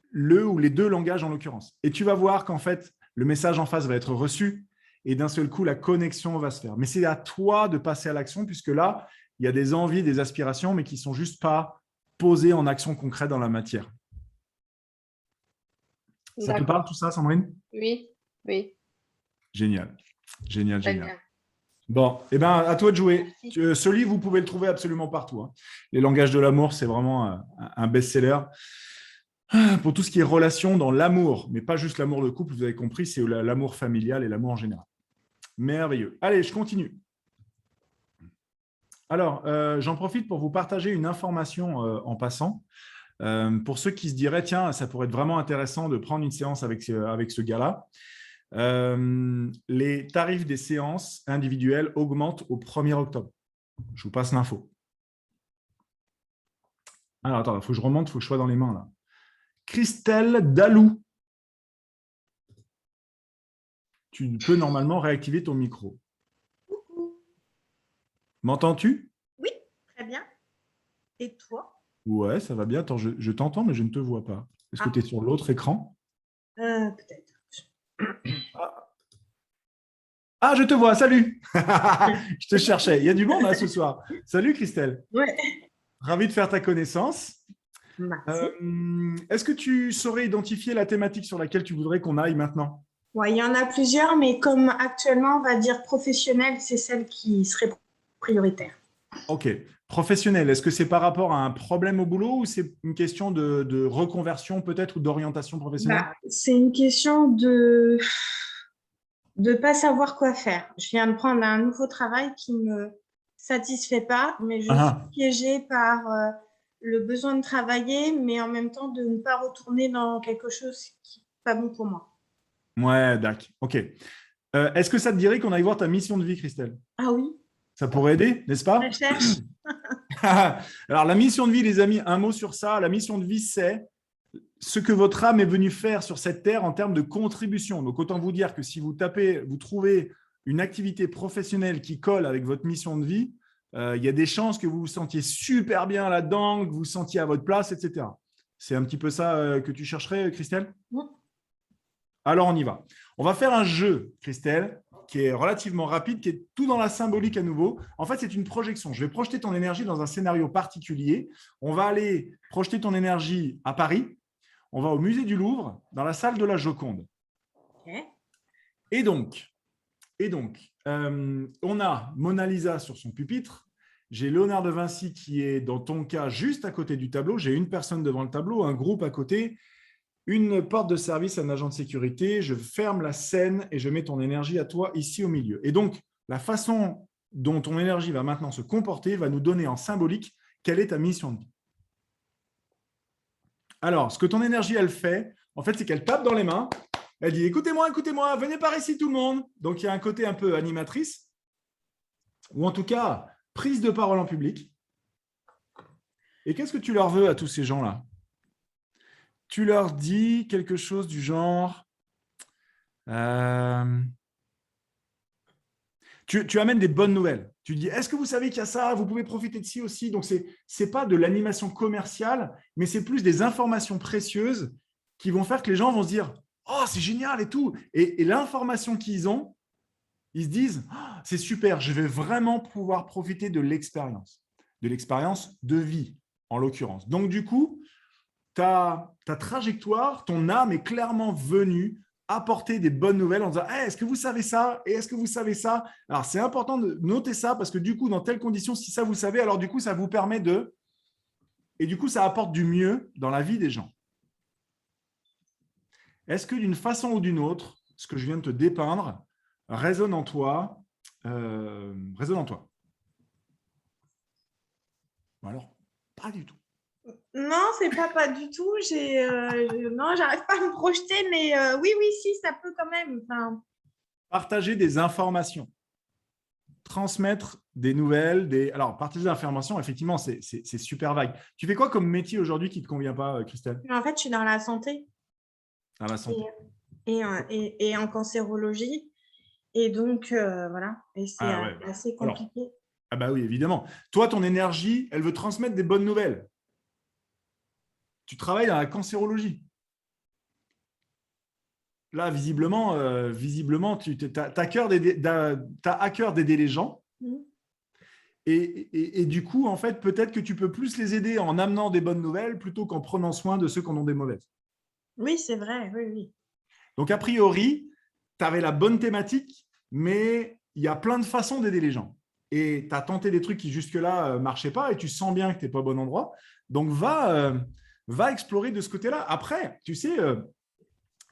A: le ou les 2 langages en l'occurrence. Et tu vas voir qu'en fait, le message en face va être reçu et d'un seul coup, la connexion va se faire. Mais c'est à toi de passer à l'action puisque là, il y a des envies, des aspirations, mais qui ne sont juste pas posées en action concrète dans la matière. Ça te parle tout ça, Sandrine?
E: Oui, oui.
A: Génial, génial, génial. Bon, eh ben, à toi de jouer. Ce livre, vous pouvez le trouver absolument partout. Hein. Les langages de l'amour, c'est vraiment un best-seller. Pour tout ce qui est relation dans l'amour, mais pas juste l'amour de couple, vous avez compris, c'est l'amour familial et l'amour en général. Merveilleux. Allez, je continue. Alors, j'en profite pour vous partager une information en passant. Pour ceux qui se diraient, tiens, ça pourrait être vraiment intéressant de prendre une séance avec ce gars-là. Les tarifs des séances individuelles augmentent au 1er octobre. Je vous passe l'info. Alors, attends, il faut que je remonte, il faut que je sois dans les mains là. Christelle Dalou. Tu peux normalement réactiver ton micro. M'entends-tu?
F: Oui, très bien. Et toi?
A: Ouais, ça va bien. Attends, je t'entends, mais je ne te vois pas. Est-ce que tu es sur l'autre écran?
F: Peut-être.
A: Ah, je te vois, salut. Je te cherchais. Il y a du monde là, ce soir. Salut Christelle.
F: Ouais.
A: Ravi de faire ta connaissance.
F: Merci.
A: Est-ce que tu saurais identifier la thématique sur laquelle tu voudrais qu'on aille maintenant?
F: Ouais, il y en a plusieurs, mais comme actuellement, on va dire professionnelle, c'est celle qui serait prioritaire.
A: Ok. Professionnel, est-ce que c'est par rapport à un problème au boulot ou c'est une question de reconversion peut-être ou d'orientation professionnelle?
F: C'est une question de pas savoir quoi faire. Je viens de prendre un nouveau travail qui me satisfait pas, mais je suis piégée par le besoin de travailler, mais en même temps de ne pas retourner dans quelque chose qui n'est pas bon pour moi.
A: Ouais, d'accord. Ok. Est-ce que ça te dirait qu'on aille voir ta mission de vie, Christelle?
F: Ah oui,
A: Ça pourrait aider, n'est-ce pas?
F: je cherche.
A: Alors, la mission de vie, les amis, un mot sur ça. La mission de vie, c'est ce que votre âme est venue faire sur cette terre en termes de contribution. Donc, autant vous dire que si vous trouvez une activité professionnelle qui colle avec votre mission de vie, il y a des chances que vous vous sentiez super bien là-dedans, que vous vous sentiez à votre place, etc. C'est un petit peu ça que tu chercherais, Christelle?
F: Oui.
A: Alors, on y va. On va faire un jeu, Christelle, qui est relativement rapide, qui est tout dans la symbolique à nouveau. En fait, c'est une projection. Je vais projeter ton énergie dans un scénario particulier. On va aller projeter ton énergie à Paris. On va au musée du Louvre, dans la salle de la Joconde.
F: Okay.
A: Et donc, on a Mona Lisa sur son pupitre. J'ai Léonard de Vinci qui est, dans ton cas, juste à côté du tableau. J'ai une personne devant le tableau, un groupe à côté. Une porte de service, un agent de sécurité, je ferme la scène et je mets ton énergie à toi ici au milieu. Et donc, la façon dont ton énergie va maintenant se comporter va nous donner en symbolique quelle est ta mission de vie. Alors, ce que ton énergie, elle fait, en fait, c'est qu'elle tape dans les mains, elle dit « Écoutez-moi, écoutez-moi, venez par ici tout le monde ». Donc, il y a un côté un peu animatrice, ou en tout cas, prise de parole en public. Et qu'est-ce que tu leur veux à tous ces gens-là ? Tu leur dis quelque chose du genre tu amènes des bonnes nouvelles. Tu dis, est-ce que vous savez qu'il y a ça? Vous pouvez profiter de ci aussi. Donc, ce n'est pas de l'animation commerciale, mais c'est plus des informations précieuses qui vont faire que les gens vont se dire, oh, c'est génial et tout. Et l'information qu'ils ont, ils se disent, oh, c'est super, je vais vraiment pouvoir profiter de l'expérience de vie, en l'occurrence. Donc, du coup, ta trajectoire, ton âme est clairement venue apporter des bonnes nouvelles en disant hey, est-ce que vous savez ça? Et est-ce que vous savez ça? Alors, c'est important de noter ça parce que du coup, dans telles conditions, si ça vous savez, alors du coup, ça vous permet de… Et du coup, ça apporte du mieux dans la vie des gens. Est-ce que d'une façon ou d'une autre, ce que je viens de te dépeindre résonne en toi? Ou alors, pas du tout.
F: Non, c'est pas du tout. Non, j'arrive pas à me projeter, mais oui, si, ça peut quand même. Enfin…
A: Partager des informations, transmettre des nouvelles. Alors, partager des informations, effectivement, c'est super vague. Tu fais quoi comme métier aujourd'hui qui ne te convient pas, Christelle?
F: En fait, je suis dans la santé.
A: Dans la santé.
F: Et en cancérologie. Et donc, voilà. Et c'est assez compliqué.
A: Alors, ah bah oui, évidemment. Toi, ton énergie, elle veut transmettre des bonnes nouvelles. Tu travailles dans la cancérologie. Là, visiblement, tu as à cœur d'aider les gens. Et du coup, en fait, peut-être que tu peux plus les aider en amenant des bonnes nouvelles plutôt qu'en prenant soin de ceux qui en ont des mauvaises.
F: Oui, c'est vrai. Oui.
A: Donc, a priori, tu avais la bonne thématique, mais il y a plein de façons d'aider les gens. Et tu as tenté des trucs qui jusque-là ne marchaient pas et tu sens bien que tu n'es pas au bon endroit. Donc, va explorer de ce côté-là. Après, tu sais,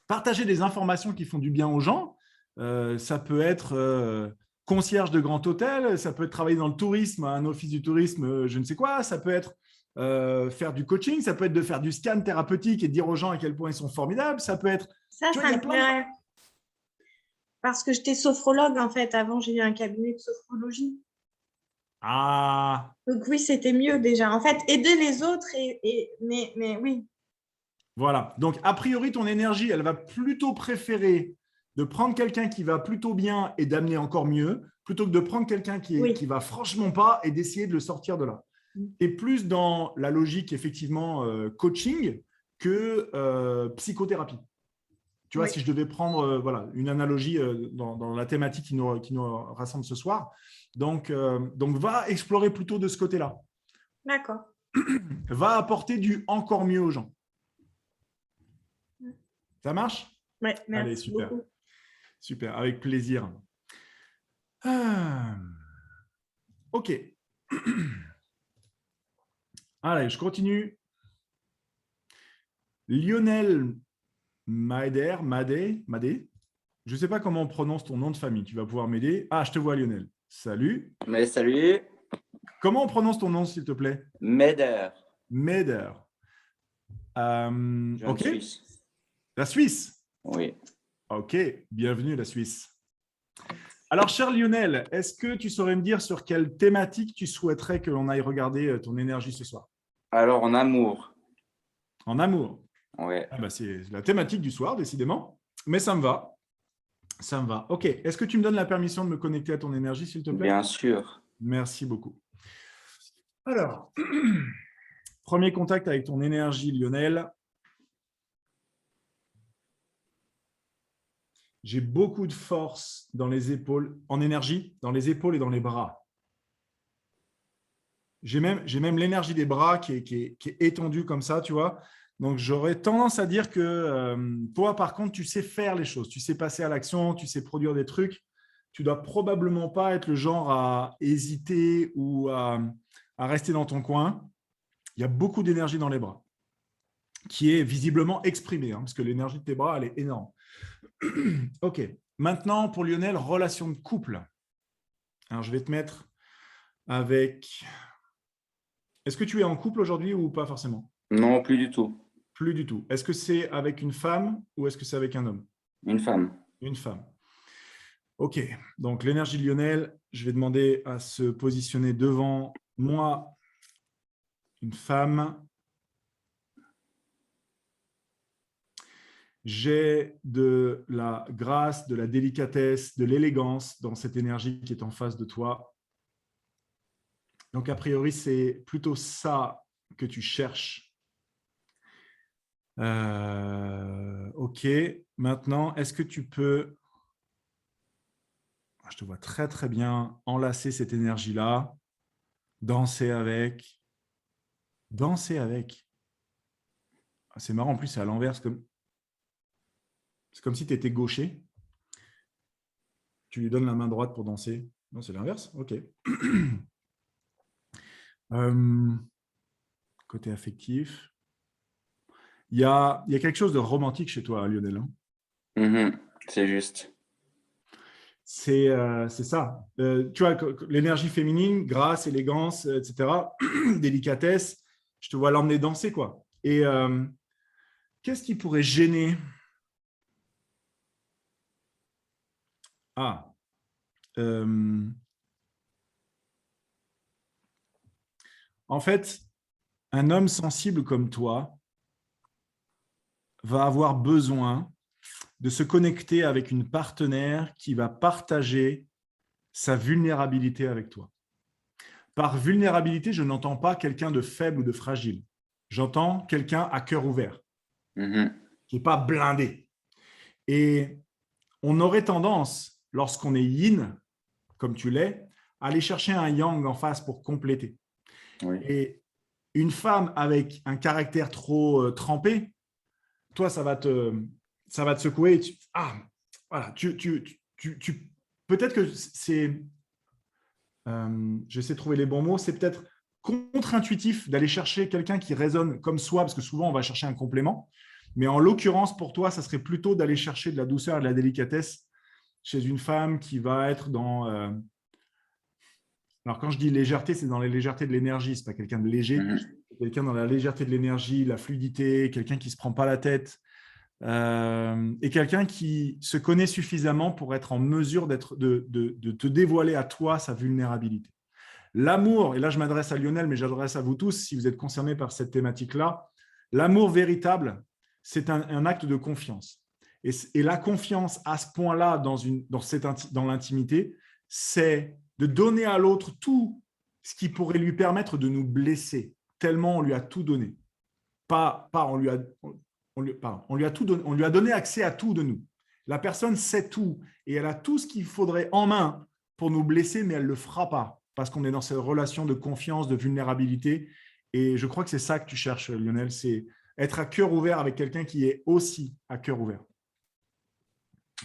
A: partager des informations qui font du bien aux gens, ça peut être concierge de grand hôtel, ça peut être travailler dans le tourisme, un office du tourisme, je ne sais quoi, ça peut être faire du coaching, ça peut être de faire du scan thérapeutique et de dire aux gens à quel point ils sont formidables, ça peut être…
F: Ça me plairait. Parce que j'étais sophrologue, en fait. Avant, j'ai eu un cabinet de sophrologie.
A: Ah.
F: Donc oui, c'était mieux déjà. En fait, aider les autres, mais oui.
A: Voilà. Donc, a priori, ton énergie, elle va plutôt préférer de prendre quelqu'un qui va plutôt bien et d'amener encore mieux, plutôt que de prendre quelqu'un qui va franchement pas et d'essayer de le sortir de là. Et plus dans la logique, effectivement, coaching que psychothérapie. Tu vois,
F: Oui.
A: si je devais prendre voilà, une analogie dans la thématique qui nous rassemble ce soir. Donc, va explorer plutôt de ce côté-là.
F: D'accord.
A: Va apporter du encore mieux aux gens. Ça marche?
F: Ouais,
A: Allez,
F: merci
A: super.
F: beaucoup.
A: Super, avec plaisir. Ah. Ok. Allez, je continue. Lionel Madé. Je ne sais pas comment on prononce ton nom de famille. Tu vas pouvoir m'aider. Ah, je te vois, Lionel. Salut.
G: Mais salut,
A: Comment on prononce ton nom, s'il te plaît?
G: Meder,
A: Meder.
G: je viens de
A: Ok.
G: Suisse.
A: La Suisse.
G: Oui.
A: Ok, bienvenue la Suisse. Alors, cher Lionel, est-ce que tu saurais me dire sur quelle thématique tu souhaiterais que l'on aille regarder ton énergie ce soir?
G: Alors, en amour.
A: En amour.
G: Ouais.
A: Ah bah, c'est la thématique du soir, décidément. Mais ça me va. Ça me va. Ok. Est-ce que tu me donnes la permission de me connecter à ton énergie, s'il te plaît?
G: Bien sûr.
A: Merci beaucoup. Alors, premier contact avec ton énergie, Lionel. J'ai beaucoup de force dans les épaules, en énergie, dans les épaules et dans les bras. J'ai même l'énergie des bras qui est étendue comme ça, tu vois. Donc, j'aurais tendance à dire que toi, par contre, tu sais faire les choses. Tu sais passer à l'action, tu sais produire des trucs. Tu ne dois probablement pas être le genre à hésiter ou à rester dans ton coin. Il y a beaucoup d'énergie dans les bras qui est visiblement exprimée, parce que l'énergie de tes bras, elle est énorme. Ok. Maintenant, pour Lionel, relation de couple. Alors, je vais te mettre avec… Est-ce que tu es en couple aujourd'hui ou pas forcément?
G: Non, plus du tout.
A: Plus du tout. Est-ce que c'est avec une femme ou est-ce que c'est avec un homme?
G: Une femme.
A: Une femme. Ok. Donc, l'énergie de Lionel, je vais demander à se positionner devant moi, une femme. J'ai de la grâce, de la délicatesse, de l'élégance dans cette énergie qui est en face de toi. Donc, a priori, c'est plutôt ça que tu cherches. Ok. Maintenant, est-ce que tu peux… Je te vois très, très bien enlacer cette énergie-là, danser avec. Danser avec. C'est marrant, en plus, c'est à l'envers. C'est comme si tu étais gaucher. Tu lui donnes la main droite pour danser. Non, c'est l'inverse. Ok. Côté affectif. Il y a quelque chose de romantique chez toi, Lionel.
G: C'est juste.
A: C'est ça. Tu vois, l'énergie féminine, grâce, élégance, etc., délicatesse, je te vois l'emmener danser, quoi. Et qu'est-ce qui pourrait gêner? Ah. En fait, un homme sensible comme toi va avoir besoin de se connecter avec une partenaire qui va partager sa vulnérabilité avec toi. Par vulnérabilité, je n'entends pas quelqu'un de faible ou de fragile. J'entends quelqu'un à cœur ouvert, qui n'est pas blindé. Et on aurait tendance, lorsqu'on est yin, comme tu l'es, à aller chercher un yang en face pour compléter.
G: Oui.
A: Et une femme avec un caractère trop trempé, toi, ça va te secouer. Et voilà, peut-être que c'est… j'essaie de trouver les bons mots, c'est peut-être contre-intuitif d'aller chercher quelqu'un qui résonne comme soi, parce que souvent, on va chercher un complément. Mais en l'occurrence, pour toi, ça serait plutôt d'aller chercher de la douceur et de la délicatesse chez une femme qui va être dans… Alors, quand je dis légèreté, c'est dans la légèreté de l'énergie. Ce n'est pas quelqu'un de léger. C'est quelqu'un dans la légèreté de l'énergie, la fluidité, quelqu'un qui ne se prend pas la tête. Et quelqu'un qui se connaît suffisamment pour être en mesure de te dévoiler à toi sa vulnérabilité. L'amour, et là je m'adresse à Lionel, mais j'adresse à vous tous si vous êtes concernés par cette thématique-là, l'amour véritable, c'est un acte de confiance. Et la confiance à ce point-là dans l'intimité, c'est de donner à l'autre tout ce qui pourrait lui permettre de nous blesser, tellement on lui a tout donné. Pas on on lui a donné accès à tout de nous. La personne sait tout et elle a tout ce qu'il faudrait en main pour nous blesser, mais elle ne le fera pas parce qu'on est dans cette relation de confiance, de vulnérabilité. Et je crois que c'est ça que tu cherches, Lionel, c'est être à cœur ouvert avec quelqu'un qui est aussi à cœur ouvert.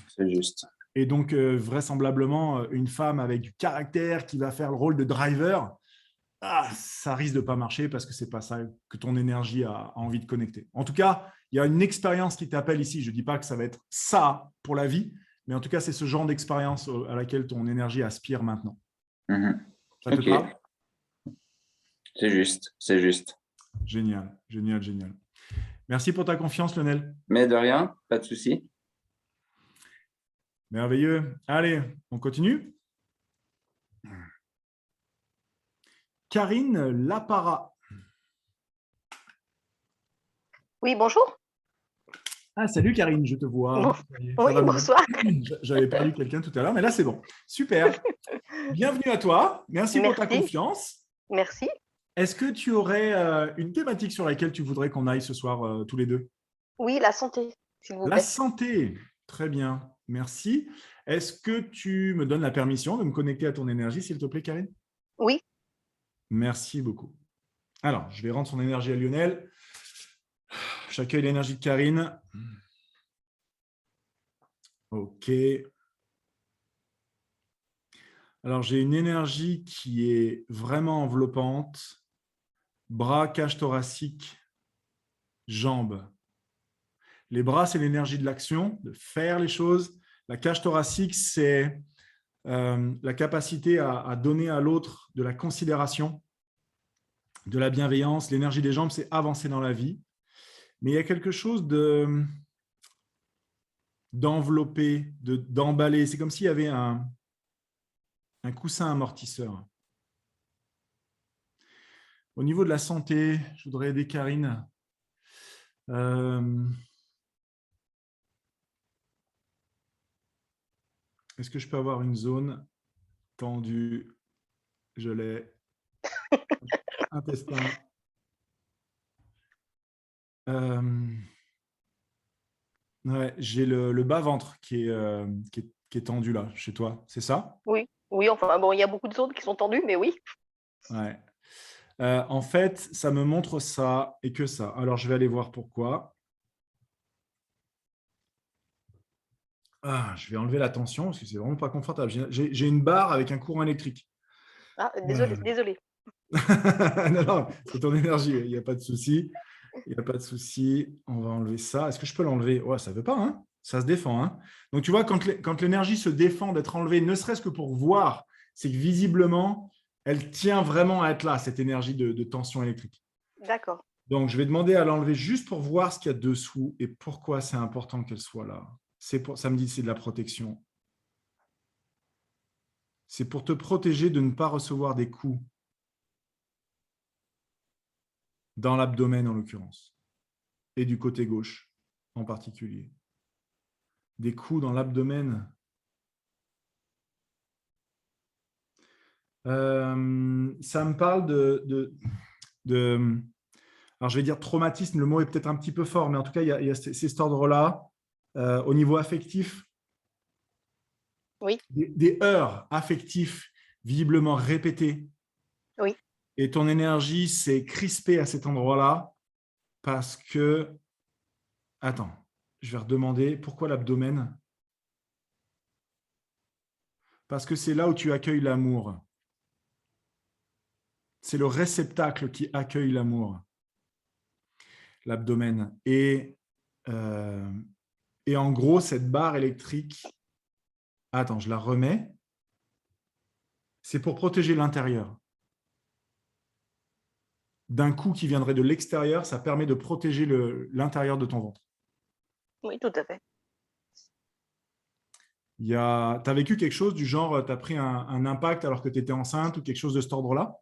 G: C'est juste.
A: Et donc, vraisemblablement, une femme avec du caractère qui va faire le rôle de driver, ça risque de ne pas marcher parce que ce n'est pas ça que ton énergie a envie de connecter. En tout cas, il y a une expérience qui t'appelle ici. Je ne dis pas que ça va être ça pour la vie, mais en tout cas, c'est ce genre d'expérience à laquelle ton énergie aspire maintenant. Ça te parle ?
G: C'est juste, c'est juste.
A: Génial, génial, génial. Merci pour ta confiance, Lionel.
G: Mais de rien, pas de souci.
A: Merveilleux. Allez, on continue. Karine Lapara.
H: Oui, bonjour.
A: Ah, salut Karine, je te vois.
H: Bon. Oui, bonsoir.
A: J'avais perdu quelqu'un tout à l'heure, mais là, c'est bon. Super. Bienvenue à toi. Merci pour ta confiance.
H: Merci.
A: Est-ce que tu aurais une thématique sur laquelle tu voudrais qu'on aille ce soir tous les deux?
H: Oui, la santé, s'il vous plaît.
A: La santé. Très bien. Merci. Est-ce que tu me donnes la permission de me connecter à ton énergie, s'il te plaît, Karine?
H: Oui.
A: Merci beaucoup. Alors, je vais rendre son énergie à Lionel. J'accueille l'énergie de Karine. OK. Alors, j'ai une énergie qui est vraiment enveloppante. Bras, cage thoracique, jambes. Les bras, c'est l'énergie de l'action, de faire les choses. La cage thoracique, c'est la capacité à donner à l'autre de la considération, de la bienveillance. L'énergie des jambes, c'est avancer dans la vie. Mais il y a quelque chose d'envelopper, d'emballer. C'est comme s'il y avait un coussin amortisseur. Au niveau de la santé, je voudrais aider Karine. Est-ce que je peux avoir une zone tendue? Je l'ai. Intestin. Ouais, j'ai le bas-ventre qui est tendu là, chez toi. C'est ça?
H: Oui, oui, enfin bon, il y a beaucoup de zones qui sont tendues, mais oui.
A: Ouais. En fait, ça me montre ça et que ça. Alors, je vais aller voir pourquoi. Je vais enlever la tension parce que c'est vraiment pas confortable. J'ai une barre avec un courant électrique.
H: Ah, désolé, désolé.
A: Non, c'est ton énergie, il n'y a pas de souci. Il n'y a pas de souci. On va enlever ça. Est-ce que je peux l'enlever? Ouais, ça ne veut pas, hein? Ça se défend. Hein? Donc, tu vois, quand l'énergie se défend d'être enlevée, ne serait-ce que pour voir, c'est que visiblement, elle tient vraiment à être là, cette énergie de tension électrique.
H: D'accord.
A: Donc, je vais demander à l'enlever juste pour voir ce qu'il y a dessous et pourquoi c'est important qu'elle soit là. Ça me dit c'est de la protection. C'est pour te protéger de ne pas recevoir des coups. Dans l'abdomen, en l'occurrence. Et du côté gauche, en particulier. Des coups dans l'abdomen. Ça me parle alors, je vais dire traumatisme, le mot est peut-être un petit peu fort, mais en tout cas, il y a cet ordre-là. Au niveau affectif,
H: oui.
A: Des heurts affectifs visiblement répétés.
H: Oui.
A: Et ton énergie s'est crispée à cet endroit-là parce que… Attends, je vais redemander pourquoi l'abdomen? Parce que c'est là où tu accueilles l'amour. C'est le réceptacle qui accueille l'amour. L'abdomen. Et en gros, cette barre électrique… Attends, je la remets. C'est pour protéger l'intérieur. D'un coup qui viendrait de l'extérieur, ça permet de protéger l'intérieur de ton ventre.
H: Oui, tout à fait.
A: Tu as vécu quelque chose du genre, tu as pris un impact alors que tu étais enceinte ou quelque chose de cet ordre-là?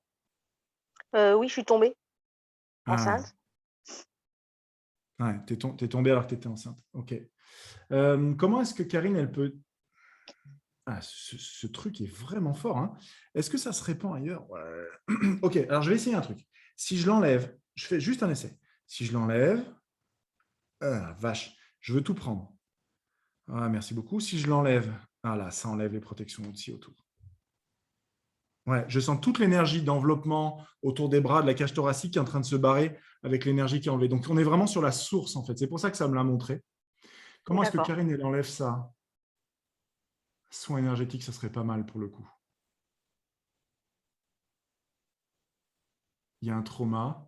H: Oui, je suis tombée enceinte.
A: Ouais, tu es tombée alors que tu étais enceinte. OK. Comment est-ce que Karine, elle peut… ce truc est vraiment fort. Hein. Est-ce que ça se répand ailleurs? Ouais. OK, alors je vais essayer un truc. Si je l'enlève, je fais juste un essai. Si je l'enlève, Ah, vache, je veux tout prendre. Ah, merci beaucoup. Si je l'enlève, ah là, ça enlève les protections aussi autour. Ouais, je sens toute l'énergie d'enveloppement autour des bras, de la cage thoracique qui est en train de se barrer avec l'énergie qui est enlevée. Donc, on est vraiment sur la source, en fait. C'est pour ça que ça me l'a montré. Comment est-ce que
H: D'accord.
A: Karine, elle enlève ça? Soin énergétique, ça serait pas mal pour le coup. Il y a un trauma.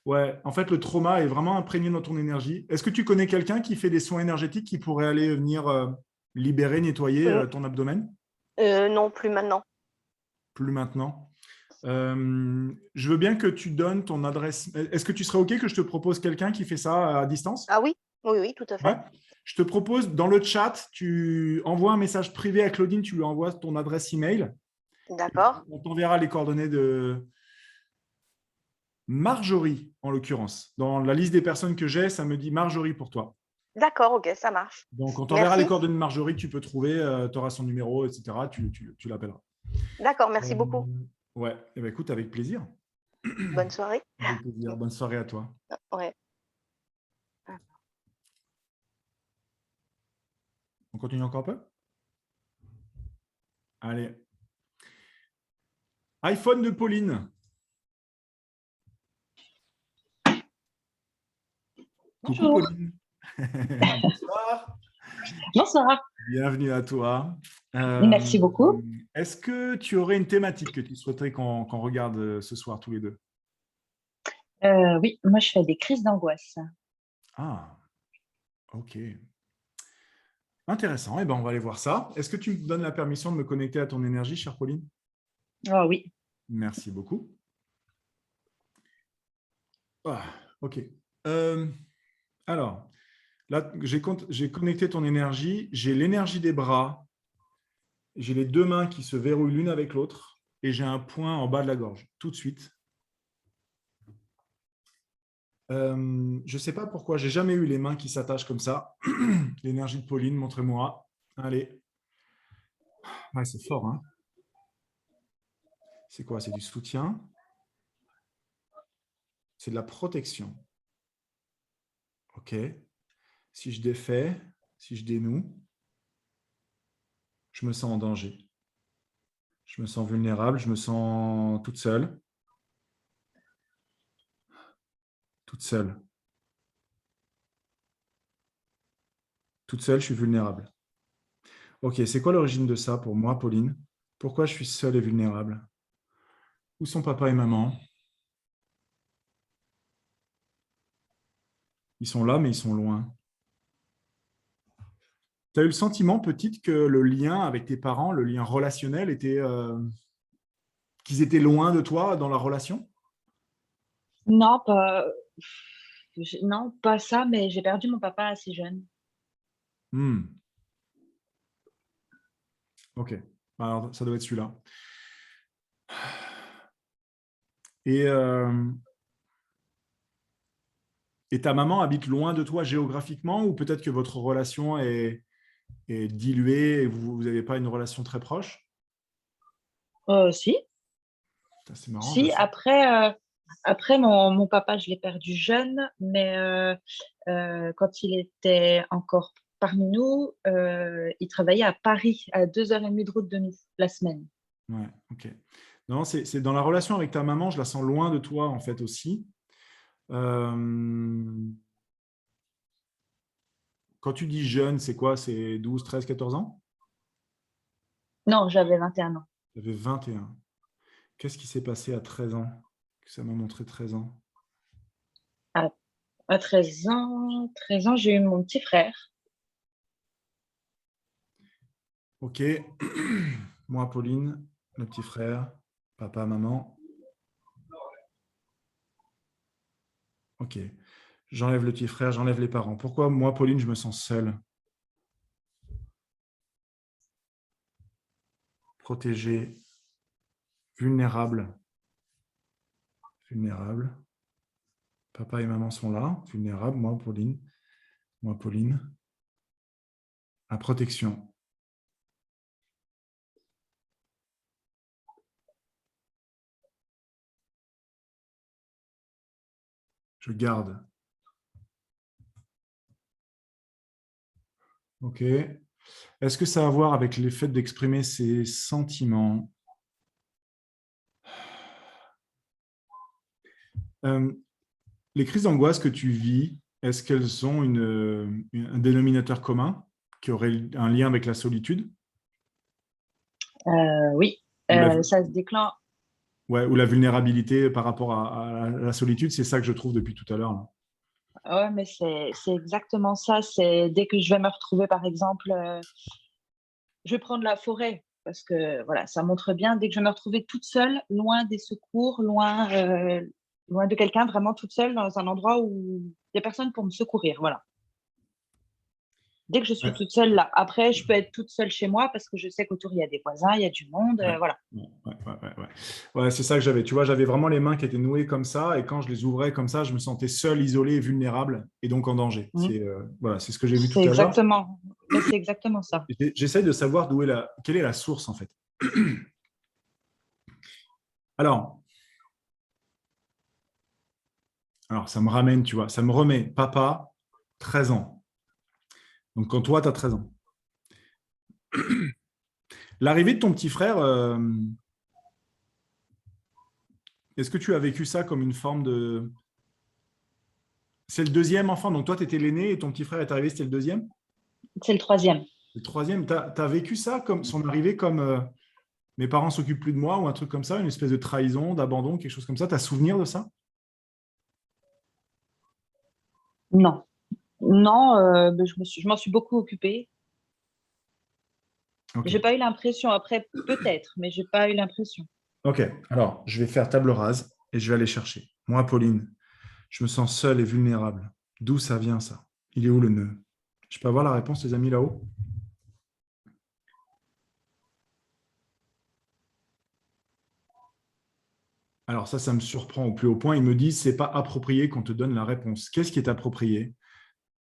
A: Ouais, en fait, le trauma est vraiment imprégné dans ton énergie. Est-ce que tu connais quelqu'un qui fait des soins énergétiques qui pourrait aller venir libérer, nettoyer ton abdomen?
H: Non, plus maintenant.
A: Plus maintenant. Je veux bien que tu donnes ton adresse. Est-ce que tu serais OK que je te propose quelqu'un qui fait ça à distance?
H: Ah oui, oui, oui, tout à fait.
A: Ouais. Je te propose, dans le chat, tu envoies un message privé à Claudine, tu lui envoies ton adresse email.
H: D'accord.
A: On t'enverra les coordonnées de Marjorie, en l'occurrence. Dans la liste des personnes que j'ai, ça me dit Marjorie pour toi.
H: D'accord, ok, ça marche.
A: Donc, on t'enverra les
H: Merci.
A: coordonnées de Marjorie que tu peux trouver, tu auras son numéro, etc. Tu l'appelleras.
H: D'accord, merci beaucoup.
A: Ouais, eh ben, écoute, avec plaisir.
H: Bonne soirée.
A: Avec plaisir. Bonne soirée à toi.
H: Ouais.
A: On continue encore un peu? Allez. iPhone de Pauline. Coucou
I: Bonjour.
A: Pauline. Bonsoir.
I: Bonsoir.
A: Bienvenue à toi.
I: Merci beaucoup.
A: Est-ce que tu aurais une thématique que tu souhaiterais qu'on regarde ce soir tous les deux?
I: Oui, moi je fais des crises d'angoisse.
A: Ah, ok. Intéressant. Eh ben, on va aller voir ça. Est-ce que tu me donnes la permission de me connecter à ton énergie, chère Pauline?
I: Ah oui.
A: Merci beaucoup. Ah, ok. Alors, là, j'ai connecté ton énergie. J'ai l'énergie des bras. J'ai les deux mains qui se verrouillent l'une avec l'autre. Et j'ai un point en bas de la gorge. Tout de suite. Je ne sais pas pourquoi. J'ai jamais eu les mains qui s'attachent comme ça. L'énergie de Pauline, montrez-moi. Allez. Ouais, c'est fort, hein? C'est quoi? C'est du soutien. C'est de la protection. OK. Si je défais, si je dénoue, je me sens en danger. Je me sens vulnérable, je me sens toute seule. Toute seule. Toute seule, je suis vulnérable. OK, c'est quoi l'origine de ça pour moi, Pauline? Pourquoi je suis seule et vulnérable? Où sont papa et maman? Ils sont là, mais ils sont loin. Tu as eu le sentiment, petite, que le lien avec tes parents, le lien relationnel, était qu'ils étaient loin de toi dans la relation?
I: Non, non, pas ça, mais j'ai perdu mon papa assez jeune.
A: Ok, alors ça doit être celui-là. Et ta maman habite loin de toi géographiquement ou peut-être que votre relation est diluée et vous n'avez pas une relation très proche?
I: Si,
A: C'est marrant.
I: si. Après mon papa, je l'ai perdu jeune, mais quand il était encore parmi nous, il travaillait à Paris, à 2h30 de route de nous, la semaine.
A: Ouais, ok. Non, c'est dans la relation avec ta maman, je la sens loin de toi en fait aussi. Quand tu dis jeune, c'est quoi? C'est 12, 13, 14 ans?
I: Non, j'avais 21 ans.
A: J'avais 21. Qu'est-ce qui s'est passé à 13 ans? Que ça m'a montré 13 ans.
I: À 13 ans, j'ai eu mon petit frère.
A: Ok. Moi, Pauline, le petit frère, papa, maman. Ok. J'enlève le petit frère, j'enlève les parents. Pourquoi moi, Pauline, je me sens seule? Protégée, vulnérable. Vulnérable. Papa et maman sont là. Vulnérable, moi, Pauline. Moi, Pauline. À protection. Je garde. Ok. Est-ce que ça a à voir avec le fait d'exprimer ses sentiments? Les crises d'angoisse que tu vis, est-ce qu'elles ont un dénominateur commun qui aurait un lien avec la solitude?
I: Oui,
A: Ou la,
I: ça se déclenche.
A: ouais, ou la vulnérabilité par rapport à la solitude, c'est ça que je trouve depuis tout à l'heure, là.
I: Ouais, mais c'est exactement ça. C'est dès que je vais me retrouver, par exemple, je vais prendre la forêt parce que voilà, ça montre bien. Dès que je vais me retrouver toute seule, loin des secours, loin de quelqu'un, vraiment toute seule dans un endroit où il n'y a personne pour me secourir. Voilà. Dès que je suis
A: Ouais.
I: toute seule là. Après, je peux être toute seule chez moi parce que je sais qu'autour, il y a des voisins, il y a du monde.
A: Ouais.
I: Voilà.
A: Ouais, c'est ça que j'avais. Tu vois, j'avais vraiment les mains qui étaient nouées comme ça, et quand je les ouvrais comme ça, je me sentais seul, isolé et vulnérable, et donc en danger. Voilà, c'est ce que j'ai vu tout à l'heure.
I: C'est exactement ça.
A: J'essaye de savoir quelle est la source, en fait. Alors, ça me ramène, tu vois, ça me remet papa, 13 ans. Donc, quand toi, tu as 13 ans. L'arrivée de ton petit frère, est-ce que tu as vécu ça comme une forme de… C'est le deuxième enfant, donc toi, tu étais l'aîné et ton petit frère est arrivé, c'était le deuxième?
I: C'est le troisième.
A: Le troisième, tu as vécu ça comme son arrivée comme mes parents s'occupent plus de moi ou un truc comme ça, une espèce de trahison, d'abandon, quelque chose comme ça. Tu as souvenir de ça?
I: Non. Non, je m'en suis beaucoup occupée.
A: Okay.
I: J'ai pas eu l'impression, après peut-être, mais j'ai pas eu l'impression.
A: Ok, alors je vais faire table rase et je vais aller chercher. Moi, Pauline, je me sens seule et vulnérable. D'où ça vient ça? Il est où le nœud? Je peux avoir la réponse, les amis, là-haut? Alors ça me surprend au plus haut point. Ils me disent, c'est pas approprié qu'on te donne la réponse. Qu'est-ce qui est approprié?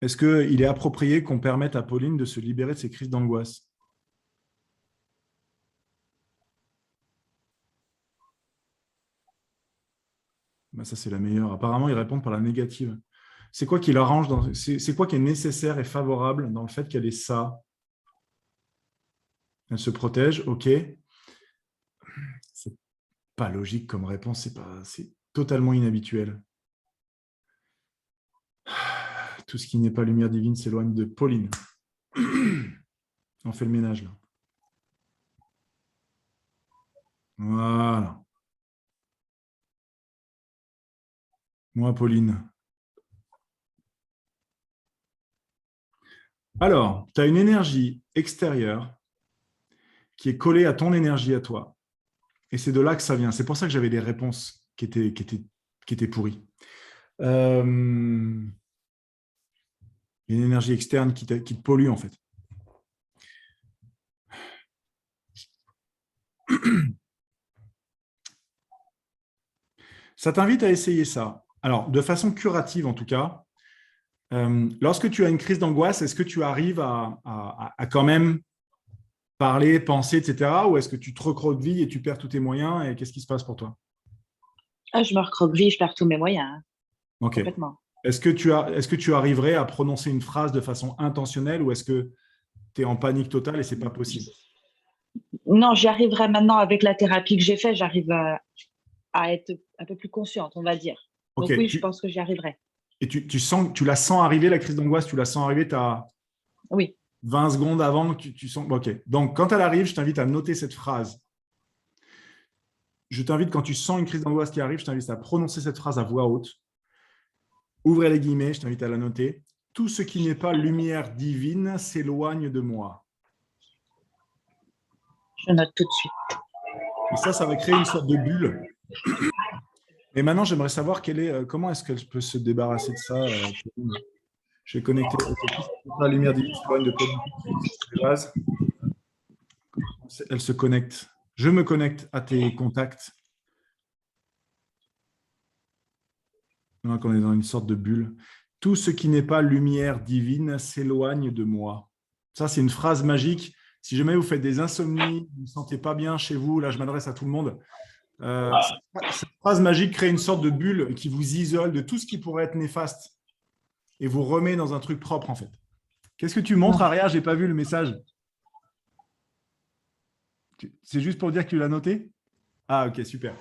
A: Est-ce qu'il est approprié qu'on permette à Pauline de se libérer de ses crises d'angoisse? Ben ça, c'est la meilleure. Apparemment, ils répondent par la négative. C'est quoi qui l'arrange c'est quoi qui est nécessaire et favorable dans le fait qu'elle ait ça? Elle se protège, ok. C'est pas logique comme réponse, c'est totalement inhabituel. Tout ce qui n'est pas lumière divine s'éloigne de Pauline. On fait le ménage là. Voilà. Moi, Pauline. Alors, tu as une énergie extérieure qui est collée à ton énergie à toi. Et c'est de là que ça vient. C'est pour ça que j'avais des réponses qui étaient pourries. Une énergie externe qui te pollue, en fait. Ça t'invite à essayer ça. Alors, de façon curative, en tout cas, lorsque tu as une crise d'angoisse, est-ce que tu arrives à quand même parler, penser, etc. Ou est-ce que tu te recroquevilles et tu perds tous tes moyens? Et qu'est-ce qui se passe pour toi?
I: Je me recroqueville, je perds tous mes moyens.
A: Ok.
I: Complètement.
A: Est-ce que tu arriverais à prononcer une phrase de façon intentionnelle ou est-ce que tu es en panique totale et ce n'est pas possible?
I: Non, j'y arriverai maintenant avec la thérapie que j'ai faite. J'arrive à être un peu plus consciente, on va dire. Donc
A: Okay.
I: oui, je pense que j'y arriverai.
A: Et tu la sens arriver, la crise d'angoisse, tu la sens arriver, tu as
I: oui.
A: 20 secondes avant, tu sens… Ok. Donc, quand elle arrive, je t'invite à noter cette phrase. Je t'invite, quand tu sens une crise d'angoisse qui arrive, je t'invite à prononcer cette phrase à voix haute. Ouvrez les guillemets, je t'invite à la noter. Tout ce qui n'est pas lumière divine s'éloigne de moi.
I: Je note tout de suite.
A: Et ça va créer une sorte de bulle. Et maintenant, j'aimerais savoir comment est-ce qu'elle peut se débarrasser de ça. Je vais connecter la lumière divine s'éloigne de Pauline. Elle se connecte. Je me connecte à tes contacts. On est dans une sorte de bulle. Tout ce qui n'est pas lumière divine s'éloigne de moi. Ça, c'est une phrase magique. Si jamais vous faites des insomnies, vous ne vous sentez pas bien chez vous, là, je m'adresse à tout le monde. Cette phrase magique crée une sorte de bulle qui vous isole de tout ce qui pourrait être néfaste et vous remet dans un truc propre, en fait. Qu'est-ce que tu montres, Aria? Je n'ai pas vu le message. C'est juste pour dire que tu l'as noté? Ah, ok, super.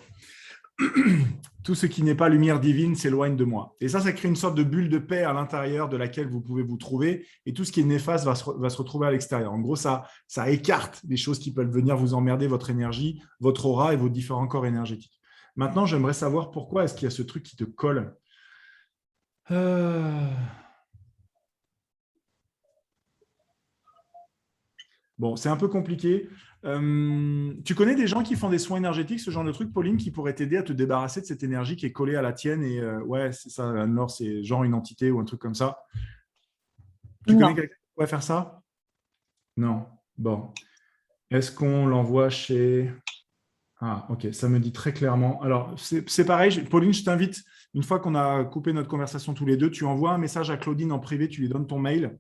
A: Tout ce qui n'est pas lumière divine s'éloigne de moi. Et ça crée une sorte de bulle de paix à l'intérieur de laquelle vous pouvez vous trouver. Et tout ce qui est néfaste va se retrouver à l'extérieur. En gros, ça écarte des choses qui peuvent venir vous emmerder, votre énergie, votre aura et vos différents corps énergétiques. Maintenant, j'aimerais savoir pourquoi est-ce qu'il y a ce truc qui te colle. Bon, c'est un peu compliqué. Tu connais des gens qui font des soins énergétiques, ce genre de truc, Pauline, qui pourraient t'aider à te débarrasser de cette énergie qui est collée à la tienne et ouais, c'est ça, Anne-Laure, c'est genre une entité ou un truc comme ça. Tu connais quelqu'un qui pourrait faire ça? Non. Bon. Est-ce qu'on l'envoie chez… Ah, ok, ça me dit très clairement. Alors, c'est pareil, Pauline, je t'invite, une fois qu'on a coupé notre conversation tous les deux, tu envoies un message à Claudine en privé, tu lui donnes ton mail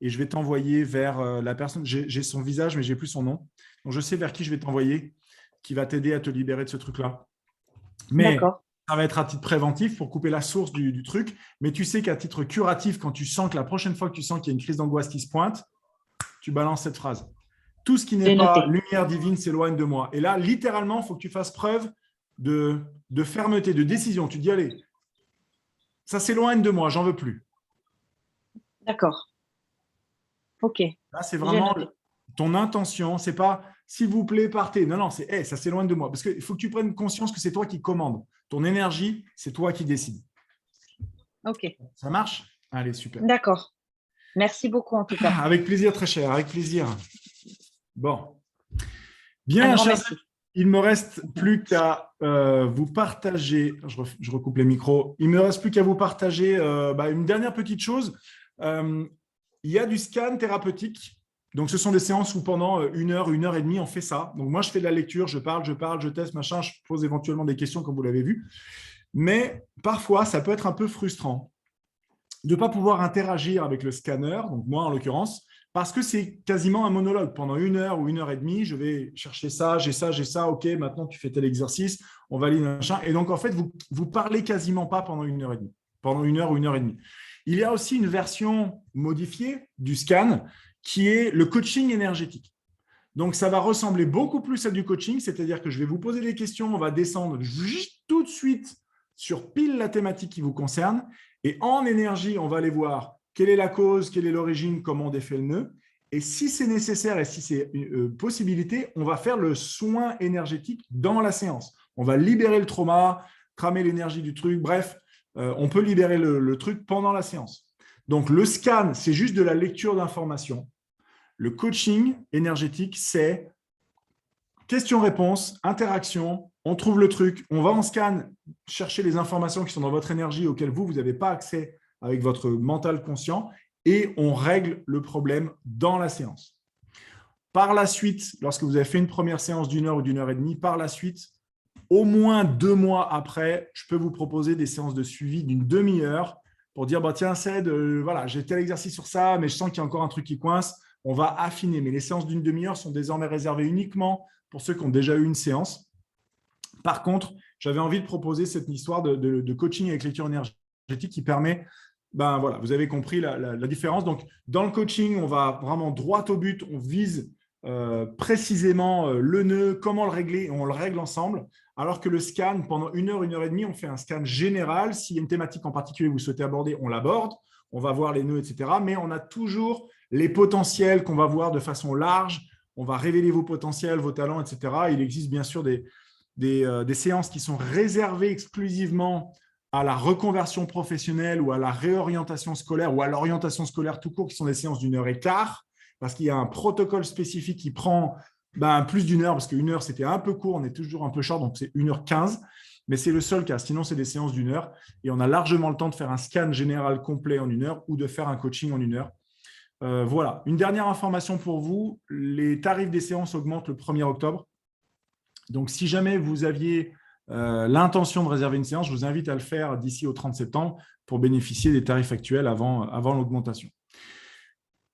A: et je vais t'envoyer vers la personne. J'ai son visage, mais je n'ai plus son nom. Donc, je sais vers qui je vais t'envoyer, qui va t'aider à te libérer de ce truc-là. Mais ça va être à titre préventif pour couper la source du truc. Mais tu sais qu'à titre curatif, quand tu sens que la prochaine fois que tu sens qu'il y a une crise d'angoisse qui se pointe, tu balances cette phrase. Tout ce qui n'est pas lumière divine s'éloigne de moi. Et là, littéralement, il faut que tu fasses preuve de fermeté, de décision. Tu dis, allez, ça s'éloigne de moi, j'en veux plus.
I: D'accord. Ok.
A: Là, c'est vraiment ton intention. Ce n'est pas, s'il vous plaît, partez. Non, non, c'est, hey, ça s'éloigne de moi. Parce qu'il faut que tu prennes conscience que c'est toi qui commandes. Ton énergie, c'est toi qui décides.
I: Ok.
A: Ça marche? Allez, super.
I: D'accord. Merci beaucoup en tout cas.
A: Avec plaisir, très cher, avec plaisir. Bon. Bien, chers amis, il ne me reste plus qu'à vous partager. Je recoupe les micros. Il ne me reste plus qu'à vous partager une dernière petite chose. Il y a du scan thérapeutique. Donc, ce sont des séances où pendant 1 heure, 1 heure et demie, on fait ça. Donc, moi, je fais de la lecture, je parle, je teste, machin. Je pose éventuellement des questions, comme vous l'avez vu. Mais parfois, ça peut être un peu frustrant de ne pas pouvoir interagir avec le scanner, donc moi en l'occurrence, parce que c'est quasiment un monologue. Pendant 1 heure ou 1 heure et demie, je vais chercher ça, j'ai ça, ok, maintenant tu fais tel exercice, on valide un machin. Et donc en fait, vous parlez quasiment pas pendant 1 heure et demie, pendant 1 heure ou 1 heure et demie. Il y a aussi une version modifiée du scan qui est le coaching énergétique. Donc ça va ressembler beaucoup plus à du coaching, c'est-à-dire que je vais vous poser des questions, on va descendre tout de suite sur pile la thématique qui vous concerne. Et en énergie, on va aller voir quelle est la cause, quelle est l'origine, comment on défait le nœud. Et si c'est nécessaire et si c'est une possibilité, on va faire le soin énergétique dans la séance. On va libérer le trauma, cramer l'énergie du truc. Bref, on peut libérer le truc pendant la séance. Donc, le scan, c'est juste de la lecture d'informations. Le coaching énergétique, c'est question-réponse, interaction. On trouve le truc, on va en scan chercher les informations qui sont dans votre énergie auxquelles vous n'avez pas accès avec votre mental conscient et on règle le problème dans la séance. Par la suite, lorsque vous avez fait une première séance d'1 heure ou d'1 heure et demie, par la suite, au moins 2 mois après, je peux vous proposer des séances de suivi d'une demi-heure pour dire, tiens, Ced, voilà, j'ai tel exercice sur ça, mais je sens qu'il y a encore un truc qui coince. On va affiner. Mais les séances d'une demi-heure sont désormais réservées uniquement pour ceux qui ont déjà eu une séance. Par contre, j'avais envie de proposer cette histoire de coaching avec lecture énergétique qui permet, voilà, vous avez compris la différence. Donc, dans le coaching, on va vraiment droit au but, on vise précisément le nœud, comment le régler, et on le règle ensemble. Alors que le scan, pendant 1 heure, 1 heure et demie, on fait un scan général. S'il y a une thématique en particulier que vous souhaitez aborder, on l'aborde, on va voir les nœuds, etc. Mais on a toujours les potentiels qu'on va voir de façon large. On va révéler vos potentiels, vos talents, etc. Il existe bien sûr des séances qui sont réservées exclusivement à la reconversion professionnelle ou à la réorientation scolaire ou à l'orientation scolaire tout court, qui sont des séances d'1 heure et quart, parce qu'il y a un protocole spécifique qui prend plus d'1 heure, parce qu'1 heure, c'était un peu court, on est toujours un peu short, donc c'est 1 heure 15, mais c'est le seul cas. Sinon, c'est des séances d'1 heure et on a largement le temps de faire un scan général complet en 1 heure ou de faire un coaching en 1 heure. Voilà. Une dernière information pour vous, les tarifs des séances augmentent le 1er octobre. Donc, si jamais vous aviez l'intention de réserver une séance, je vous invite à le faire d'ici au 30 septembre pour bénéficier des tarifs actuels avant l'augmentation.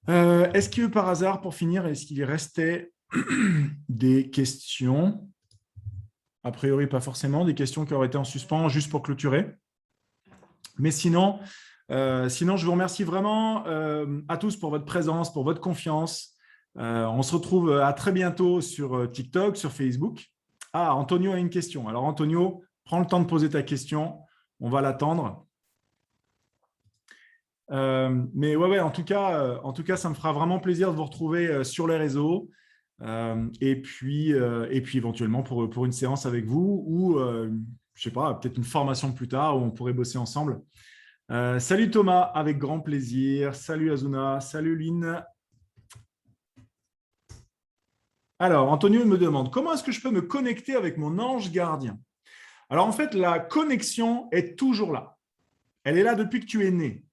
A: Est-ce que par hasard, pour finir, est-ce qu'il restait des questions? A priori, pas forcément. Des questions qui auraient été en suspens juste pour clôturer. Mais sinon, Sinon, je vous remercie vraiment à tous pour votre présence, pour votre confiance. On se retrouve à très bientôt sur TikTok, sur Facebook. Ah, Antonio a une question. Alors, Antonio, prends le temps de poser ta question. On va l'attendre. Mais ouais, en tout cas, ça me fera vraiment plaisir de vous retrouver sur les réseaux. Et puis éventuellement pour une séance avec vous ou, je sais pas, peut-être une formation plus tard où on pourrait bosser ensemble. Salut Thomas, avec grand plaisir. Salut Azuna, salut Lynn. Alors, Antonio me demande, comment est-ce que je peux me connecter avec mon ange gardien? Alors, en fait, la connexion est toujours là. Elle est là depuis que tu es né.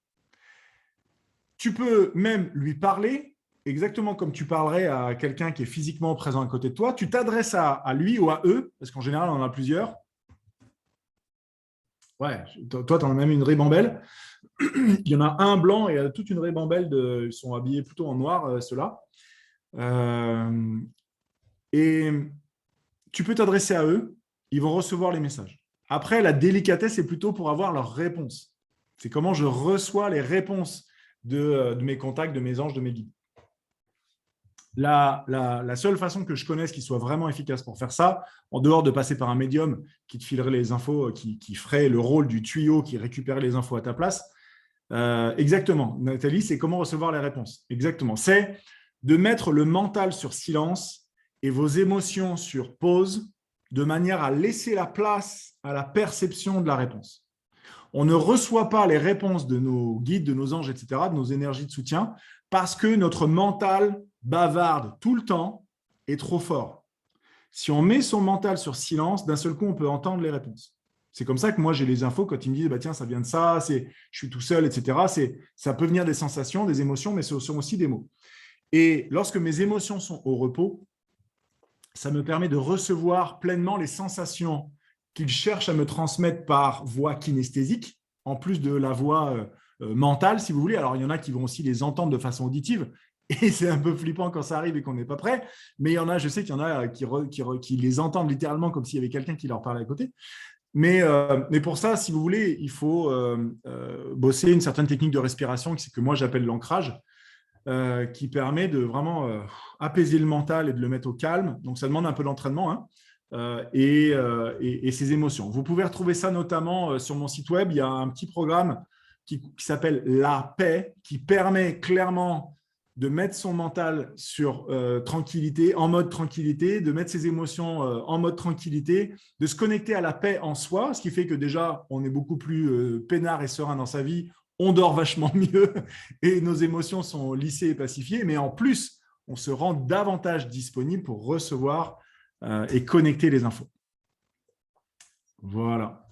A: Tu peux même lui parler, exactement comme tu parlerais à quelqu'un qui est physiquement présent à côté de toi. Tu t'adresses à lui ou à eux, parce qu'en général, on en a plusieurs. Ouais, toi, tu en as même une ribambelle. Il y en a un blanc et toute une ribambelle. Ils sont habillés plutôt en noir, ceux-là. Et tu peux t'adresser à eux. Ils vont recevoir les messages. Après, la délicatesse est plutôt pour avoir leurs réponses. C'est comment je reçois les réponses de mes contacts, de mes anges, de mes guides. La seule façon que je connaisse qui soit vraiment efficace pour faire ça, en dehors de passer par un médium qui te filerait les infos, qui ferait le rôle du tuyau, qui récupérait les infos à ta place, exactement, Nathalie, c'est comment recevoir les réponses. Exactement, c'est de mettre le mental sur silence et vos émotions sur pause, de manière à laisser la place à la perception de la réponse. On ne reçoit pas les réponses de nos guides, de nos anges, etc., de nos énergies de soutien, parce que notre mental bavarde tout le temps et trop fort. Si on met son mental sur silence, d'un seul coup, on peut entendre les réponses. C'est comme ça que moi, j'ai les infos quand ils me disent tiens, ça vient de ça, je suis tout seul, etc. Ça peut venir des sensations, des émotions, mais ce sont aussi des mots. Et lorsque mes émotions sont au repos, ça me permet de recevoir pleinement les sensations qu'ils cherchent à me transmettre par voie kinesthésique, en plus de la voie mentale, si vous voulez. Alors, il y en a qui vont aussi les entendre de façon auditive, et c'est un peu flippant quand ça arrive et qu'on n'est pas prêt, mais je sais qu'il y en a qui les entendent littéralement comme s'il y avait quelqu'un qui leur parlait à côté. Mais pour ça, si vous voulez, il faut bosser une certaine technique de respiration que moi j'appelle l'ancrage, qui permet de vraiment apaiser le mental et de le mettre au calme. Donc, ça demande un peu d'entraînement, hein. Et ses émotions. Vous pouvez retrouver ça notamment sur mon site web. Il y a un petit programme qui s'appelle La Paix, qui permet clairement de mettre son mental sur tranquillité, en mode tranquillité, de mettre ses émotions en mode tranquillité, de se connecter à la paix en soi, ce qui fait que déjà, on est beaucoup plus peinard et serein dans sa vie, on dort vachement mieux et nos émotions sont lissées et pacifiées, mais en plus, on se rend davantage disponible pour recevoir et connecter les infos. Voilà.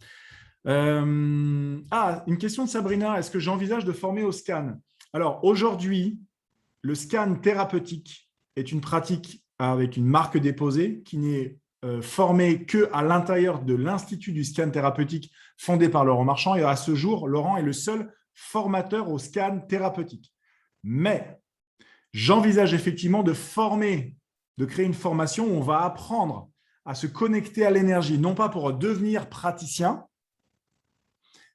A: Une question de Sabrina. Est-ce que j'envisage de former au scan? Alors, aujourd'hui, le scan thérapeutique est une pratique avec une marque déposée qui n'est formée qu'à l'intérieur de l'Institut du scan thérapeutique fondé par Laurent Marchand. Et à ce jour, Laurent est le seul formateur au scan thérapeutique. Mais j'envisage effectivement de créer une formation où on va apprendre à se connecter à l'énergie, non pas pour devenir praticien,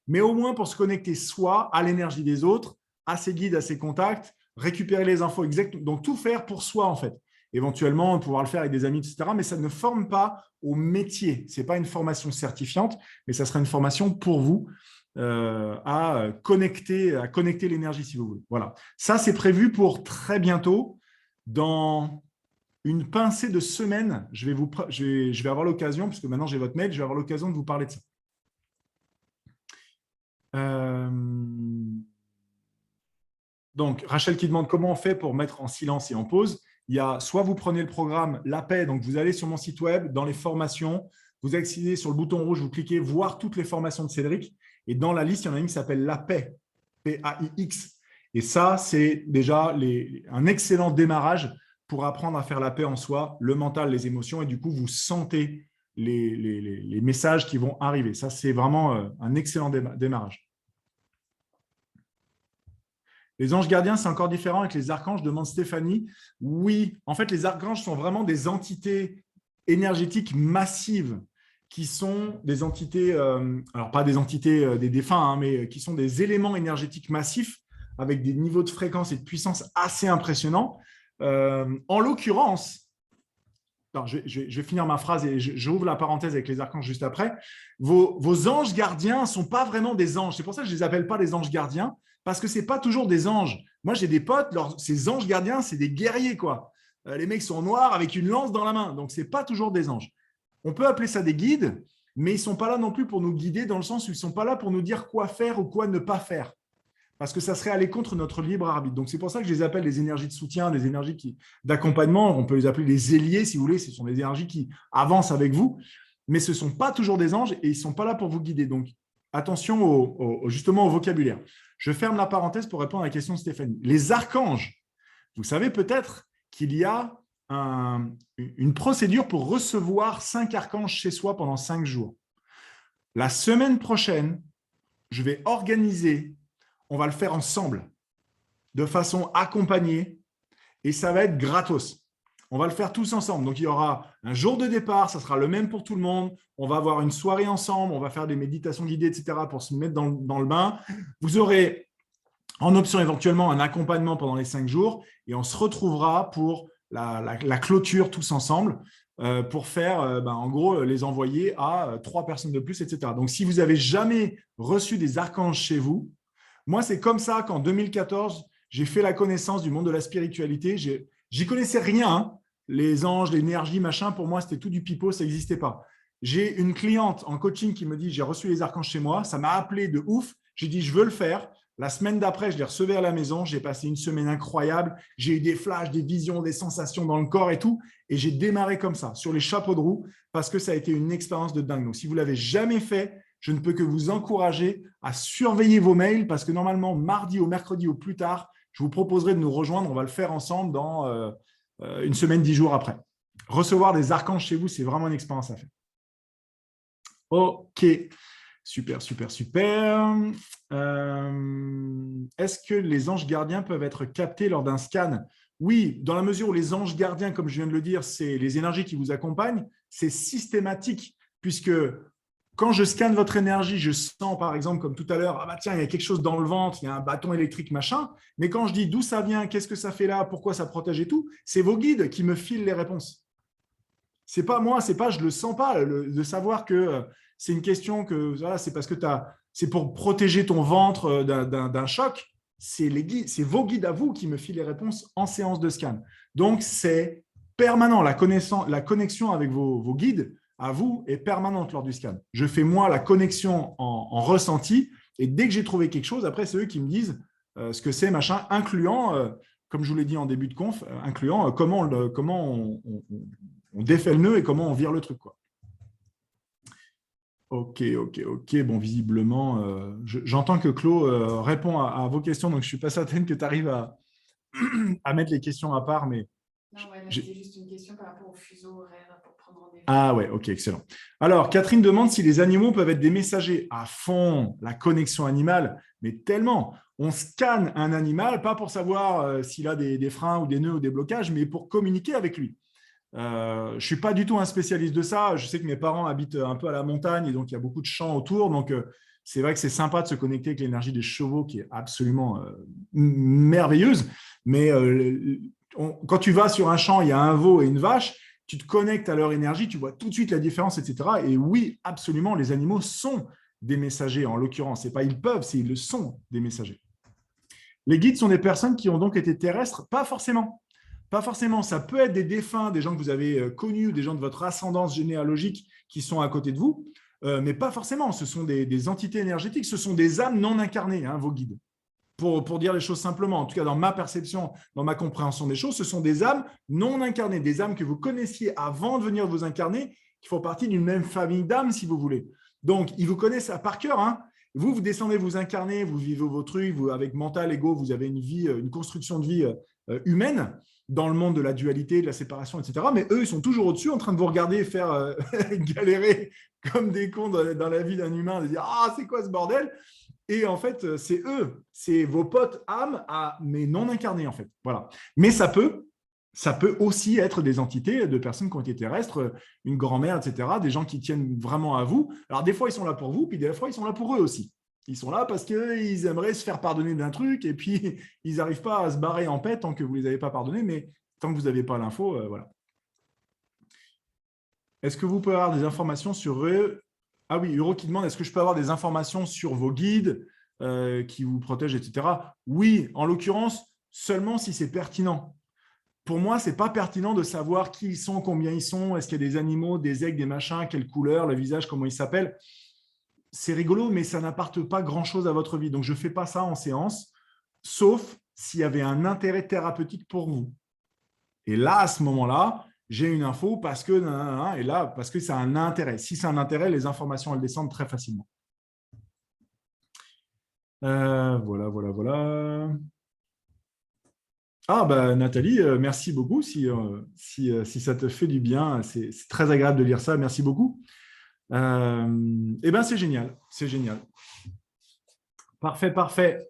A: mais au moins pour se connecter soi à l'énergie des autres, à ses guides, à ses contacts, récupérer les infos exactes, donc tout faire pour soi en fait. Éventuellement, pouvoir le faire avec des amis, etc. Mais ça ne forme pas au métier. Ce n'est pas une formation certifiante, mais ça sera une formation pour vous à connecter l'énergie si vous voulez. Voilà. Ça, c'est prévu pour très bientôt. Dans une pincée de semaines, je vais avoir l'occasion, puisque maintenant j'ai votre mail, je vais avoir l'occasion de vous parler de ça. Donc, Rachel qui demande comment on fait pour mettre en silence et en pause. Il y a soit vous prenez le programme La Paix, donc vous allez sur mon site web, dans les formations, vous accédez sur le bouton rouge, vous cliquez voir toutes les formations de Cédric, et dans la liste, il y en a une qui s'appelle La Paix, P-A-I-X. Et ça, c'est déjà un excellent démarrage pour apprendre à faire la paix en soi, le mental, les émotions, et du coup, vous sentez les messages qui vont arriver. Ça, c'est vraiment un excellent démarrage. Les anges gardiens, c'est encore différent avec les archanges, demande Stéphanie. Oui, en fait, les archanges sont vraiment des entités énergétiques massives qui sont des entités, alors pas des entités des défunts, hein, mais qui sont des éléments énergétiques massifs avec des niveaux de fréquence et de puissance assez impressionnants. En l'occurrence, je vais finir ma phrase et j'ouvre la parenthèse avec les archanges juste après. Vos anges gardiens ne sont pas vraiment des anges. C'est pour ça que je ne les appelle pas les anges gardiens, parce que ce n'est pas toujours des anges. Moi, j'ai des potes, ces anges gardiens, c'est des guerriers, quoi. Les mecs sont noirs avec une lance dans la main, donc ce n'est pas toujours des anges. On peut appeler ça des guides, mais ils ne sont pas là non plus pour nous guider dans le sens où ils ne sont pas là pour nous dire quoi faire ou quoi ne pas faire. Parce que ça serait aller contre notre libre arbitre. Donc, c'est pour ça que je les appelle des énergies de soutien, des énergies d'accompagnement. On peut les appeler les ailiers, si vous voulez. Ce sont des énergies qui avancent avec vous, mais ce ne sont pas toujours des anges et ils ne sont pas là pour vous guider. Donc, attention justement au vocabulaire. Je ferme la parenthèse pour répondre à la question de Stéphanie. Les archanges, vous savez peut-être qu'il y a une procédure pour recevoir 5 archanges chez soi pendant 5 jours. La semaine prochaine, je vais organiser, on va le faire ensemble, de façon accompagnée, et ça va être gratos. On va le faire tous ensemble. Donc, il y aura un jour de départ, ça sera le même pour tout le monde. On va avoir une soirée ensemble, on va faire des méditations guidées, etc. pour se mettre dans le bain. Vous aurez en option éventuellement un accompagnement pendant les 5 jours et on se retrouvera pour la clôture tous ensemble pour faire, en gros, les envoyer à 3 personnes de plus, etc. Donc, si vous n'avez jamais reçu des archanges chez vous, moi, c'est comme ça qu'en 2014, j'ai fait la connaissance du monde de la spiritualité. J'y connaissais rien, hein. Les anges, l'énergie, machin, pour moi, c'était tout du pipeau, ça n'existait pas. J'ai une cliente en coaching qui me dit « j'ai reçu les archanges chez moi », ça m'a appelé de ouf, j'ai dit « je veux le faire ». La semaine d'après, je les recevais à la maison, j'ai passé une semaine incroyable, j'ai eu des flashs, des visions, des sensations dans le corps et tout, et j'ai démarré comme ça, sur les chapeaux de roue, parce que ça a été une expérience de dingue. Donc, si vous ne l'avez jamais fait, je ne peux que vous encourager à surveiller vos mails, parce que normalement, mardi ou mercredi ou plus tard, je vous proposerai de nous rejoindre, on va le faire ensemble dans une semaine, 10 jours après. Recevoir des archanges chez vous, c'est vraiment une expérience à faire. Ok, super, super, super. Est-ce que les anges gardiens peuvent être captés lors d'un scan? Oui, dans la mesure où les anges gardiens, comme je viens de le dire, c'est les énergies qui vous accompagnent, c'est systématique, puisque quand je scanne votre énergie, je sens par exemple, comme tout à l'heure, ah bah tiens, il y a quelque chose dans le ventre, il y a un bâton électrique, machin. Mais quand je dis d'où ça vient, qu'est-ce que ça fait là, pourquoi ça protège et tout, c'est vos guides qui me filent les réponses. C'est pas moi, c'est pas, je le sens pas, de savoir que c'est une question que voilà, c'est parce que c'est pour protéger ton ventre d'un choc. C'est les guides, c'est vos guides à vous qui me filent les réponses en séance de scan. Donc c'est permanent, la connexion avec vos guides à vous est permanente lors du scan. Je fais moi la connexion en ressenti et dès que j'ai trouvé quelque chose, après c'est eux qui me disent ce que c'est, machin, incluant, comme je vous l'ai dit en début de conf, incluant comment on défait le nœud et comment on vire le truc, quoi. Ok. Bon, visiblement, j'entends que Claude répond à vos questions, donc je ne suis pas certaine que tu arrives à mettre les questions à part, mais…
C: Non, ouais, c'était juste une question par rapport au fuseau horaire pour prendre rendez-vous.
A: Ah ouais, ok, excellent. Alors, Catherine demande si les animaux peuvent être des messagers. À fond, la connexion animale, mais tellement. On scanne un animal, pas pour savoir s'il a des freins ou des nœuds ou des blocages, mais pour communiquer avec lui. Je ne suis pas du tout un spécialiste de ça. Je sais que mes parents habitent un peu à la montagne et donc il y a beaucoup de champs autour. Donc, c'est vrai que c'est sympa de se connecter avec l'énergie des chevaux qui est absolument merveilleuse. Mais quand tu vas sur un champ, il y a un veau et une vache, tu te connectes à leur énergie, tu vois tout de suite la différence, etc. Et oui, absolument, les animaux sont des messagers. En l'occurrence, ce n'est pas ils peuvent, c'est ils le sont des messagers. Les guides sont des personnes qui ont donc été terrestres? Pas forcément. Pas forcément. Ça peut être des défunts, des gens que vous avez connus, ou des gens de votre ascendance généalogique qui sont à côté de vous, mais pas forcément. Ce sont des entités énergétiques, ce sont des âmes non incarnées, hein, vos guides. Pour dire les choses simplement, en tout cas dans ma perception, dans ma compréhension des choses, ce sont des âmes non incarnées, des âmes que vous connaissiez avant de venir vous incarner, qui font partie d'une même famille d'âmes, si vous voulez. Donc, ils vous connaissent par cœur, hein. Vous descendez, vous incarnez, vous vivez vos trucs, avec mental, ego, vous avez une vie, une construction de vie humaine dans le monde de la dualité, de la séparation, etc. Mais eux, ils sont toujours au-dessus, en train de vous regarder faire galérer comme des cons dans la vie d'un humain, de dire « Ah, c'est quoi ce bordel ?» Et en fait, c'est eux, c'est vos potes âmes, mais non incarnés, en fait. Voilà. Mais ça peut, Ça peut aussi être des entités de personnes qui ont été terrestres, une grand-mère, etc., des gens qui tiennent vraiment à vous. Alors, des fois, ils sont là pour vous, puis des fois, ils sont là pour eux aussi. Ils sont là parce qu'ils aimeraient se faire pardonner d'un truc, et puis ils n'arrivent pas à se barrer en paix tant que vous ne les avez pas pardonnés, mais tant que vous n'avez pas l'info, voilà. Est-ce que vous pouvez avoir des informations sur eux? Ah oui, Uro qui demande, est-ce que je peux avoir des informations sur vos guides qui vous protègent, etc. Oui, en l'occurrence, seulement si c'est pertinent. Pour moi, ce n'est pas pertinent de savoir qui ils sont, combien ils sont, est-ce qu'il y a des animaux, des aigles, des machins, quelle couleur, le visage, comment ils s'appellent. C'est rigolo, mais ça n'apporte pas grand-chose à votre vie. Donc, je ne fais pas ça en séance, sauf s'il y avait un intérêt thérapeutique pour vous. Et là, à ce moment-là, j'ai une info parce que, et là, parce que ça a un intérêt. Si c'est un intérêt, les informations, elles descendent très facilement. Voilà. Ah, bah, Nathalie, merci beaucoup. Si ça te fait du bien, c'est très agréable de lire ça. Merci beaucoup. Eh bien, c'est génial. C'est génial. Parfait.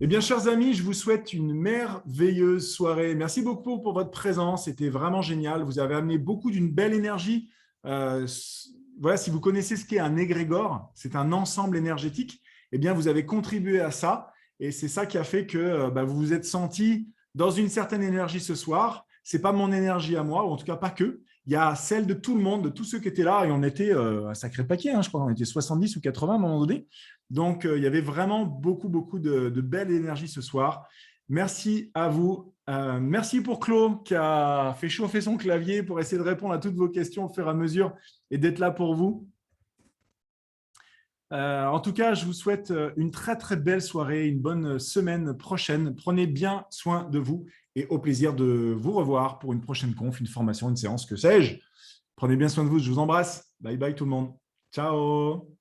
A: Eh bien, chers amis, je vous souhaite une merveilleuse soirée. Merci beaucoup pour votre présence. C'était vraiment génial. Vous avez amené beaucoup d'une belle énergie. Voilà, si vous connaissez ce qu'est un égrégore, c'est un ensemble énergétique. Eh bien, vous avez contribué à ça. Et c'est ça qui a fait que vous vous êtes senti dans une certaine énergie ce soir. Ce n'est pas mon énergie à moi, ou en tout cas pas que. Il y a celle de tout le monde, de tous ceux qui étaient là. Et on était un sacré paquet, je crois. On était 70 ou 80 à un moment donné. Donc, il y avait vraiment beaucoup de belle énergie ce soir. Merci à vous. Merci pour Claude qui a fait chauffer son clavier pour essayer de répondre à toutes vos questions au fur et à mesure et d'être là pour vous. En tout cas, je vous souhaite une très belle soirée, une bonne semaine prochaine. Prenez bien soin de vous et au plaisir de vous revoir pour une prochaine conf, une formation, une séance, que sais-je. Prenez bien soin de vous, je vous embrasse. Bye bye tout le monde. Ciao.